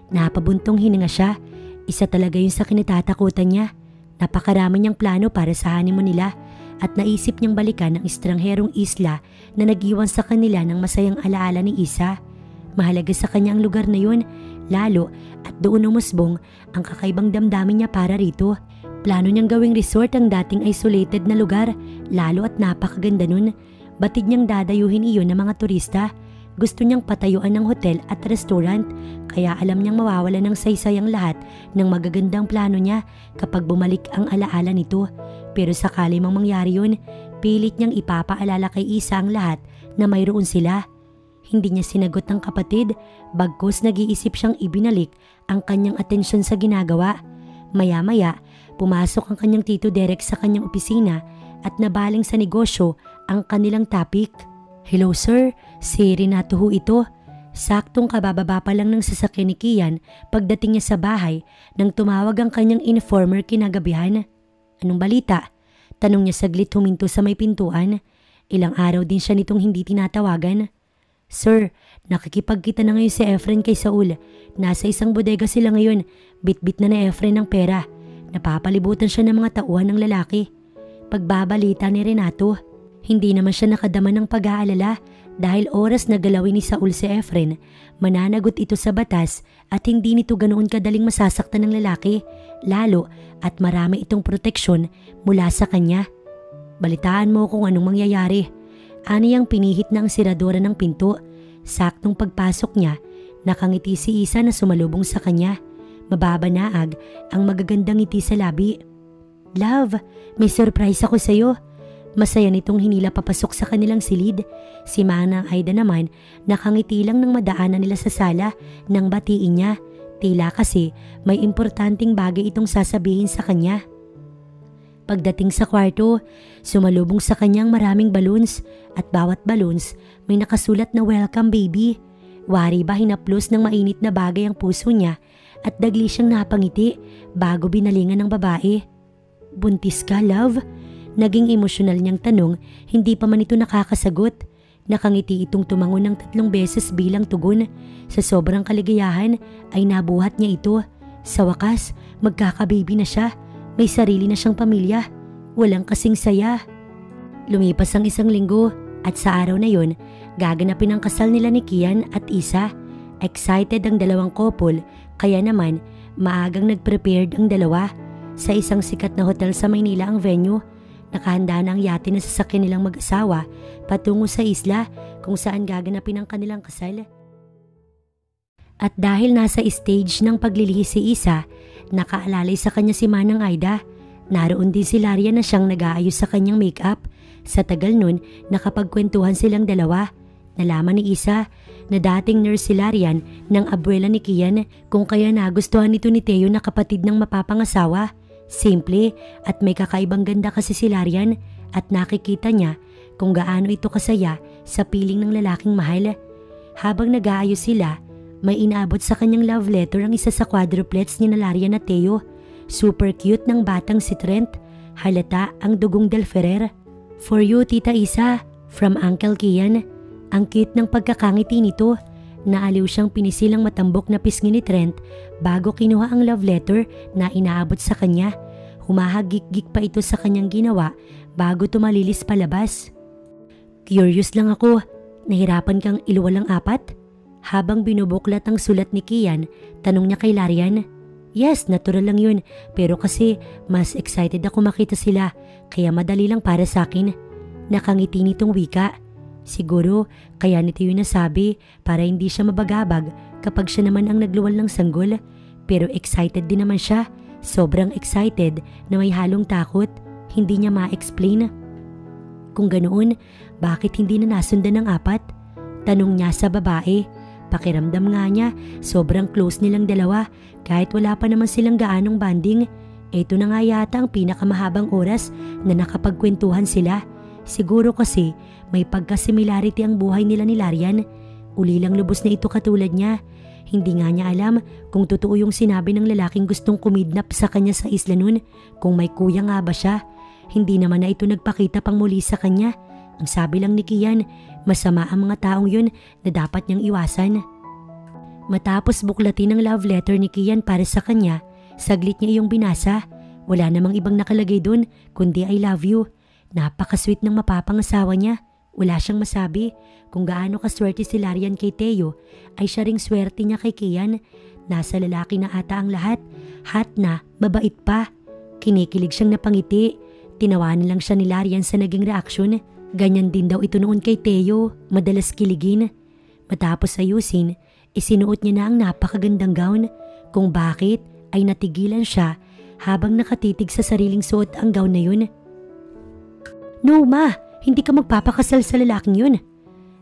Napabuntong hininga siya. Isa talaga yun sa kinatatakutan niya. Napakarami niyang plano para sa honeymoon nila at naisip niyang balikan ang estrangherong isla na nag-iwan sa kanila ng masayang alaala ni Isa. Mahalaga sa kanya ang lugar na yun, lalo at doon umusbong ang kakaibang damdamin niya para rito. Plano niyang gawing resort ang dating isolated na lugar, lalo at napakaganda nun. Batid niyang dadayuhin iyon ng mga turista. Gusto niyang patayuan ng hotel at restaurant, kaya alam niyang mawawala ng saysay ang lahat ng magagandang plano niya kapag bumalik ang alaala nito. Pero sakali mang mangyari yun, pilit niyang ipapaalala kay Isa ang lahat na mayroon sila. Hindi niya sinagot ng kapatid, bagkus nag-iisip siyang ibinalik ang kanyang atensyon sa ginagawa. Maya-maya, pumasok ang kanyang tito Derek sa kanyang opisina at nabaling sa negosyo ang kanilang topic. Hello sir, si Renato ho ito. Saktong kabababa pa lang ng sasakyan ni Kian pagdating niya sa bahay nang tumawag ang kanyang informer kinagabihan. Anong balita? Tanong niya saglit huminto sa may pintuan. Ilang araw din siya nitong hindi tinatawagan. Sir, nakikipagkita na ngayon si Efren kay Saul. Nasa isang bodega sila ngayon. Bit-bit na ni Efren ng pera. Napapalibutan siya ng mga tauhan ng lalaki. Pagbabalita ni Renato, hindi naman siya nakadama ng pag-aalala dahil oras na galawin ni Saul si Efren, mananagot ito sa batas at hindi nito ganoon kadaling masasaktan ng lalaki, lalo at marami itong proteksyon mula sa kanya. Balitaan mo kung anong mangyayari. Aniyang pinihit na ang siradora ng pinto. Saktong pagpasok niya, nakangiti si Isa na sumalubong sa kanya. Mababanaag ang magagandang ngiti sa labi. Love, may surprise ako sa'yo. Masaya nitong hinila papasok sa kanilang silid. Si Manang Aida naman nakangiti lang nang madaanan nila sa sala nang batiin niya. Tila kasi may importanteng bagay itong sasabihin sa kanya. Pagdating sa kwarto, sumalubong sa kanyang maraming balloons at bawat balloons may nakasulat na welcome baby. Wari ba hinaplos ng mainit na bagay ang puso niya at dagli siyang napangiti bago binalingan ng babae. Buntis ka, love? Naging emosyonal niyang tanong, hindi pa man ito nakakasagot. Nakangiti itong tumangon ng 3 beses bilang tugon. Sa sobrang kaligayahan ay nabuhat niya ito. Sa wakas, magkakababy na siya. May sarili na siyang pamilya. Walang kasing saya. Lumipas ang 1 linggo at sa araw na yon, gaganapin ang kasal nila ni Kian at Isa. Excited ang dalawang couple, kaya naman maagang nag-prepared ang dalawa. Sa isang sikat na hotel sa Maynila ang venue. Nakahanda na ang yate na sasakyan nilang mag-asawa patungo sa isla kung saan gaganapin ang kanilang kasal. At dahil nasa stage ng paglilihis si Isa, nakaalalay sa kanya si Manang Aida. Naroon din si Laria na siyang nag-aayos sa kanyang make-up. Sa tagal nun, nakapagkwentuhan silang dalawa. Nalaman ni Isa na dating nurse si Larian ng abuela ni Kian kung kaya nagustuhan nito ni Teo na kapatid ng mapapangasawa. Simple at may kakaibang ganda kasi si Larian at nakikita niya kung gaano ito kasaya sa piling ng lalaking mahal. Habang nag-aayos sila, may inaabot sa kanyang love letter ang isa sa quadruplets ni Larian at Theo. Super cute ng batang si Trent. Halata ang dugong Del Ferrer. For you, Tita Isa, from Uncle Kian. Ang cute ng pagkakangiti nito. Naaliw siyang pinisilang matambok na pisngi ni Trent bago kinuha ang love letter na inaabot sa kanya. Humahagik-gik pa ito sa kanyang ginawa bago tumalilis palabas. Curious lang ako, nahirapan kang iluwalang apat? Habang binubuklat ang sulat ni Kian, tanong niya kay Larian. Yes, natural lang yun, pero kasi mas excited ako makita sila kaya madali lang para sa akin. Nakangiti nitong wika. Siguro kaya nito yung nasabi para hindi siya mabagabag kapag siya naman ang nagluwal ng sanggol. Pero excited din naman siya. Sobrang excited na may halong takot. Hindi niya ma-explain. Kung ganoon, bakit hindi na nasundan ng apat? Tanong niya sa babae. Pakiramdam nga niya, sobrang close nilang dalawa kahit wala pa naman silang gaanong banding. Ito na nga yata ang pinakamahabang oras na nakapagkwentuhan sila. Siguro kasi may pagka-similarity ang buhay nila ni Larian. Ulilang lubos na ito katulad niya. Hindi nga niya alam kung totoo yung sinabi ng lalaking gustong kumidnap sa kanya sa isla nun, kung may kuya nga ba siya. Hindi naman na ito nagpakita pang muli sa kanya. Ang sabi lang ni Kian, masama ang mga taong yun na dapat niyang iwasan. Matapos buklatin ang love letter ni Kian para sa kanya, saglit niya iyong binasa. Wala namang ibang nakalagay dun kundi I love you. Napakasweet ng mapapangasawa niya. Wala siyang masabi. Kung gaano kaswerte si Larian kay Theo, ay siya ring swerte niya kay Kian. Nasa lalaki na ata ang lahat. Hot na, mabait pa. Kinikilig siyang napangiti. Tinawanan lang siya ni Larian sa naging reaksyon. Ganyan din daw ito noon kay Theo, madalas kiligin. Matapos ayusin, isinuot niya na ang napakagandang gown. Kung bakit ay natigilan siya habang nakatitig sa sariling suot ang gown na yun. No ma, hindi ka magpapakasal sa lalaking yun.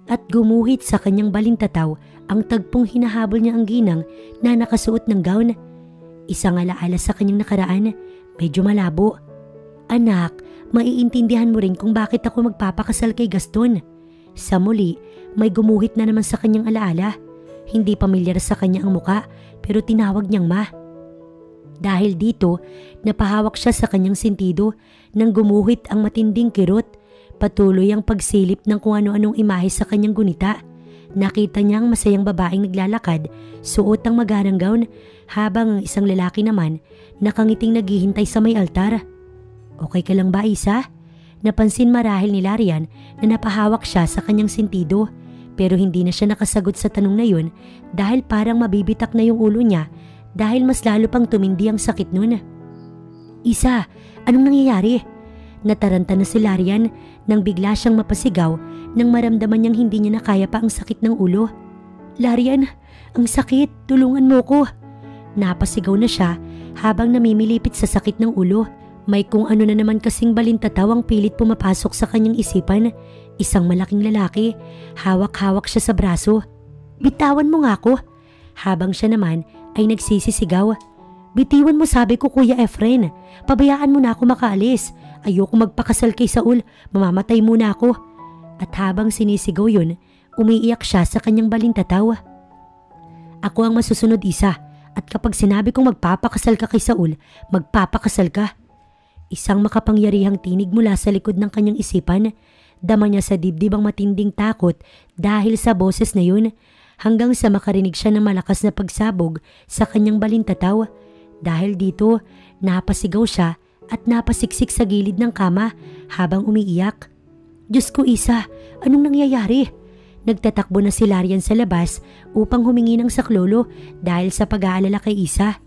At gumuhit sa kanyang balintataw ang tagpong hinahabol niya ang ginang na nakasuot ng gown. Isang alaala sa kanyang nakaraan, medyo malabo. Anak, maiintindihan mo rin kung bakit ako magpapakasal kay Gaston. Sa muli, may gumuhit na naman sa kanyang alaala. Hindi pamilyar sa kanya ang muka pero tinawag niyang ma. Dahil dito, napahawak siya sa kanyang sentido nang gumuhit ang matinding kirot. Patuloy ang pagsilip ng kung ano-anong imahe sa kanyang gunita. Nakita niya ang masayang babaeng naglalakad, suot ang magarang gown, habang ang isang lalaki naman nakangiting naghihintay sa may altar. Okay ka lang ba, Isa? Napansin marahil ni Larian na napahawak siya sa kanyang sentido, pero hindi na siya nakasagot sa tanong na yun dahil parang mabibitak na yung ulo niya dahil mas lalo pang tumindi ang sakit nun. Isa, anong nangyayari? Nataranta na si Larian nang bigla siyang mapasigaw nang maramdaman niyang hindi niya na kaya pa ang sakit ng ulo. Larian, ang sakit, tulungan mo ko. Napasigaw na siya habang namimilipit sa sakit ng ulo. May kung ano na naman kasing balintataw ang pilit pumapasok sa kanyang isipan. Isang malaking lalaki, hawak-hawak siya sa braso. Bitawan mo nga ako. Habang siya naman ay nagsisisigaw. Bitiwan mo, sabi ko, Kuya Efren. Pabayaan mo na ako makaalis. Ayoko magpakasal kay Saul. Mamamatay muna ako. At habang sinisigaw yun, umiiyak siya sa kanyang balintataw. Ako ang masusunod, Isa. At kapag sinabi kong magpapakasal ka kay Saul, magpapakasal ka. Isang makapangyarihang tinig mula sa likod ng kanyang isipan. Dama niya sa dibdib ang matinding takot dahil sa boses na yun, hanggang sa makarinig siya ng malakas na pagsabog sa kanyang balintataw. Dahil dito, napasigaw siya at napasiksik sa gilid ng kama habang umiiyak. Diyos ko, Isa, anong nangyayari? Nagtatakbo na si Larian sa labas upang humingi ng saklolo dahil sa pag-aalala kay Isa.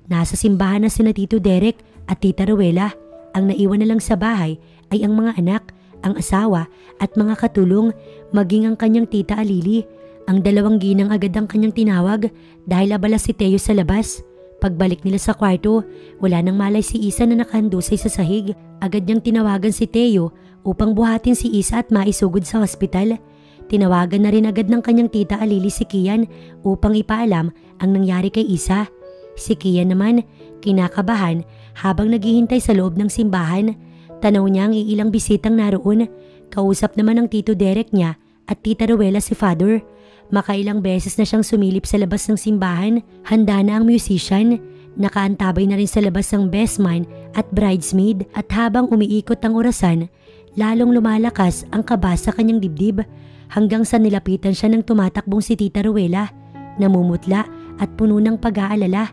Nasa simbahan na sina Tito Derek at Tita Rowela. Ang naiwan na lang sa bahay ay ang mga anak, ang asawa at mga katulong, maging ang kanyang tita Alili. Ang dalawang ginang agad ang kanyang tinawag dahil abala si Theo sa labas. Pagbalik nila sa kwarto, wala nang malay si Isa na nakahandusay sa sahig. Agad niyang tinawagan si Theo upang buhatin si Isa at maisugod sa ospital. Tinawagan na rin agad ng kanyang tita Alili si Kian upang ipaalam ang nangyari kay Isa. Si Kian naman, kinakabahan habang naghihintay sa loob ng simbahan. Tanaw niya ang iilang bisitang naroon. Kausap naman ng Tito Derek niya at Tita Rowella si Father. Makailang beses na siyang sumilip sa labas ng simbahan. Handa na ang musician. Nakaantabay na rin sa labas ang best man at bridesmaid, at habang umiikot ang orasan, lalong lumalakas ang kaba sa kanyang dibdib hanggang sa nilapitan siya ng tumatakbong si Tita Rowella, namumutla at puno ng pag-aalala.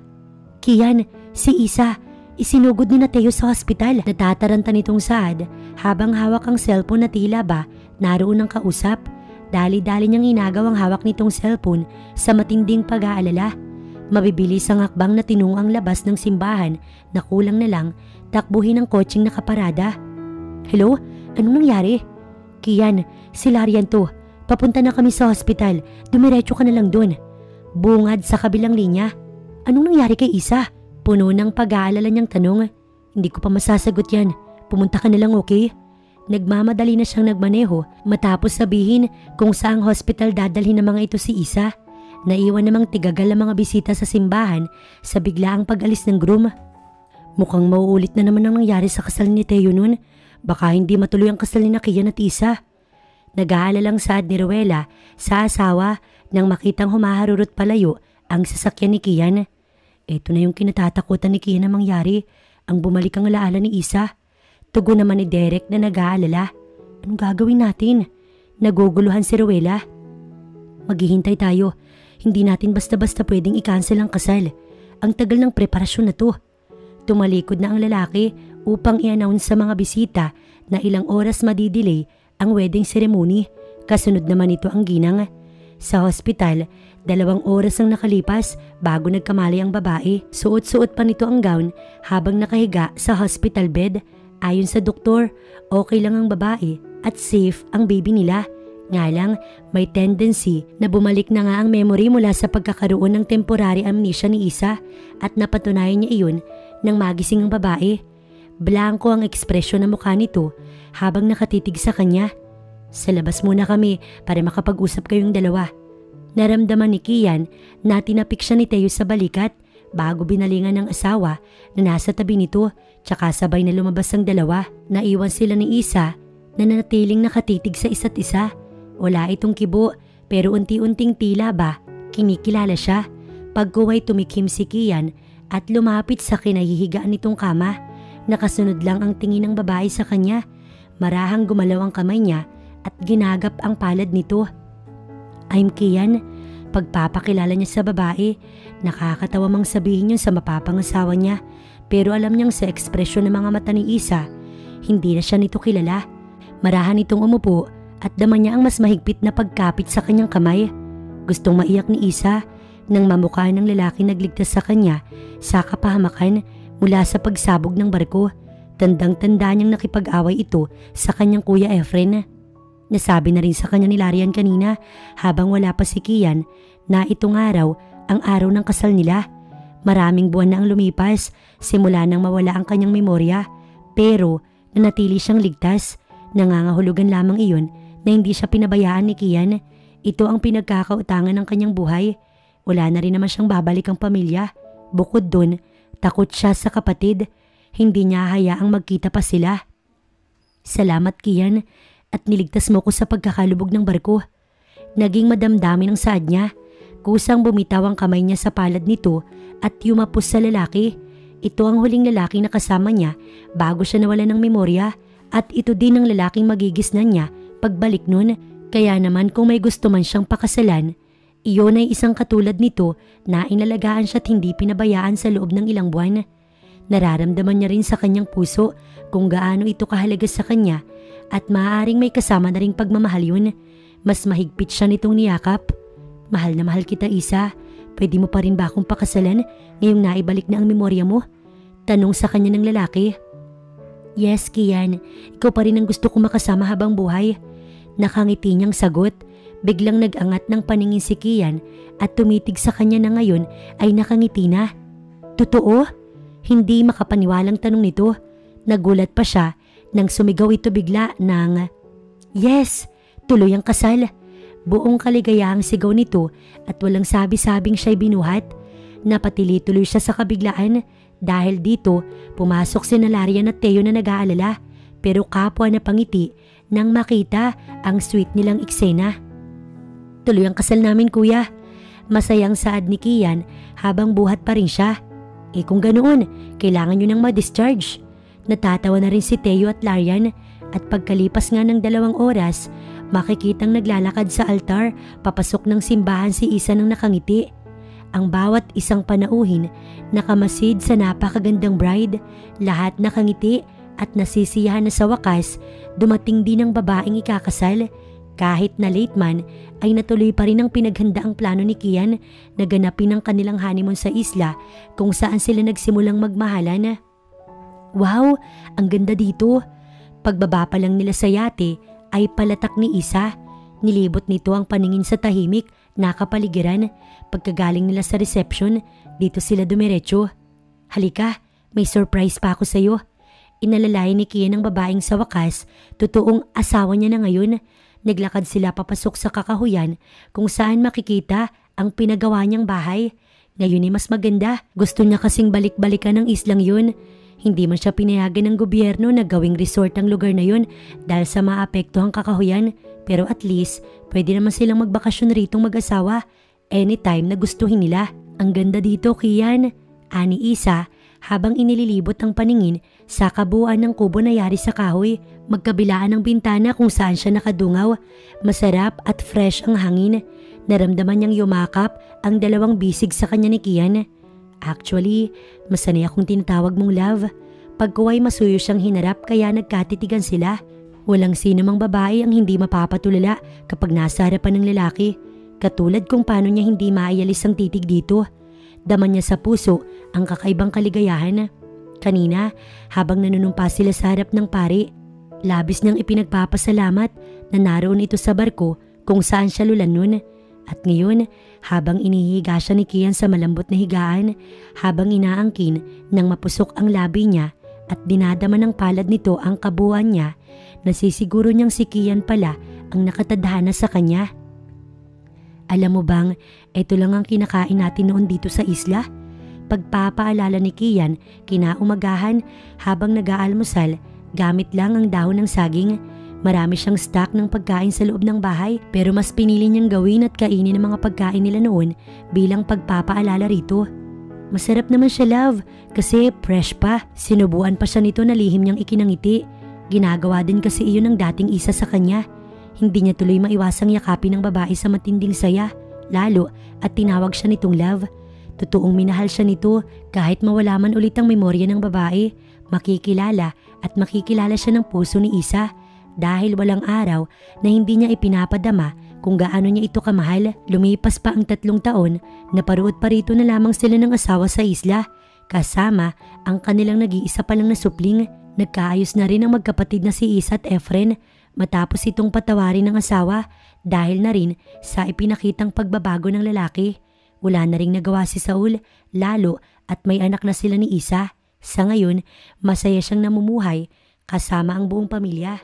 Kian, si Isa, isinugod ni Teo sa hospital. Natataranta nitong Saad habang hawak ang cellphone na tila ba naroon ang kausap. Dali-dali niyang inagaw ang hawak nitong cellphone sa matinding pag-aalala. Mabibilis ang hakbang na tinungo ang labas ng simbahan na kulang na lang takbuhin ang kotseng nakaparada. Hello? Anong nangyari? Kian, si Larian to. Papunta na kami sa hospital. Dumiretso ka na lang dun. Bungad sa kabilang linya. Anong nangyari kay Isa? Puno ng pag-aalala niyang tanong. Hindi ko pa masasagot yan. Pumunta ka na lang, okay? Nagmamadali na siyang nagmaneho matapos sabihin kung saang hospital dadalhin ng mga ito si Isa. Naiwan namang tigagal ang mga bisita sa simbahan sa biglaang pag-alis ng groom. Mukhang mauulit na naman ang nangyari sa kasal ni Teo nun. Baka hindi matuloy ang kasal ni Kian at Isa. Nag-aalalang Saad ni Rowella sa asawa nang makitang humaharurot palayo ang sasakyan ni Kian. Ito na yung kinatatakutan ni Kian na mangyari, ang bumalik ang alaala ni Isa. Tugon naman ni Derek na nag-aalala. Anong gagawin natin? Naguguluhan si Rowella. Maghihintay tayo. Hindi natin basta-basta pwedeng i-cancel ang kasal. Ang tagal ng preparasyon na to. Tumalikod na ang lalaki upang i-announce sa mga bisita na ilang oras madidelay ang wedding ceremony. Kasunod naman ito ang ginang. Sa hospital, 2 oras ang nakalipas bago nagkamali ang babae. Suot-suot pa nito ang gown habang nakahiga sa hospital bed. Ayon sa doktor, okay lang ang babae at safe ang baby nila. Nga lang, may tendency na bumalik na nga ang memory mula sa pagkakaroon ng temporary amnesia ni Isa at napatunayan niya iyon nang magising ang babae. Blanko ang ekspresyon ng mukha nito habang nakatitig sa kanya. Sa labas muna kami para makapag-usap kayong dalawa. Naramdaman ni Kian na tinapik siya ni Teo sa balikat bago binalingan ng asawa na nasa tabi nito, tsaka sabay na lumabas ang dalawa. Naiwan sila ni Isa na nanatiling nakatitig sa isa't isa. Wala itong kibo pero unti-unting tila ba kinikilala siya. Pagkuway tumikim si Kian at lumapit sa kinahihigaan nitong kama. Nakasunod lang ang tingin ng babae sa kanya. Marahang gumalaw ang kamay niya at ginagap ang palad nito. I'm Kian. Pagpapakilala niya sa babae, nakakatawa mang sabihin yun sa mapapangasawa niya, pero alam niyang sa ekspresyon ng mga mata ni Isa, hindi na siya nito kilala. Marahan itong umupo at dama niya ang mas mahigpit na pagkapit sa kanyang kamay. Gustong maiyak ni Isa nang mamukha ng lalaki nagligtas sa kanya sa kapahamakan mula sa pagsabog ng barko. Tandang-tanda niyang nakipag-away ito sa kanyang kuya Efren. Nasabi na rin sa kanya ni Larian kanina habang wala pa si Kian na itong araw ang araw ng kasal nila. Maraming buwan na ang lumipas simula nang mawala ang kanyang memorya, pero nanatili siyang ligtas. Nangangahulugan lamang iyon na hindi siya pinabayaan ni Kian. Ito ang pinagkakautangan ng kanyang buhay. Wala na rin naman siyang babalik ang pamilya. Bukod dun, takot siya sa kapatid. Hindi niya hayaang magkita pa sila. Salamat Kian, at niligtas mo ko sa pagkakalubog ng barko. Naging madamdamin ang saad niya. Kusang bumitaw ang kamay niya sa palad nito at yumapos sa lalaki. Ito ang huling lalaking nakasama niya bago siya nawala ng memorya, at ito din ang lalaking magigisnan niya pagbalik nun. Kaya naman kung may gusto man siyang pakasalan, iyon ay isang katulad nito na inalagaan siya at hindi pinabayaan sa loob ng ilang buwan. Nararamdaman niya rin sa kanyang puso kung gaano ito kahalaga sa kanya, at maaaring may kasama na ring pagmamahal yun. Mas mahigpit siya nitong niyakap. Mahal na mahal kita Isa. Pwede mo pa rin ba akong pakasalan ngayong naibalik na ang memorya mo? Tanong sa kanya ng lalaki. Yes Kian, ikaw pa rin ang gusto ko makasama habang buhay. Nakangiti niyang sagot. Biglang nag-angat ng paningin si Kian at tumitig sa kanya na ngayon ay nakangiti na. Totoo? Hindi makapaniwalang tanong nito. Nagulat pa siya nang sumigaw ito bigla ng, yes, tuloy ang kasal. Buong kaligayahang sigaw nito at walang sabi-sabing siya'y binuhat. Napatili tuloy siya sa kabiglaan dahil dito pumasok si Larian at Teo na nag-aalala, pero kapwa na pangiti nang makita ang sweet nilang eksena. Tuloy ang kasal namin kuya. Masayang saad ni Kian habang buhat pa rin siya. Kung ganoon, kailangan nyo nang ma-discharge. Natatawa na rin si Teo at Larian at pagkalipas nga ng 2 oras, makikitang naglalakad sa altar papasok ng simbahan si Isa nang nakangiti. Ang bawat isang panauhin nakamasid sa napakagandang bride, lahat nakangiti at nasisiyahan na sa wakas dumating din ang babaeng ikakasal. Kahit na late man ay natuloy pa rin ang pinaghandaang plano ni Kian na ganapin ang kanilang honeymoon sa isla kung saan sila nagsimulang magmahalan. Wow, ang ganda dito. Pagbaba pa lang nila sa yate ay palatak ni Isa. Nilibot nito ang paningin sa tahimik na kapaligiran. Pagkagaling nila sa reception, dito sila dumiretso. Halika, may surprise pa ako sa'yo. Inalalay ni Kian ang babaeng sa wakas, totoong asawa niya na ngayon. Naglakad sila papasok sa kakahuyan kung saan makikita ang pinagawa niyang bahay. Ngayon ay mas maganda. Gusto niya kasing balik-balikan ng islang yun. Hindi man siya pinayagan ng gobyerno na gawing resort ang lugar na yun dahil sa maapektuhang kakahuyan. Pero at least, pwede naman silang magbakasyon ritong mag-asawa anytime na gustuhin nila. Ang ganda dito, Kian, ani Isa habang inililibot ang paningin sa kabuuan ng kubo na yari sa kahoy. Magkabilaan ng bintana kung saan siya nakadungaw. Masarap at fresh ang hangin. Naramdaman niyang yumakap ang 2 bisig sa kanya ni Kian. Actually, masanay akong tinatawag mong love. Pagkuway masuyo siyang hinarap kaya nagkatitigan sila. Walang sino mang babae ang hindi mapapatulala kapag nasa harapan ng lalaki. Katulad kung paano niya hindi maialis ang titig dito. Daman niya sa puso ang kakaibang kaligayahan. Kanina, habang nanunumpa sila sa harap ng pari, labis niyang ipinagpapasalamat na naroon ito sa barko kung saan siya lulan nun. At ngayon, habang inihiga siya ni Kian sa malambot na higaan, habang inaangkin ng mapusok ang labi niya at dinadama ng palad nito ang kabuuan niya, nasisiguro niyang si Kian pala ang nakatadhana sa kanya. Alam mo bang, ito lang ang kinakain natin noon dito sa isla? Pagpapaalala ni Kian kinaumagahan habang nag-aalmusal gamit lang ang dahon ng saging. Marami siyang stock ng pagkain sa loob ng bahay pero mas pinili niyang gawin at kainin ang mga pagkain nila noon bilang pagpapaalala rito. Masarap naman siya love kasi fresh pa. Sinubuan pa siya nito na lihim niyang ikinangiti. Ginagawa din kasi iyon ng dating Isa sa kanya. Hindi niya tuloy maiwasang yakapin ng babae sa matinding saya, lalo at tinawag siya nitong love. Totoong minahal siya nito kahit mawala man ulit ang memorya ng babae. Makikilala at makikilala siya ng puso ni Isa. Dahil walang araw na hindi niya ipinapadama kung gaano niya ito kamahal. Lumipas pa ang 3 taon na paruot pa rito na lamang sila ng asawa sa isla. Kasama ang kanilang nag-iisa pa lang na supling. Nagkaayos na rin ang magkapatid na si Isa at Efren matapos itong patawarin ng asawa dahil na rin sa ipinakitang pagbabago ng lalaki. Wala na ring nagawa si Saul lalo at may anak na sila ni Isa. Sa ngayon, masaya siyang namumuhay kasama ang buong pamilya.